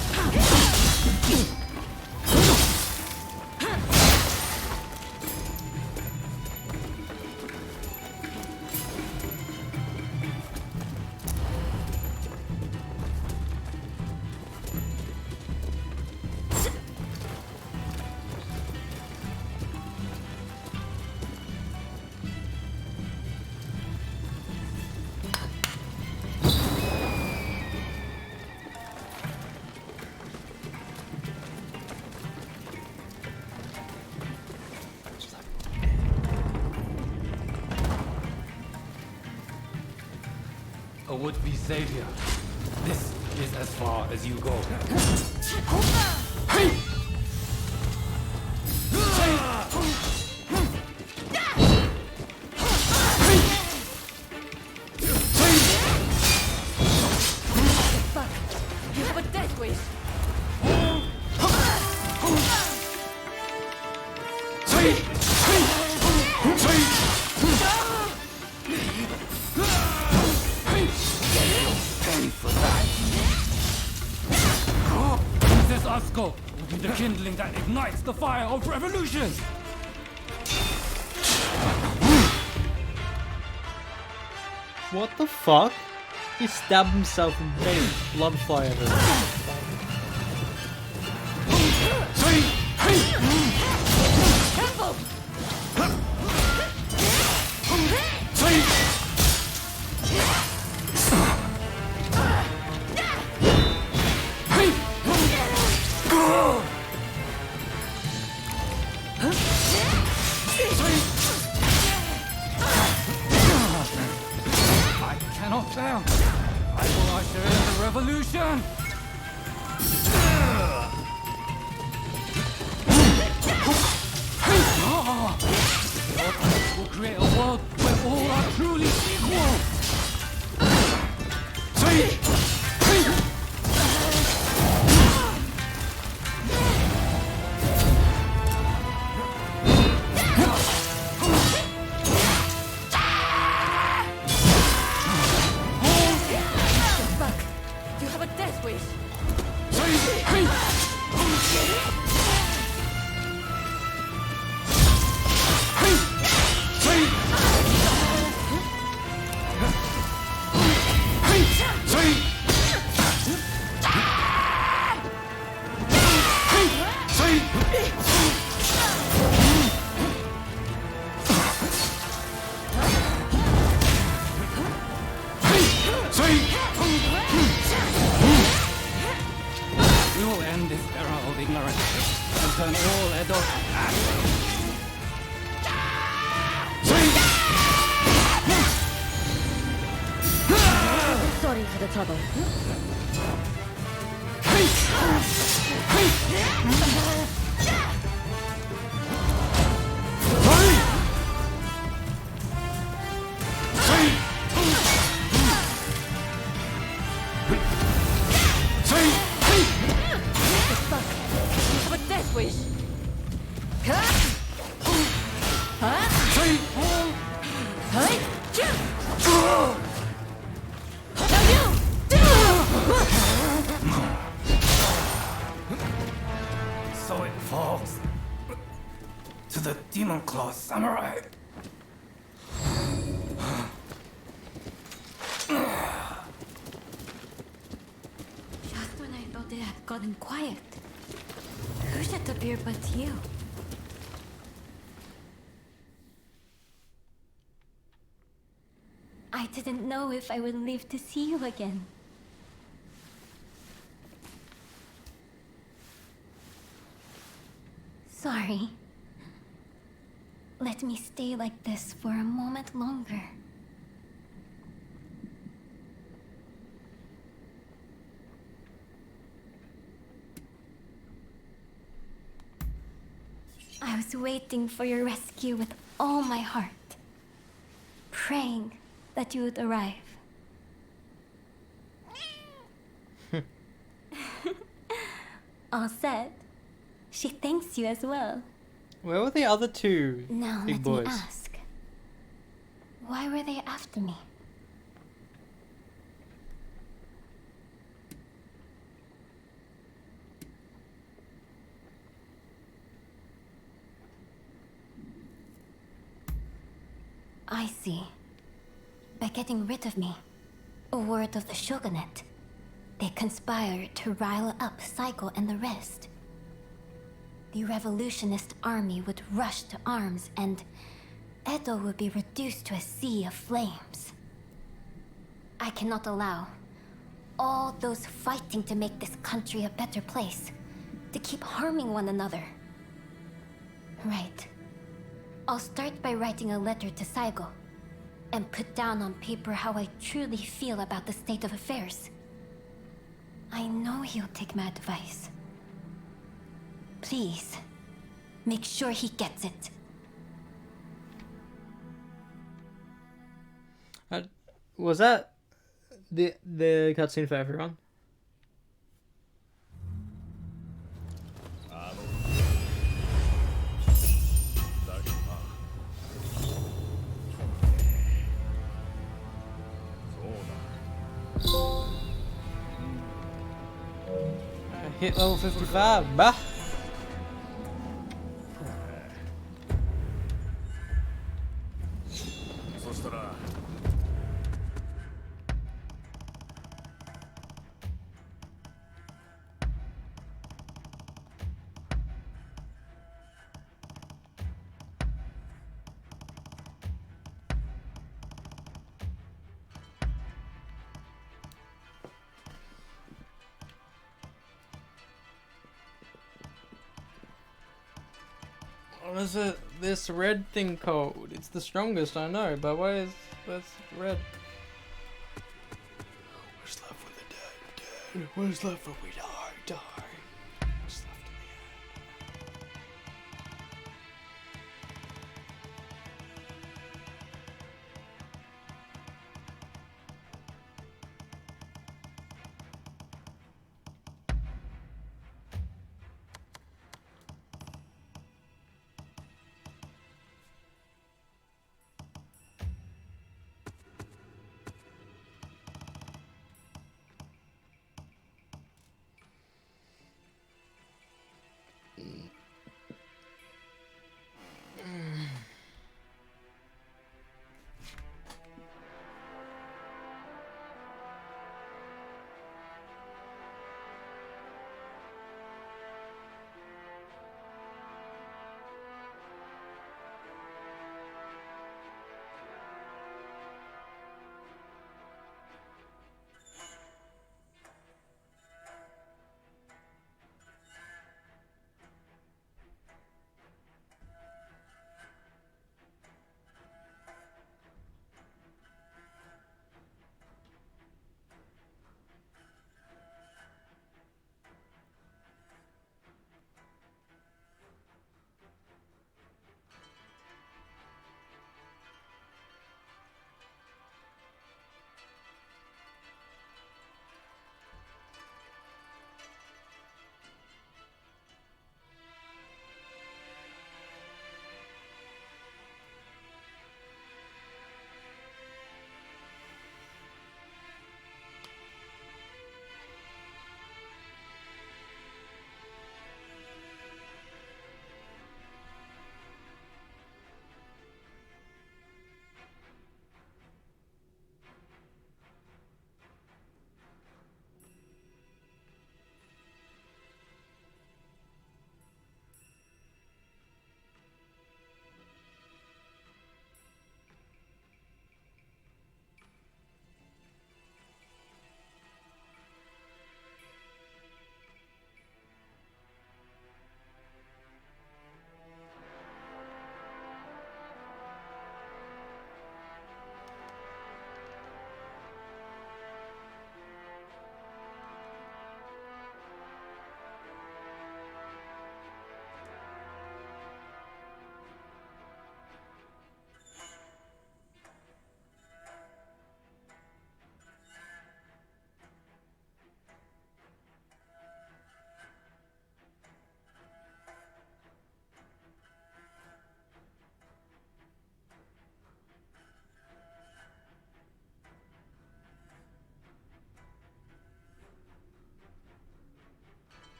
A would-be savior. This is as far as you go. Hey! Pay for that. Princess Asuko will be the kindling that ignites the fire of revolution. What the fuck? He stabbed himself and made blood fly everywhere. I cannot fail. I will usher in the revolution. Will create a world where all are truly equal. Fuck. You have a death wish. We will end this era of ignorance and turn all Edo to ash. Sorry for the trouble. Fuck. You have a death wish. So it falls to the Demon Claw Samurai. Just when I thought it had gotten quiet, who should appear but you? I didn't know if I would live to see you again. Sorry. Let me stay like this for a moment longer. I was waiting for your rescue with all my heart, praying that you would arrive. All said. She thanks you as well. Where were the other two Now big let boys? me ask. Why were they after me? I see. By getting rid of me, a word of the shogunate, they conspired to rile up Saiko and the rest. The revolutionist army would rush to arms and Edo would be reduced to a sea of flames. I cannot allow all those fighting to make this country a better place to keep harming one another. Right. I'll start by writing a letter to Saigo and put down on paper how I truly feel about the state of affairs. I know he'll take my advice. Please, make sure he gets it. Was that the cutscene for everyone? hit level 55, bah. What is it? This red thing called? It's the strongest, I know, but why is that's red? What's left when the dead? What's left when we die? What's left in the end?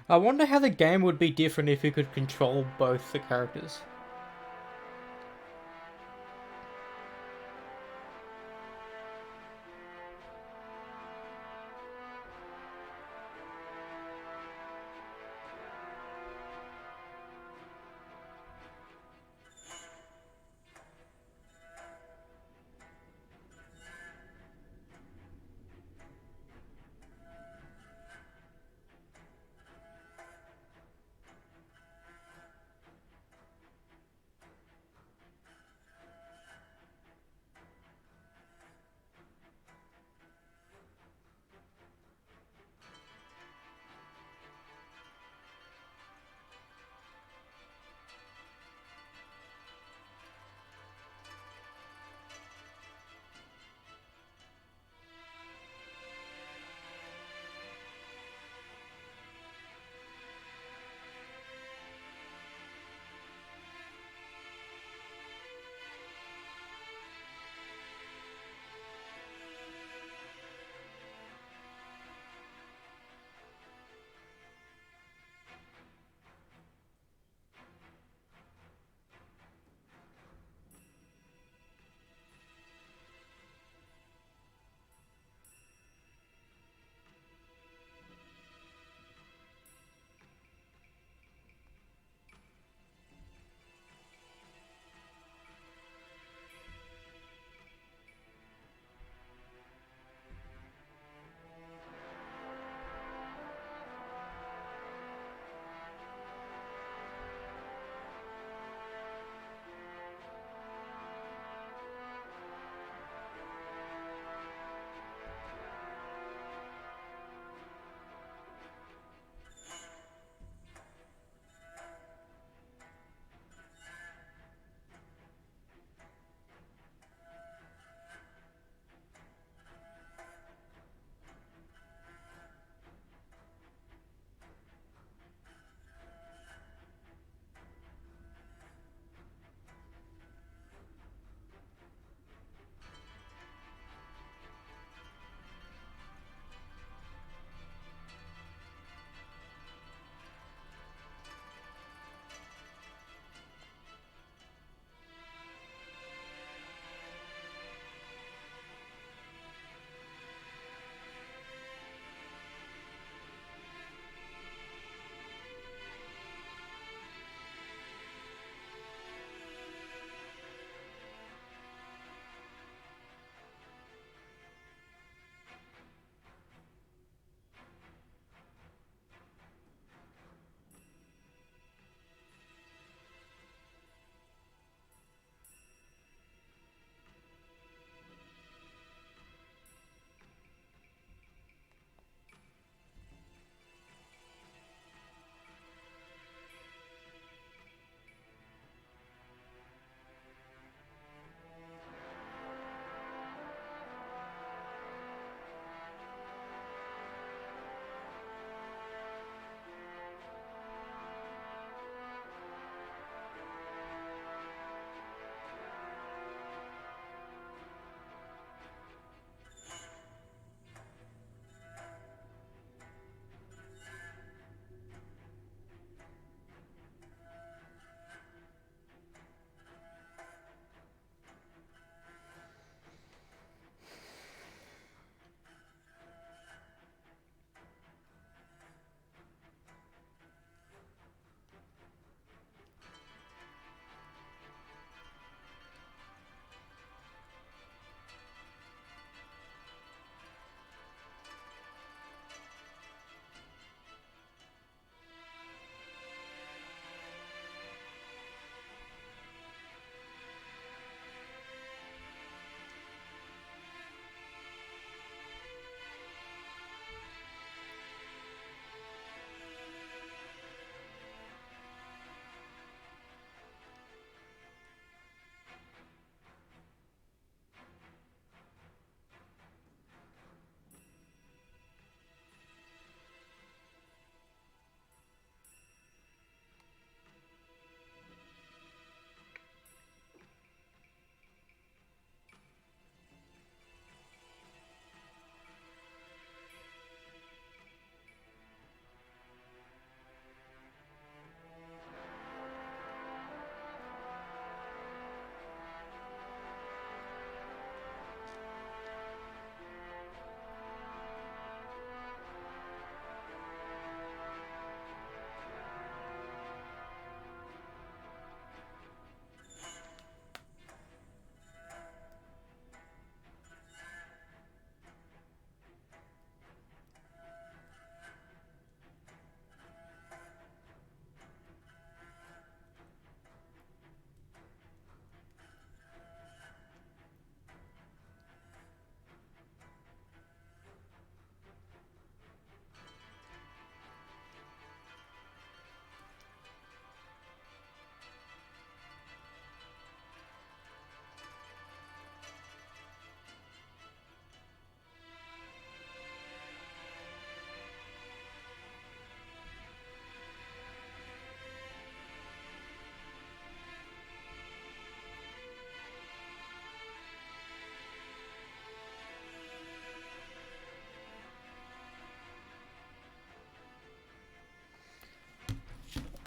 I wonder how the game would be different if you could control both the characters.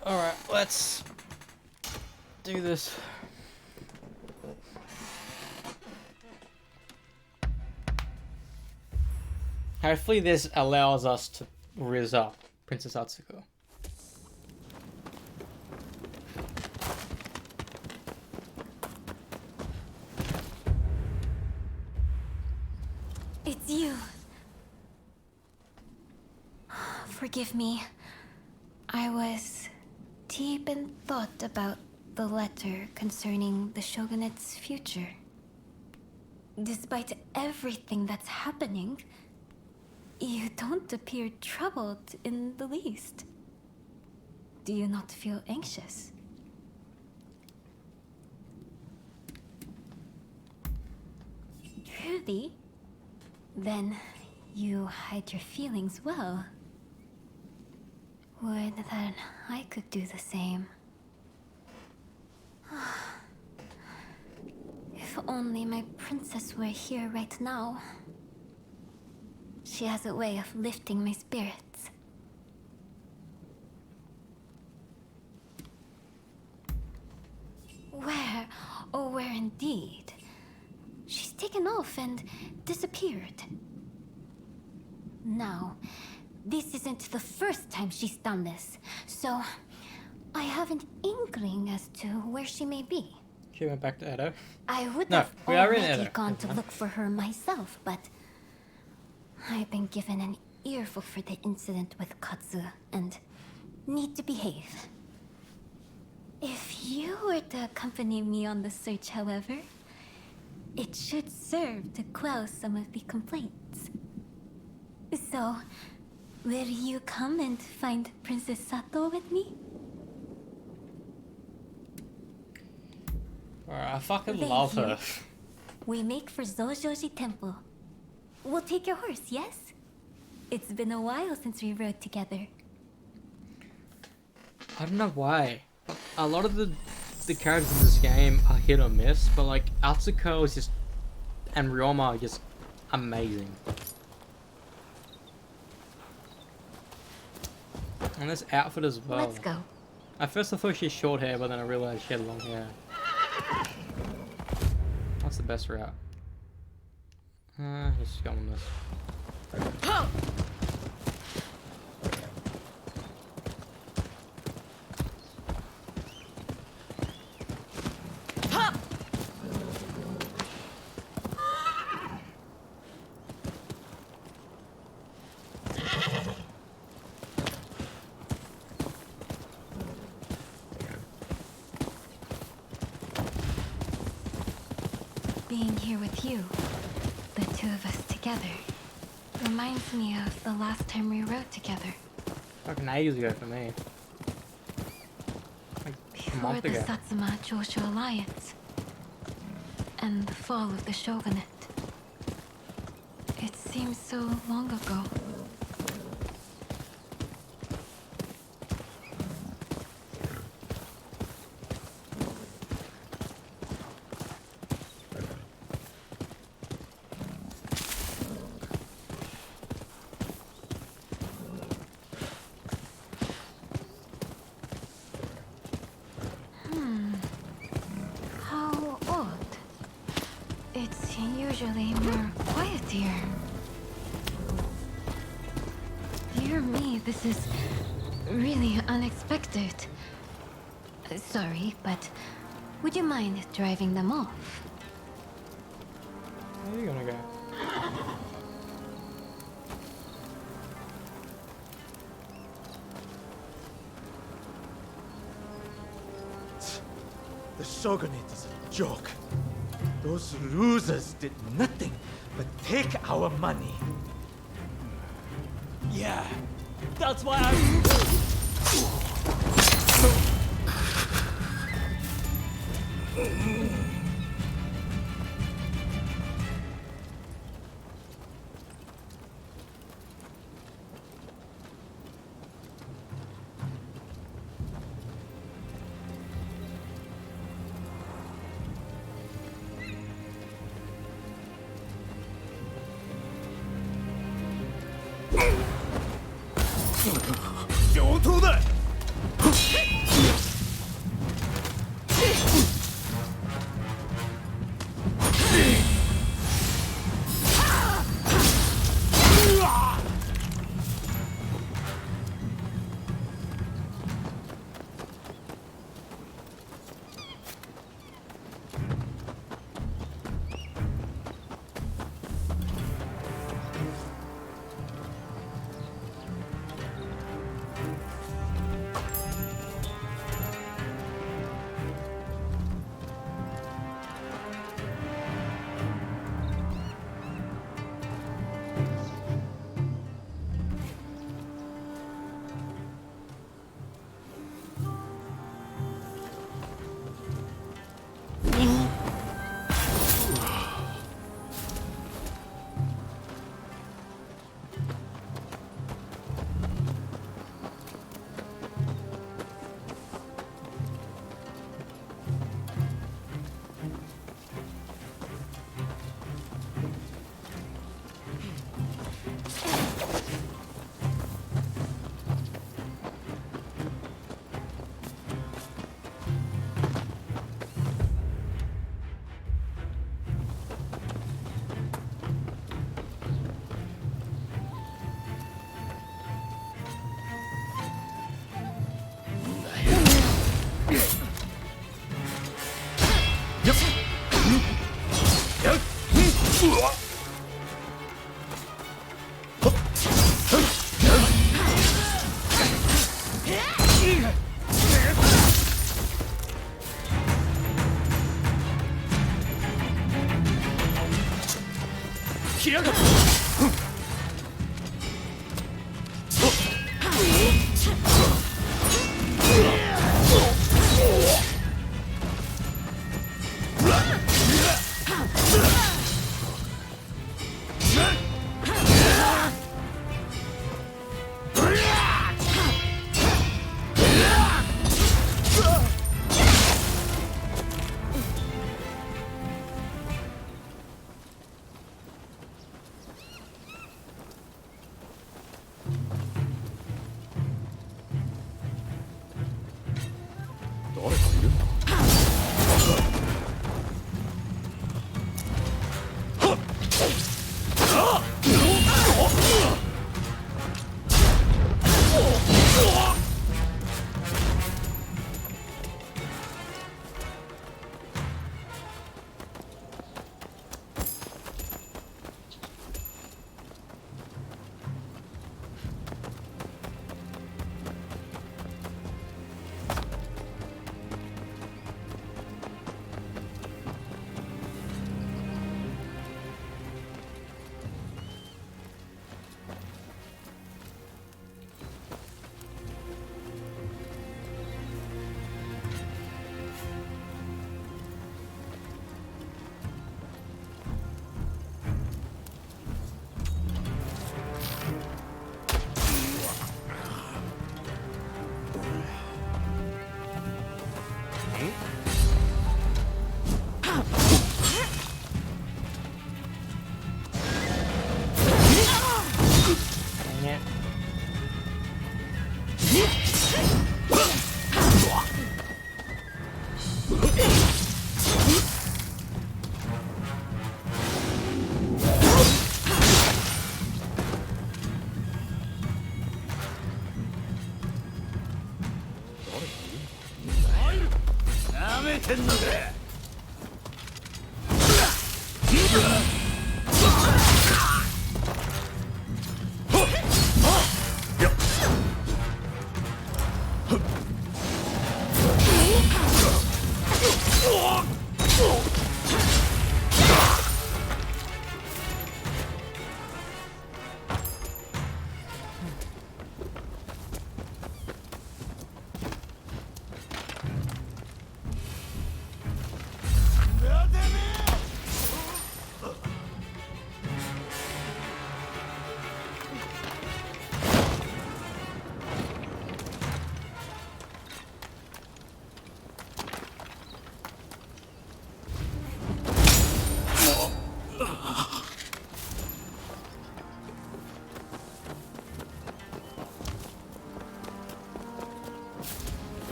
Alright, let's do this. Hopefully this allows us to riz up Princess Atsuko. It's you. Forgive me. I was deep in thought about the letter concerning the shogunate's future. Despite everything that's happening, you don't appear troubled in the least. Do you not feel anxious? Truly? Then you hide your feelings well. Would that I could do the same. If only my princess were here right now. She has a way of lifting my spirits. Where? Oh, where indeed? She's taken off and disappeared. Now, this isn't the first time she's done this, so I have an inkling as to where she may be. She went back to Edo. I would No, have we are in already Edo. gone to look for her myself, but I've been given an earful for the incident with Katsu and need to behave. If you were to accompany me on the search, however, it should serve to quell some of the complaints. So, will you come and find Princess Sato with me? I fucking Thank love you. her. We make for Zojoji Temple. We'll take your horse, yes? It's been a while since we rode together. I don't know why. A lot of the characters in this game are hit or miss, but like Atsuko is just, and Ryoma are just amazing. And this outfit as well. Let's go. At first I thought she had short hair, but then I realized she had long hair. What's the best route? Just go on this. Being here with you, the two of us together, reminds me of the last time we rode together. Fucking ages ago for me. Like a Before month the ago. Satsuma Joshu alliance and the fall of the shogunate. It seems so long ago. How odd. It's usually more quiet here. Dear me, this is really unexpected. Sorry, but would you mind driving them off? Where are you gonna go? The Shogunate is a joke. Those losers did nothing but take our money. Yeah, that's why I'm... Don't do that!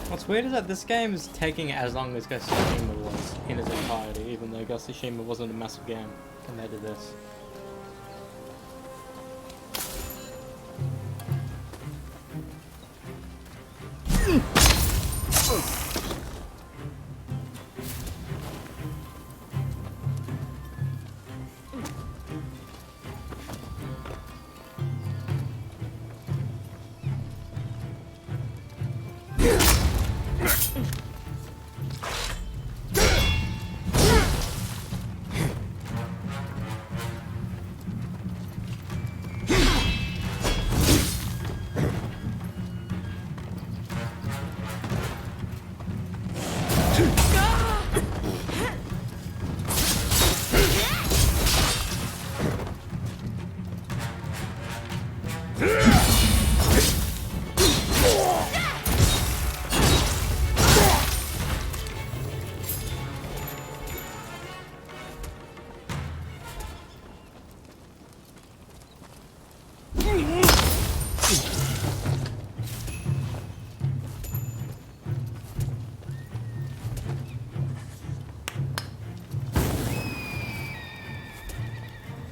What's weird is that this game is taking as long as Ghost of Tsushima was in its entirety, even though Ghost of Tsushima wasn't a massive game compared to this.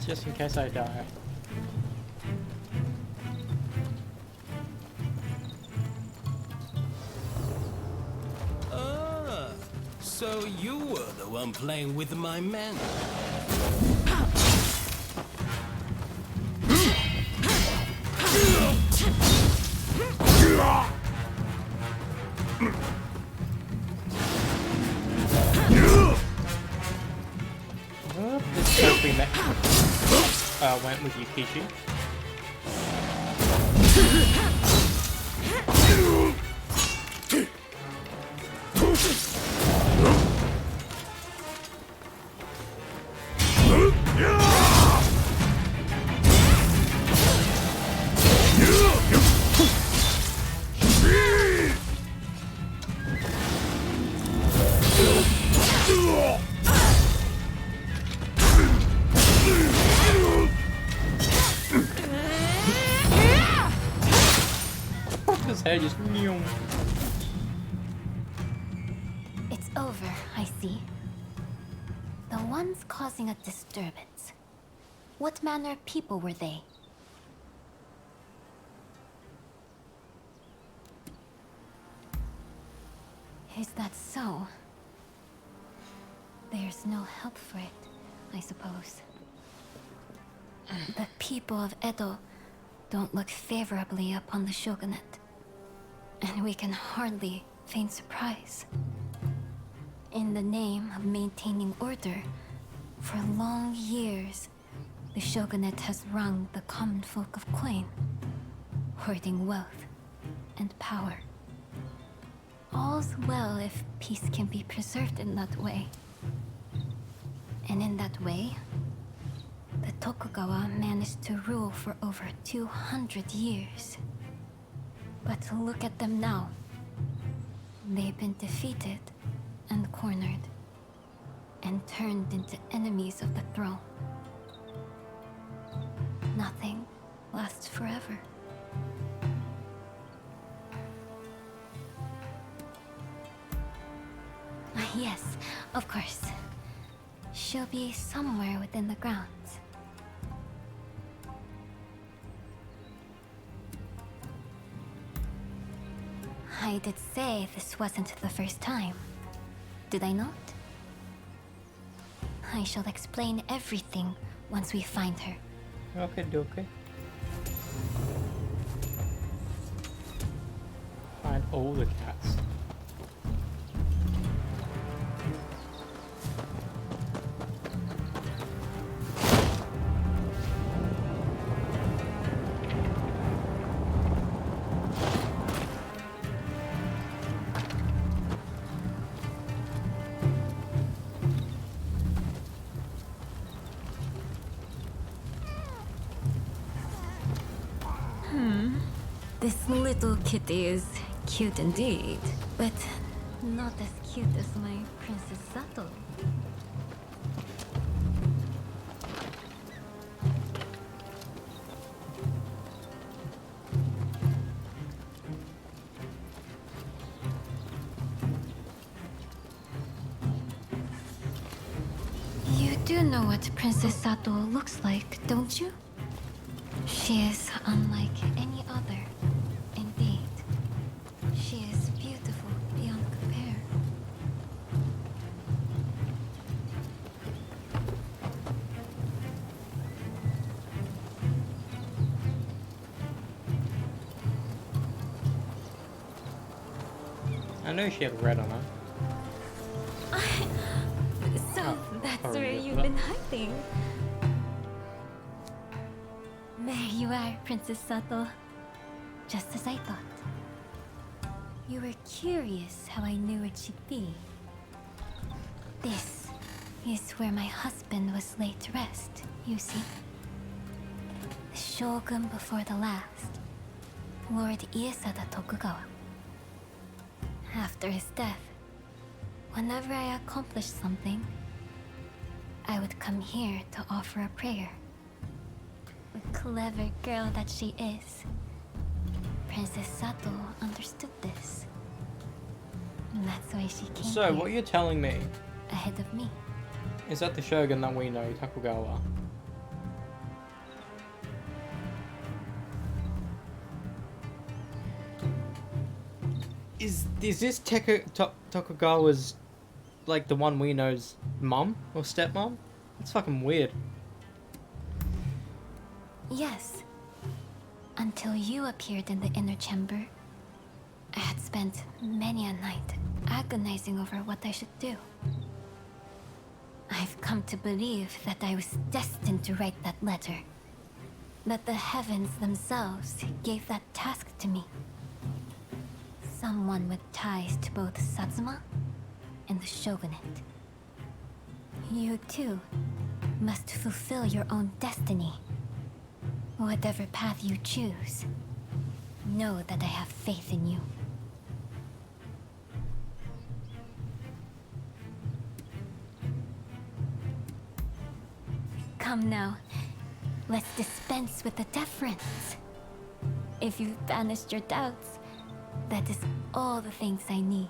Just in case I die. Ah, so you were the one playing with my men. This trophy went with Yukichi. His head just I see. The ones causing a disturbance. What manner of people were they? Is that so? There's no help for it, I suppose. The people of Edo don't look favorably upon the shogunate, and we can hardly feign surprise. In the name of maintaining order, for long years, the shogunate has wrung the common folk of coin, hoarding wealth and power. All's well if peace can be preserved in that way. And in that way, the Tokugawa managed to rule for over 200 years. But look at them now. They've been defeated and cornered, and turned into enemies of the throne. Nothing lasts forever. Yes, of course. She'll be somewhere within the grounds. I did say this wasn't the first time. Did I not? I shall explain everything once we find her. Okay, okay. Find all the cats. This little kitty is cute indeed, but not as cute as my Princess Sato. You do know what Princess Sato looks like, don't you? She is unlike any other. Indeed. She is beautiful beyond compare. I know she had red on her. So that's where you've been hiding. There you are, Princess Sato. Just as I thought. You were curious how I knew where she'd be. This is where my husband was laid to rest, you see. The shogun before the last, Lord Iesada Tokugawa. After his death, whenever I accomplished something, I would come here to offer a prayer. The clever girl that she is, Princess Sato understood this. And that's why she came So, here what you're telling me ahead of me. is that the shogun that we know, Tokugawa, is this Tokugawa's, like, the one we know's mum or stepmom? It's fucking weird. Yes. Until you appeared in the inner chamber, I had spent many a night agonizing over what I should do. I've come to believe that I was destined to write that letter. That the heavens themselves gave that task to me. Someone with ties to both Satsuma and the shogunate. You too must fulfill your own destiny. Whatever path you choose, know that I have faith in you. Come now, let's dispense with the deference. If you've banished your doubts, that is all the things I need.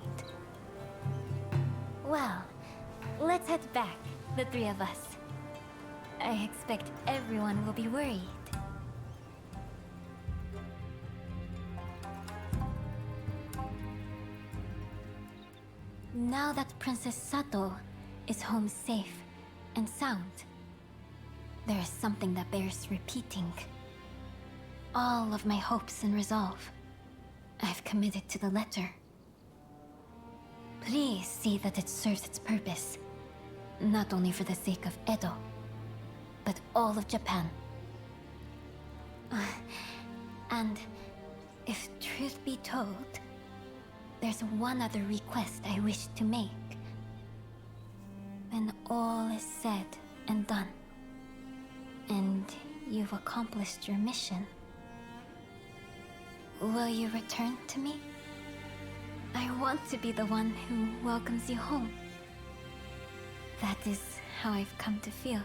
Well, Let's head back, the three of us. I expect everyone will be worried. Now that Princess Sato is home safe and sound, there is something that bears repeating. All of my hopes and resolve, I've committed to the letter. Please see that it serves its purpose, not only for the sake of Edo, but all of Japan. And if truth be told, there's one other request I wish to make. When all is said and done, and you've accomplished your mission, will you return to me? I want to be the one who welcomes you home. That is how I've come to feel.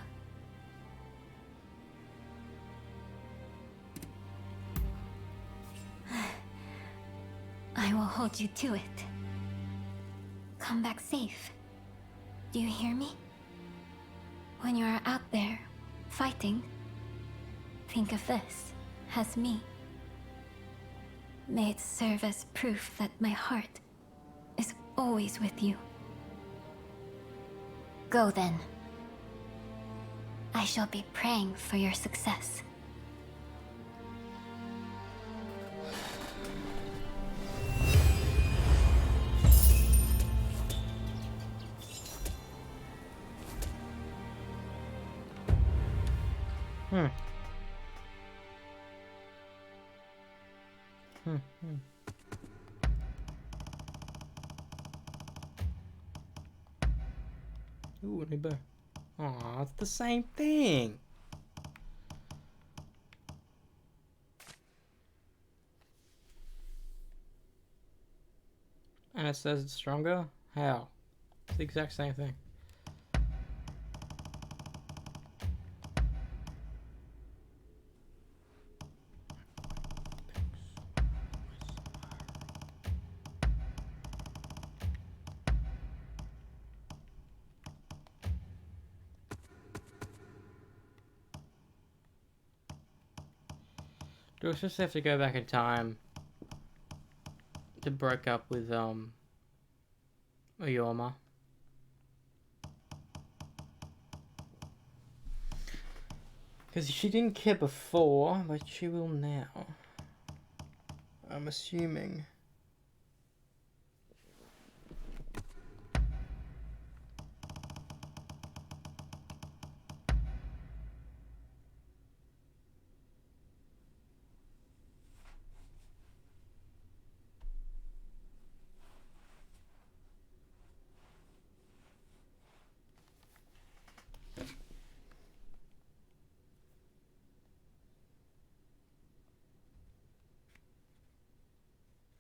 I will hold you to it. Come back safe. Do you hear me? When you are out there, fighting, think of this as me. May it serve as proof that my heart is always with you. Go then. I shall be praying for your success. Ooh, any better? Aw, it's the same thing. And it says it's stronger? How? It's the exact same thing. Do I just have to go back in time to break up with Oyama? Because she didn't care before, but she will now. I'm assuming.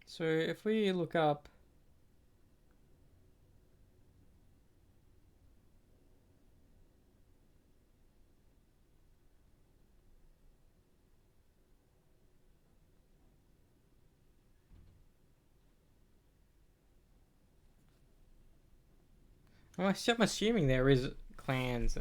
So if we look up I'm assuming there is clans.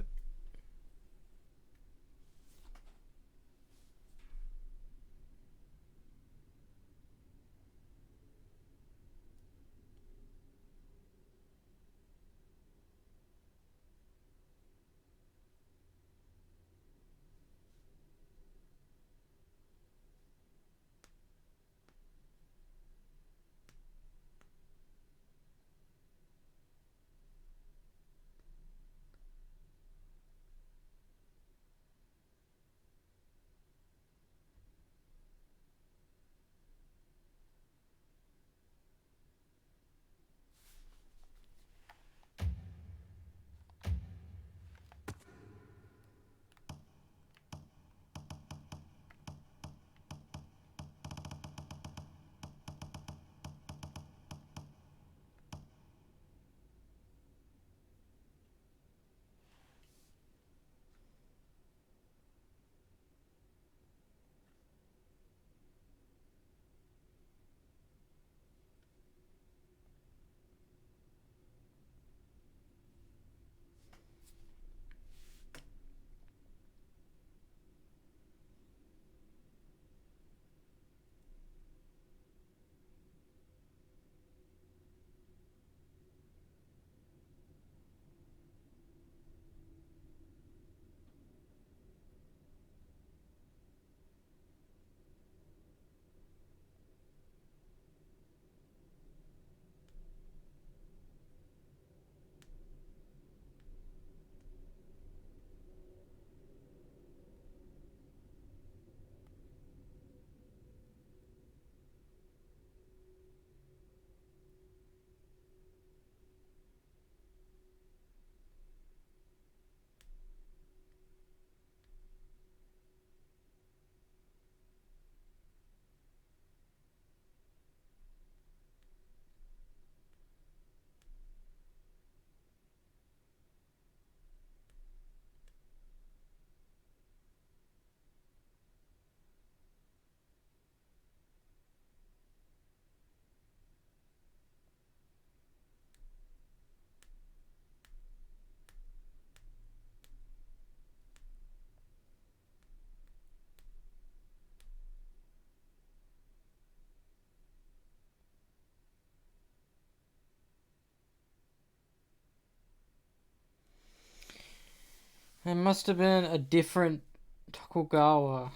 It must have been a different Tokugawa,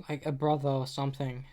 like a brother or something.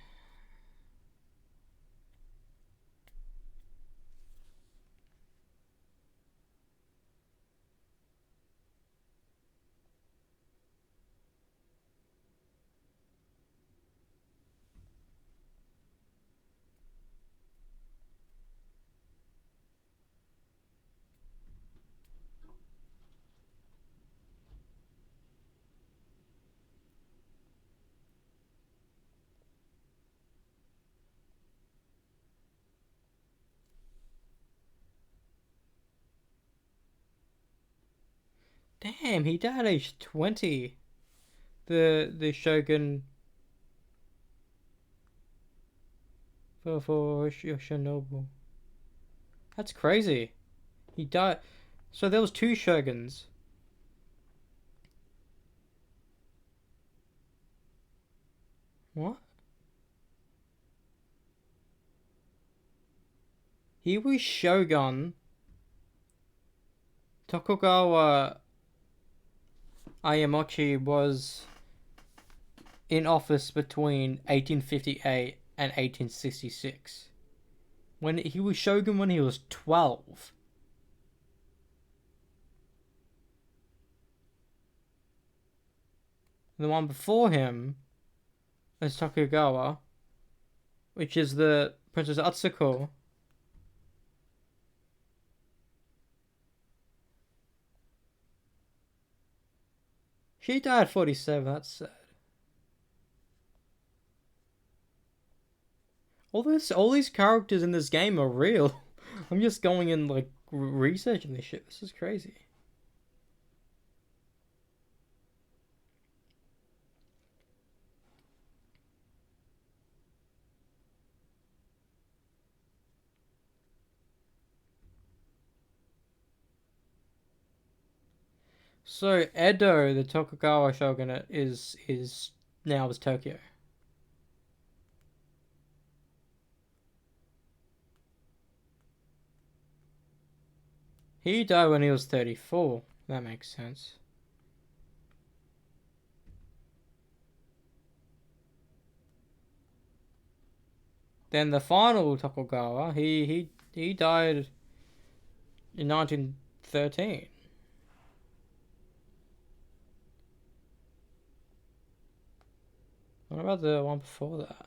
Damn, he died age 20. The Shogun for Yoshinobu. That's crazy. He died. So there was two Shoguns. What? He was Shogun. Tokugawa Ieyamochi was in office between 1858 and 1866. When he was Shogun when he was 12. The one before him is Tokugawa, which is the Princess Atsuko. She died at 47, that's sad. All these characters in this game are real. I'm just going and like researching this shit. This is crazy. So Edo, the Tokugawa shogunate, is now is Tokyo. He died when he was 34. That makes sense. Then the final Tokugawa, he died in 1913. What about the one before that?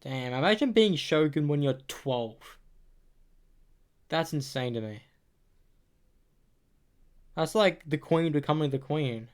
Damn, imagine being Shogun when you're 12. That's insane to me. That's like the Queen becoming the Queen.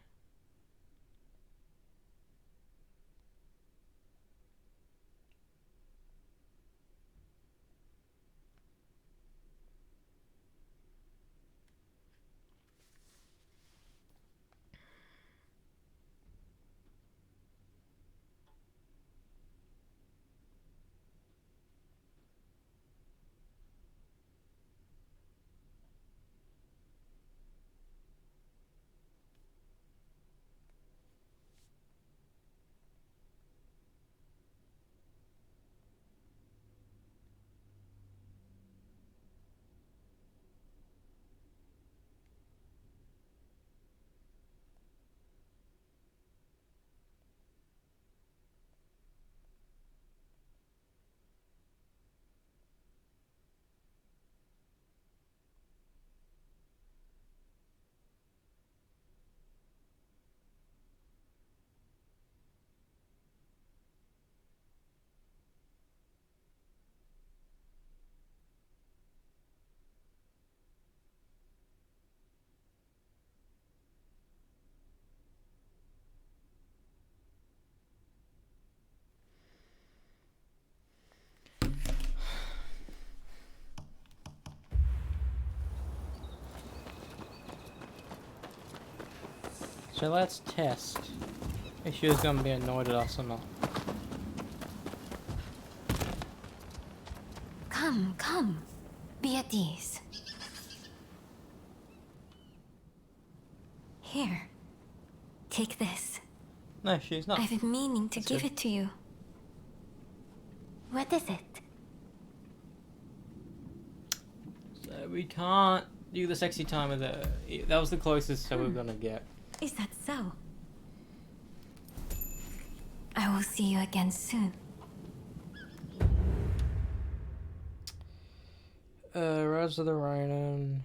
So let's test if she was gonna be annoyed at us or not. Come. Be at ease. Here. Take this. No, she's not. I've been meaning to give it to you. What is it? So we can't do the sexy time of the. That was the closest that we're gonna get. Is that so? I will see you again soon. Rise of the Ronin.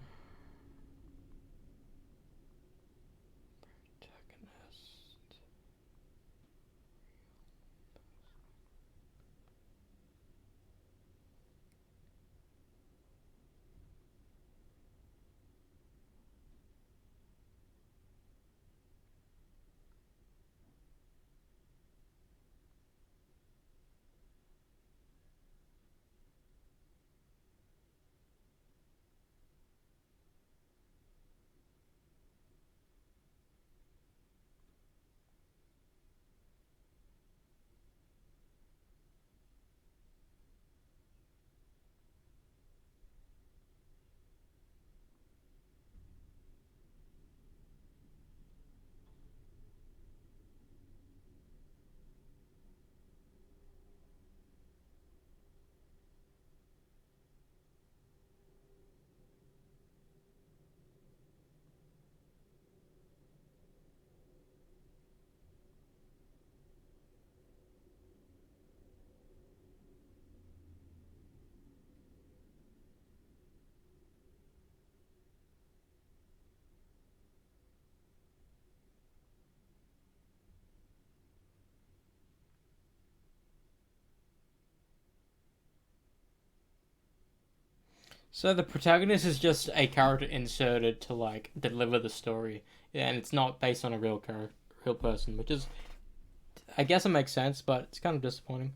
So the protagonist is just a character inserted to like deliver the story, and it's not based on a real person, which is, I guess it makes sense, but it's kind of disappointing.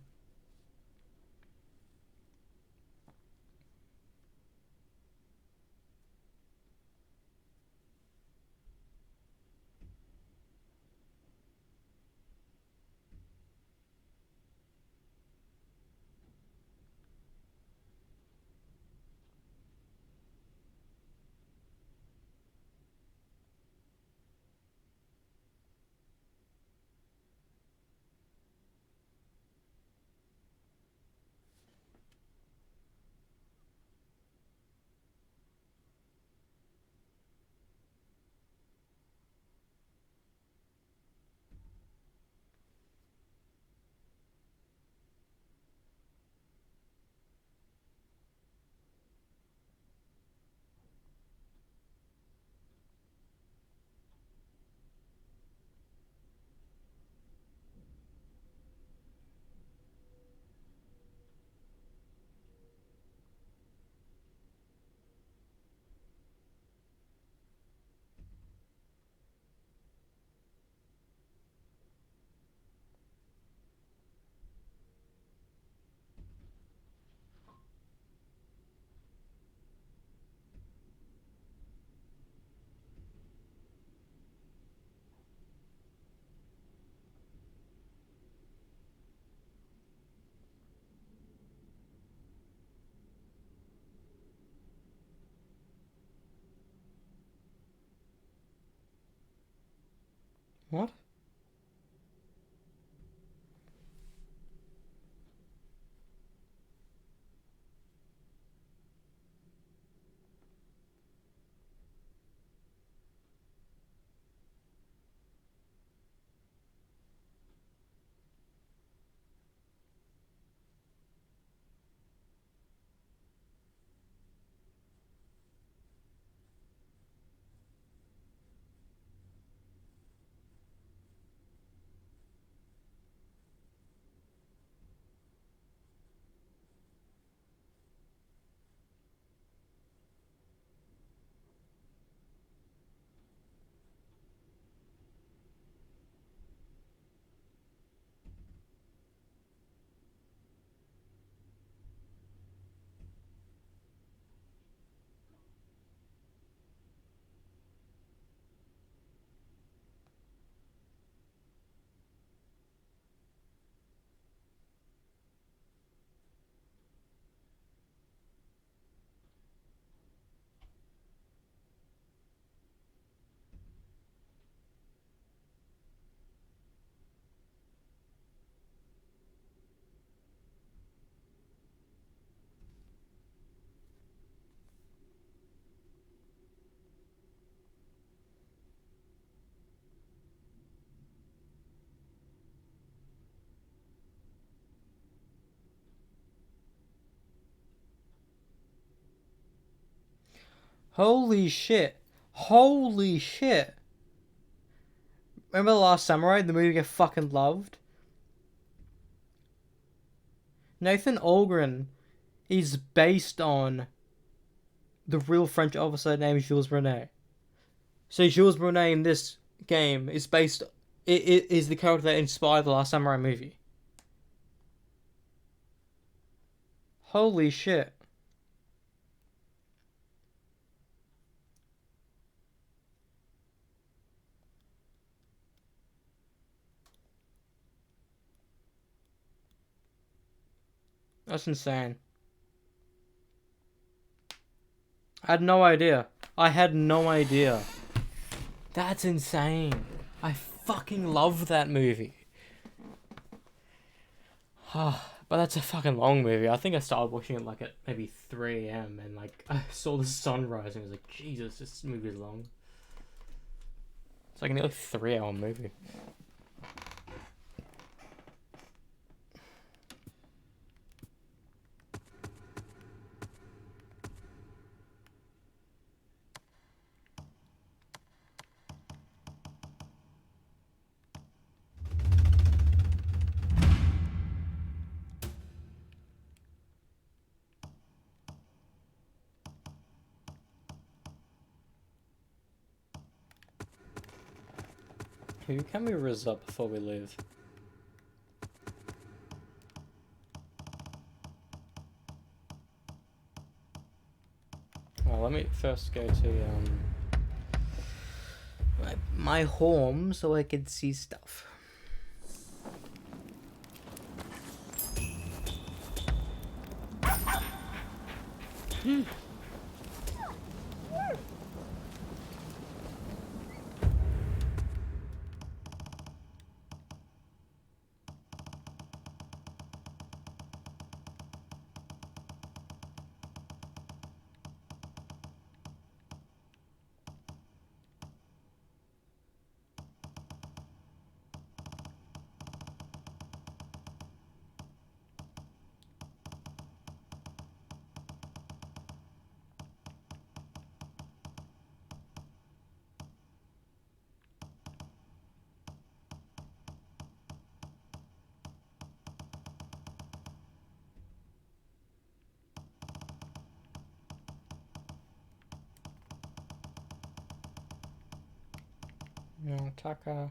What? Holy shit. Holy shit. Remember The Last Samurai, the movie I fucking loved? Nathan Algren is based on the real French officer named Jules Brunet. So Jules Brunet in this game is based... It is the character that inspired the Last Samurai movie. Holy shit. That's insane. I had no idea. I had no idea. That's insane. I fucking love that movie. But that's a fucking long movie. I think I started watching it like at maybe 3 a.m. and like I saw the sun rise and I was like, Jesus, this movie is long. It's like a nearly 3-hour movie. Who can we rizz up before we leave? Well, let me first go to my home so I can see stuff. No, Taka.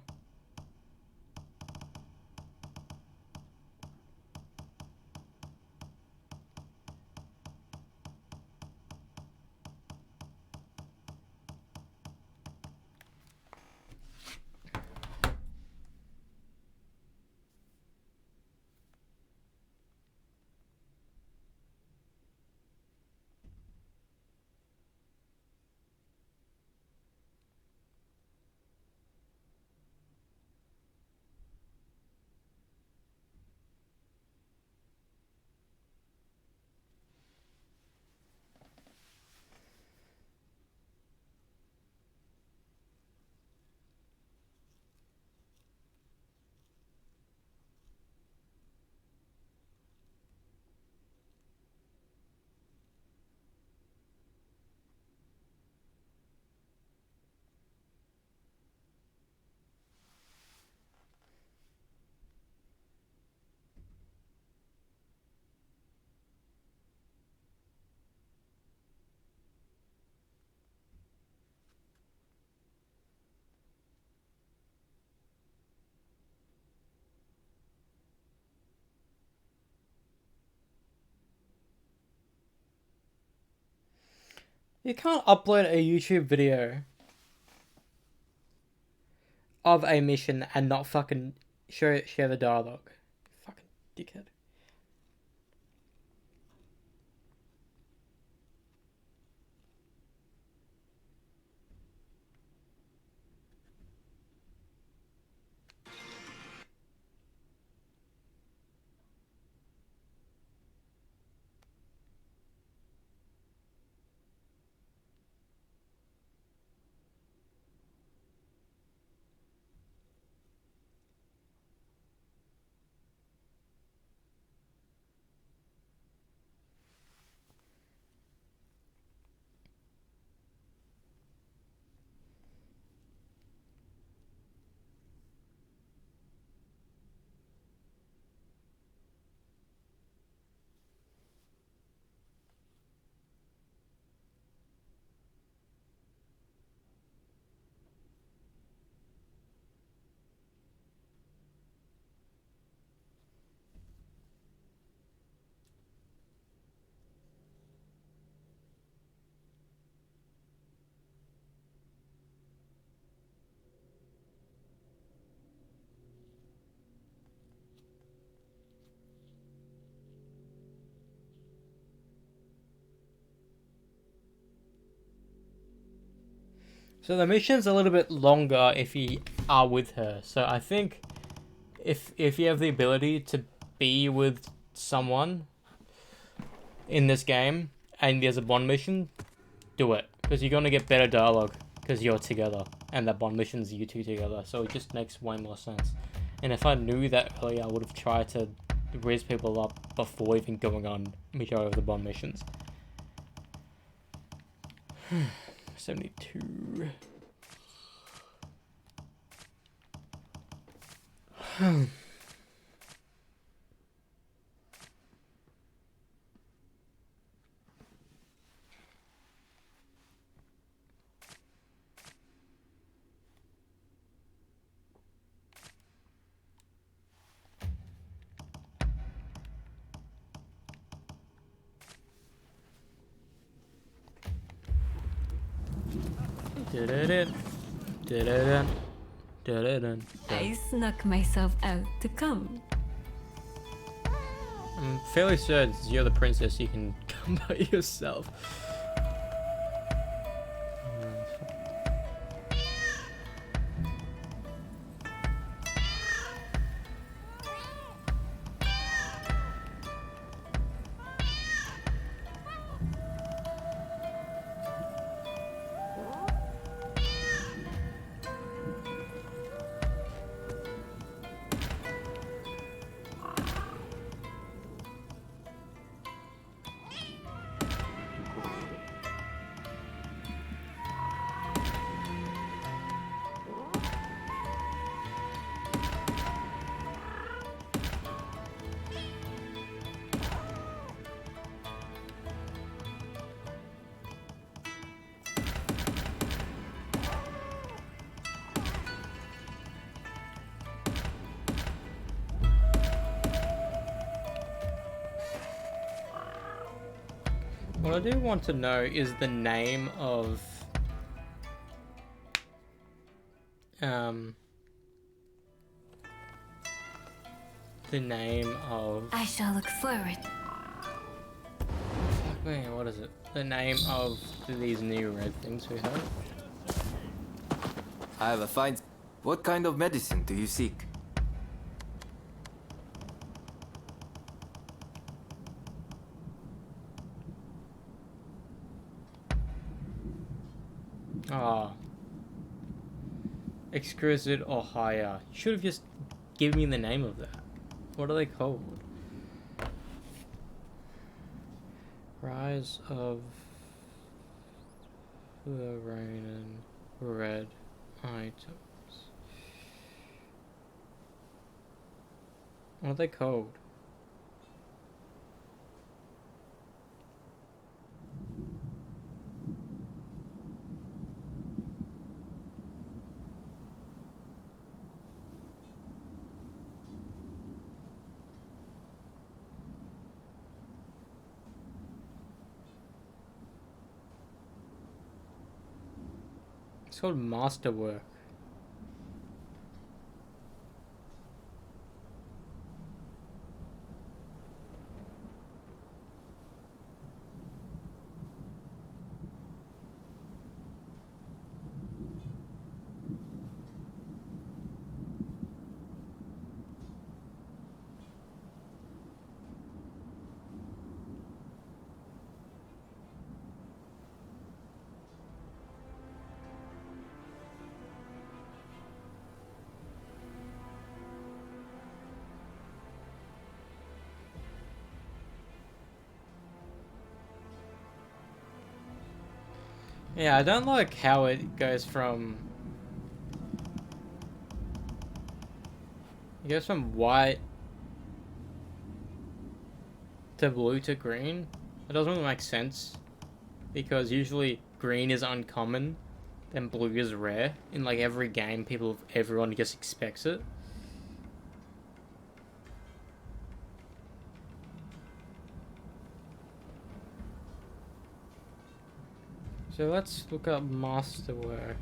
You can't upload a YouTube video of a mission and not fucking share the dialogue. Fucking dickhead. So the mission's a little bit longer if you are with her. So I think if you have the ability to be with someone in this game and there's a bond mission, do it. Because you're going to get better dialogue because you're together. And that bond mission's you two together. So it just makes way more sense. And if I knew that earlier, I would have tried to raise people up before even going on majority of the bond missions. 72. I snuck myself out to come. I'm fairly certain you're the princess, you can come by yourself. What I do want to know is the name of I shall look forward. Wait, what is it? The name of these new red things we have? I have a fine... What kind of medicine do you seek? Ah. Exquisite or higher. You should have just given me the name of that. What are they called? Rise of the Ronin red items. What are they called? It's called Masterwork. Yeah, I don't like how it goes from... It goes from white to blue to green. It doesn't really make sense. Because usually green is uncommon, then blue is rare. In like every game, everyone just expects it. So let's look up Masterwork.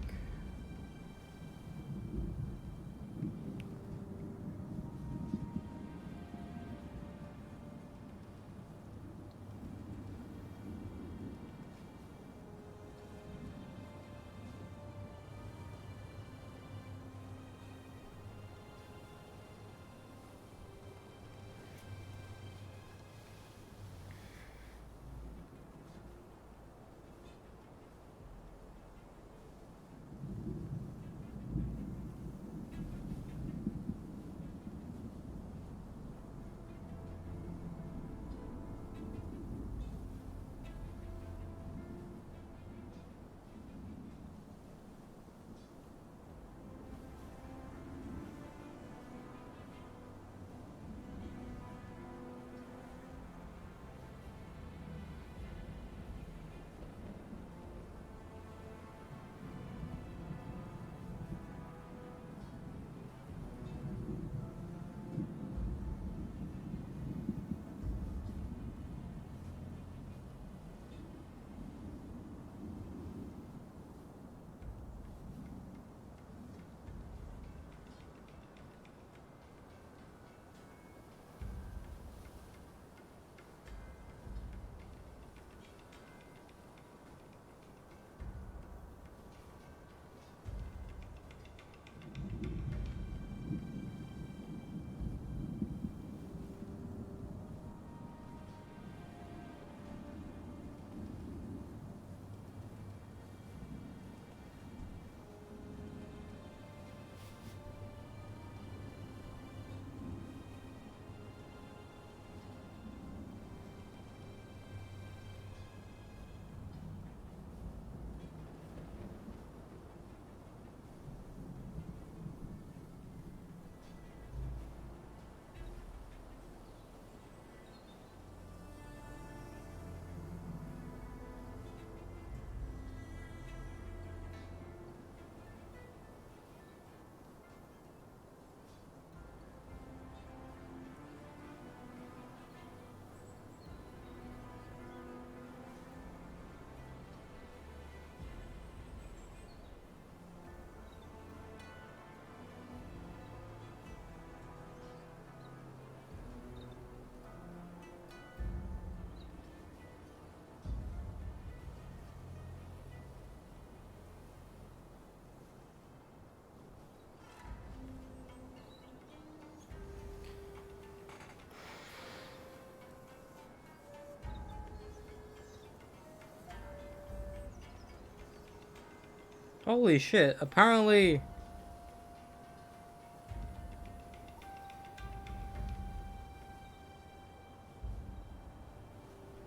Holy shit, apparently...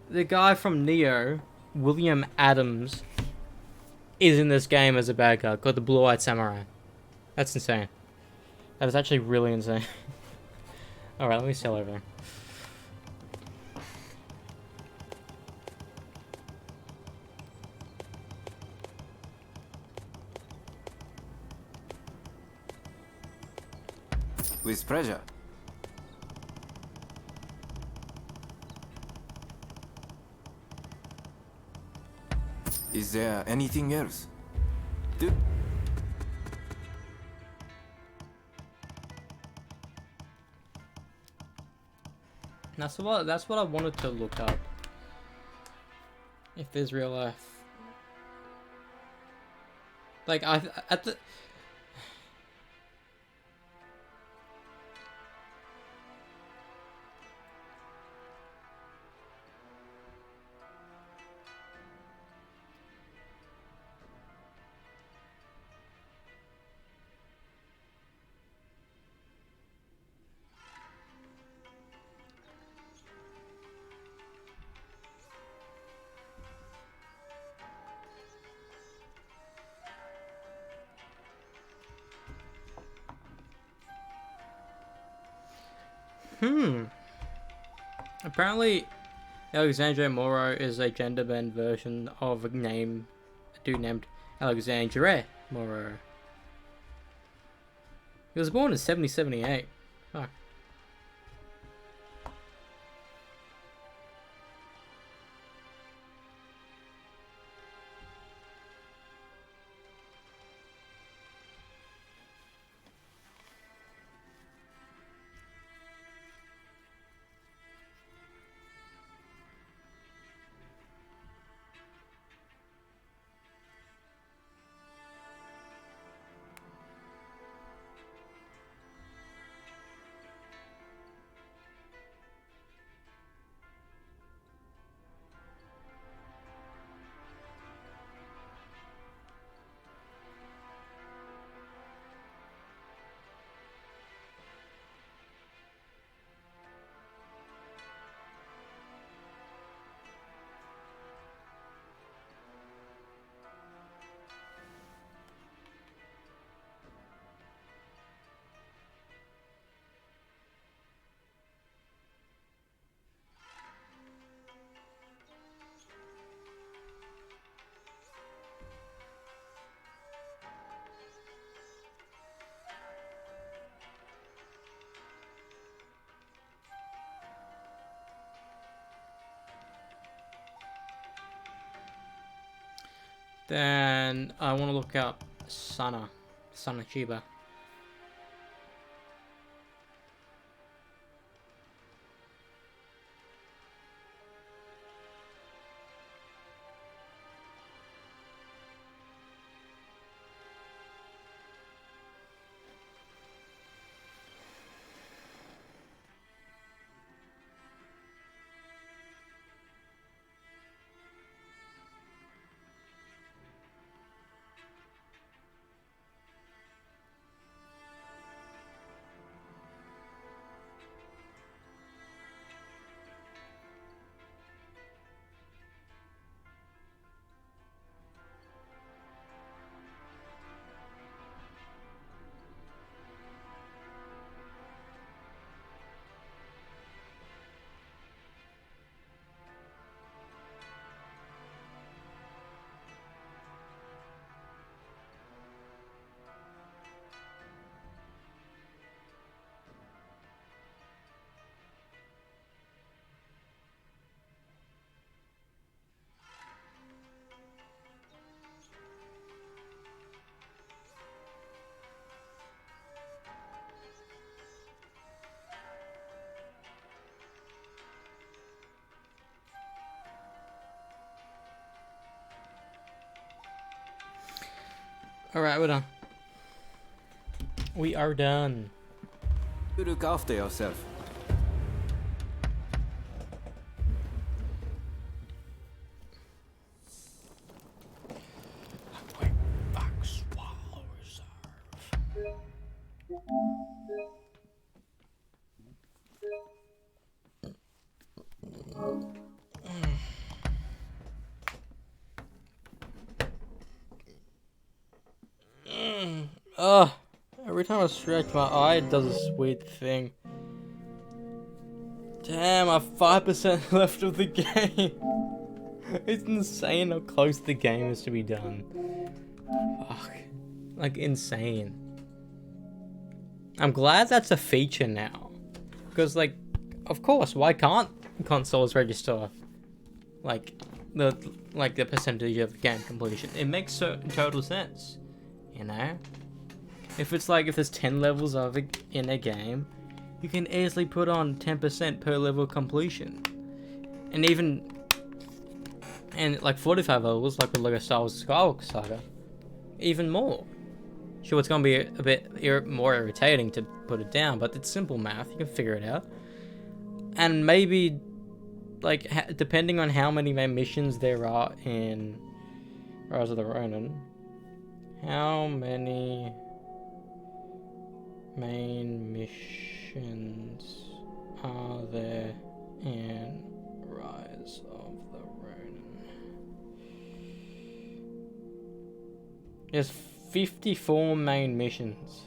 the guy from Neo, William Adams, is in this game as a bad guy, called the Blue-Eyed Samurai. That's insane. That is actually really insane. Alright, let me sell over. With pleasure. Is there anything else? That's what I wanted to look up. If there's real life. Like, at the... Apparently, Alexandre Moreau is a gender-bend version of a dude named Alexandre Moreau. He was born in 1778. Fuck. Then I want to look up Sana Chiba. Alright, we're done. We are done. You look after yourself. Back's Ugh. Every time I stretch my eye, it does this weird thing. Damn, I have 5% left of the game. It's insane how close the game is to be done. Fuck. Like, insane. I'm glad that's a feature now. Because, like, of course, why can't consoles register, like, the percentage of game completion? It makes total sense, you know? If it's like, if there's 10 levels of it in a game, you can easily put on 10% per level completion. And even, and like 45 levels, like with Lego Star Wars Skywalker Saga, even more. Sure, it's gonna be a bit more irritating to put it down, but it's simple math, you can figure it out. And maybe, like, depending on how many main missions there are in Rise of the Ronin, how many main missions are there in Rise of the Ronin? There's 54 main missions.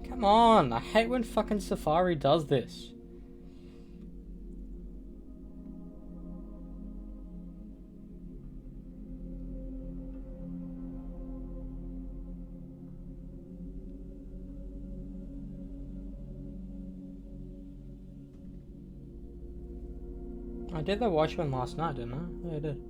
Come on, I hate when fucking Safari does this. I did the Watchmen last night, didn't I? Yeah, I did.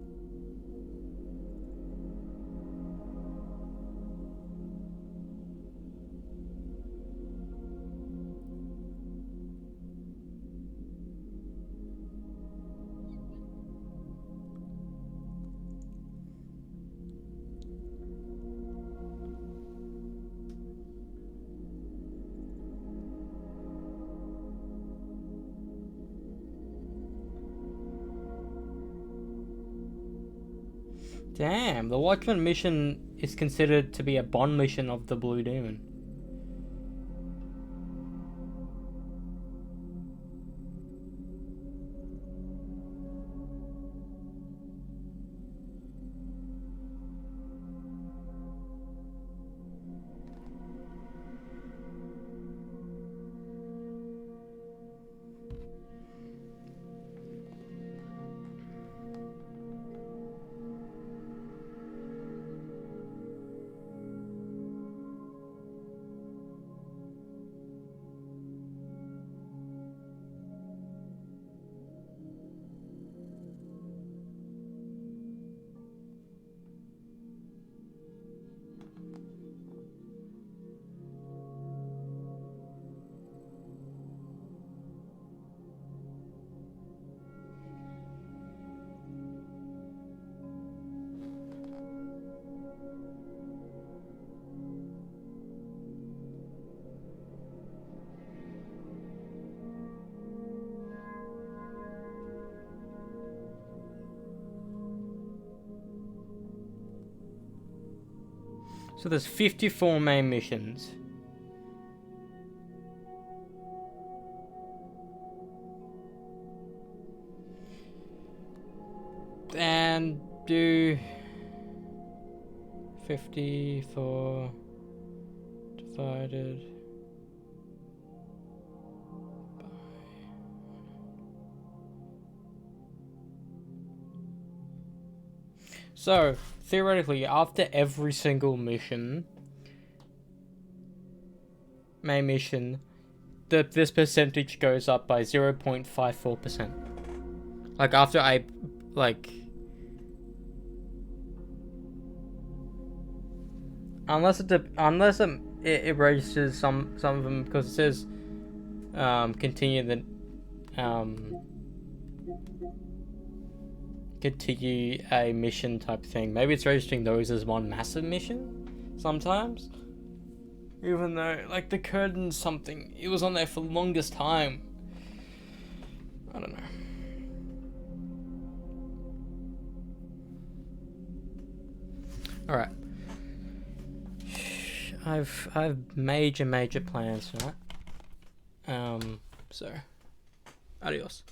Damn, the Watchmen mission is considered to be a Bond mission of the Blue Demon. So there's 54 main missions. And do 54 divided by... So, theoretically, after every single mission, main mission, this percentage goes up by 0.54%. Like, after I, like... Unless it registers some of them because it says continue the continue a mission type thing. Maybe it's registering those as one massive mission sometimes. Even though, like, the curtain something, it was on there for the longest time. I don't know. All right. I've major plans for that. So, adios.